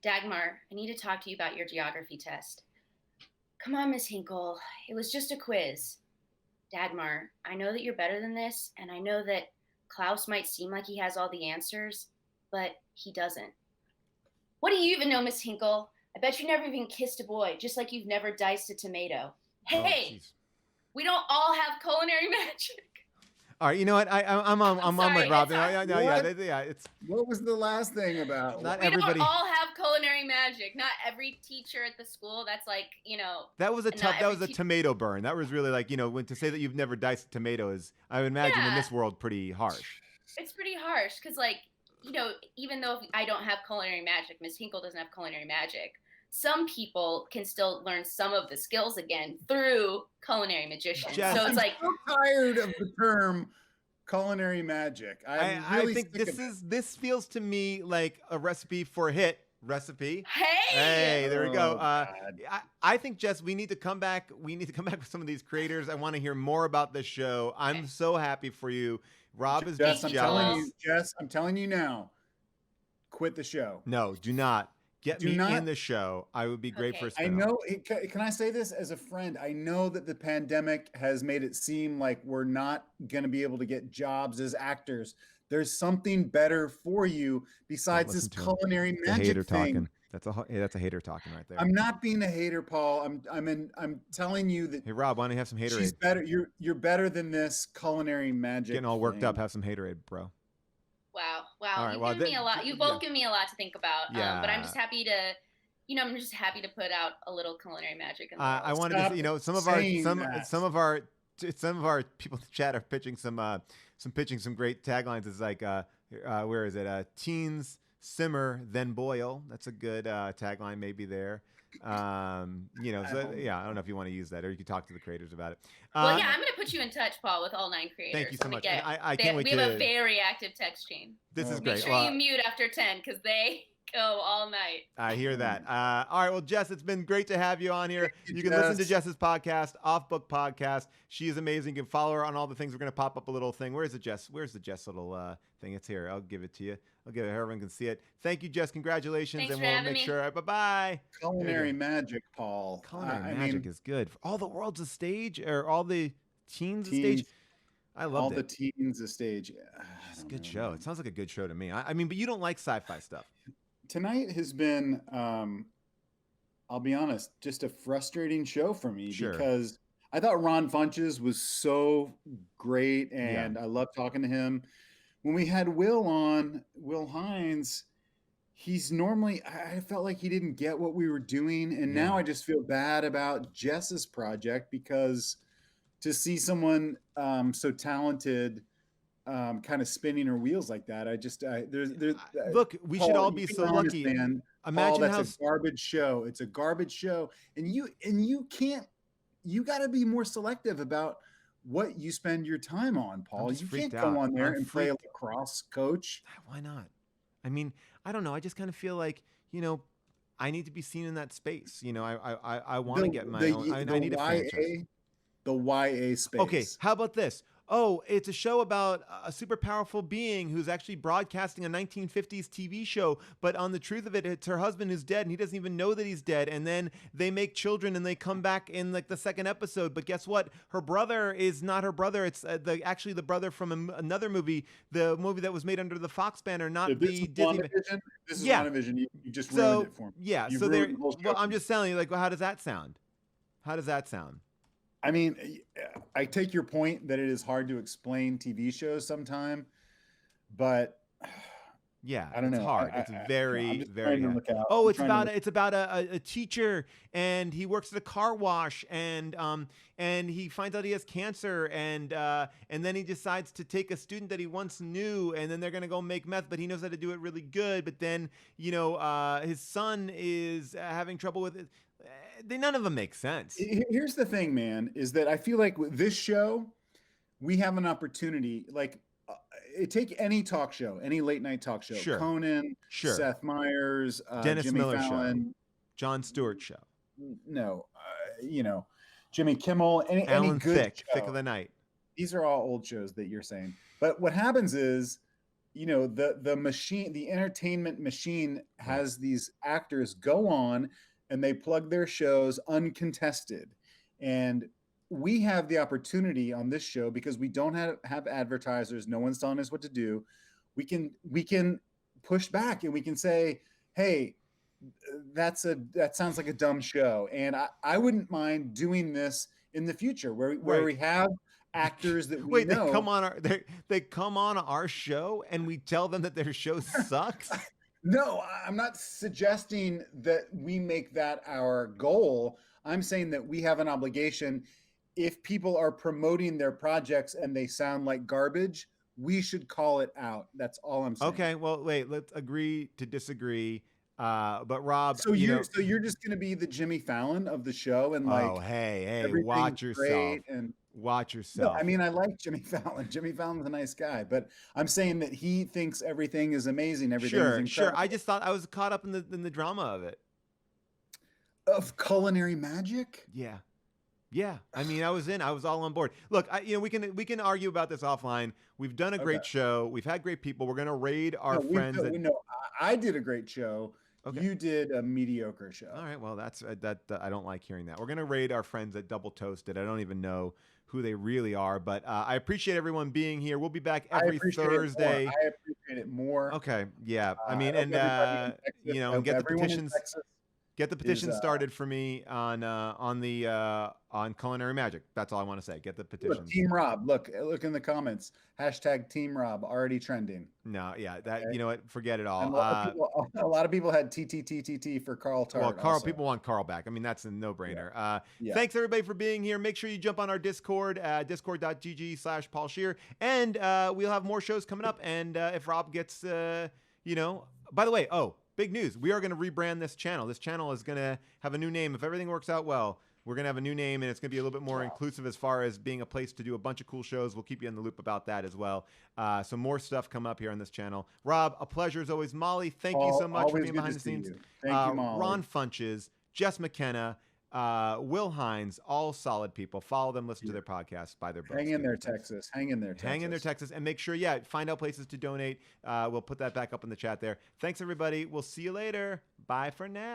Dagmar, I need to talk to you about your geography test. Come on, Miss Hinkle. It was just a quiz. Dagmar, I know that you're better than this, and I know that Klaus might seem like he has all the answers, but he doesn't. What do you even know, Miss Hinkle? I bet you never even kissed a boy, just like you've never diced a tomato. Hey! We don't all have culinary magic. All right, you know what? I'm with Robin. It's. What was the last thing about? Not we everybody. don't all have culinary magic. Not every teacher at the school. That's like That was a tomato burn. That was really like when to say that you've never diced a tomato is, I would imagine in this world, pretty harsh. It's pretty harsh because even though I don't have culinary magic, Miss Hinkle doesn't have culinary magic. Some people can still learn some of the skills again through culinary magicians. So it's like I'm so tired of the term culinary magic. I think this feels to me like a recipe for a hit recipe. Hey, there we go. I think, Jess, we need to come back. We need to come back with some of these creators. I want to hear more about this show. I'm so happy for you. Rob is Jess, just jealous. Jess, I'm telling you now. Quit the show. No, do not. Get me in the show. I would be great for a spin-off. I know. Can I say this as a friend? I know that the pandemic has made it seem like we're not going to be able to get jobs as actors. There's something better for you besides this culinary magic thing. That's a hater talking right there. I'm not being a hater, Paul. I'm telling you that. Hey, Rob, why don't you have some haterade? She's better. You're better than this culinary magic. Getting all worked up. Have some haterade, bro. Wow. Right, You've given me a lot. You've both given me a lot to think about. But I'm just happy to put out a little culinary magic. In the I wanted to say, some of our people in the chat are pitching some great taglines. It's like where is it? Teens simmer then boil. That's a good tagline maybe there. I don't know if you want to use that or you can talk to the creators about it. I'm going to put you in touch, Paul, with all 9 creators. Thank you so much. I can't wait we have a very active text chain. This is great. Make sure you mute after 10 because they go all night. I hear that. All right. Well, Jess, it's been great to have you on here. You can listen to Jess's podcast, Off Book Podcast. She is amazing. You can follow her on all the things. We're going to pop up a little thing. Where's the Jess little thing? It's here. I'll give it to you. I'll give it. Everyone can see it. Thank you, Jess. Congratulations. Thanks and for we'll having make me. sure. Bye-bye. Culinary magic, Paul. Culinary magic is good. All the world's a stage, or all the teens a stage. I love all the teens a stage. It's a good show. It sounds like a good show to me. I mean, but you don't like sci-fi stuff. Tonight has been, I'll be honest, just a frustrating show for me because I thought Ron Funches was so great and I love talking to him. When we had Will Hines, he's normally, I felt like he didn't get what we were doing. And now I just feel bad about Jess's project because to see someone so talented kind of spinning her wheels like that, look, we should all be so lucky. Man, Imagine that's a garbage show. It's a garbage show. And you got to be more selective about what you spend your time on, Paul. You can't go on there and play a lacrosse coach. Why not? I mean, I don't know. I just kind of feel like, I need to be seen in that space. I want to get my own. I need a franchise. The YA space. Okay, how about this? Oh, it's a show about a super powerful being who's actually broadcasting a 1950s TV show, but on the truth of it, it's her husband who's dead, and he doesn't even know that he's dead. And then they make children, and they come back in like the second episode. But guess what? Her brother is not her brother. It's actually the brother from another movie, the movie that was made under the Fox banner, not the Disney. This is WandaVision. You just ruined it for me. Yeah. So there. Well, I'm just telling you, like, well, how does that sound? How does that sound? I mean, I take your point that it is hard to explain TV shows sometime, but yeah, I don't know. It's hard. It's very hard. Oh, it's about a teacher, and he works at a car wash, and he finds out he has cancer, and then he decides to take a student that he once knew, and then they're gonna go make meth, but he knows how to do it really good. But then his son is having trouble with it. None of them make sense. Here's the thing, man, is that I feel like with this show, we have an opportunity. Like, take any talk show, any late night talk show. Sure. Conan, sure. Seth Meyers, Dennis Jimmy Miller Fallon, show, Jon Stewart show. No, Jimmy Kimmel, any Alan good Thicke, show. Thick of the Night. These are all old shows that you're saying. But what happens is, the machine, the entertainment machine has these actors go on and they plug their shows uncontested. And we have the opportunity on this show, because we don't have advertisers, no one's telling us what to do. We can push back and we can say, hey, that sounds like a dumb show. And I wouldn't mind doing this in the future where we have actors that we know. They come on our show and we tell them that their show sucks. No, I'm not suggesting that we make that our goal. I'm saying that we have an obligation. If people are promoting their projects and they sound like garbage, we should call it out. That's all I'm saying. Okay, well, wait, let's agree to disagree. But Rob, so you're just going to be the Jimmy Fallon of the show, and like, oh, hey, watch yourself. Watch yourself. No, I mean, I like Jimmy Fallon. Jimmy Fallon's a nice guy, but I'm saying that he thinks everything is amazing. Everything is incredible. Sure. I just thought I was caught up in the drama of it. Of culinary magic? Yeah. I mean, I was all on board. Look, we can argue about this offline. We've done a great show. We've had great people. We're gonna raid our friends. I did a great show. Okay. You did a mediocre show. All right. Well, that's that. I don't like hearing that. We're gonna raid our friends at Double Toasted. I don't even know who they really are, but I appreciate everyone being here. We'll be back every Thursday. I appreciate it more. Okay. Yeah. I mean, and get the petitions. Get the petition started for me on Culinary Magic. That's all I want to say. Get the petitions. Look, Team Rob. Look in the comments. # Team Rob already trending. No, yeah, that you know what? Forget it all. A lot of people had TTTTT for Carl Tart. Well, Carl, people want Carl back. I mean, that's a no-brainer. Thanks everybody for being here. Make sure you jump on our Discord, discord.gg/Paul Scheer, and we'll have more shows coming up. And if Rob gets, by the way, big news. We are going to rebrand this channel. This channel is going to have a new name. If everything works out well, we're going to have a new name, and it's going to be a little bit more inclusive as far as being a place to do a bunch of cool shows. We'll keep you in the loop about that as well. So more stuff come up here on this channel. Rob, a pleasure as always. Molly, thank you so much for being behind the scenes. Thank you, Molly. Ron Funches, Jess McKenna, Will Hines, all solid people. Follow them, listen to their podcasts, buy their books. Hang in there, Texas. Hang in there, Texas. And make sure, find out places to donate. We'll put that back up in the chat there. Thanks, everybody. We'll see you later. Bye for now.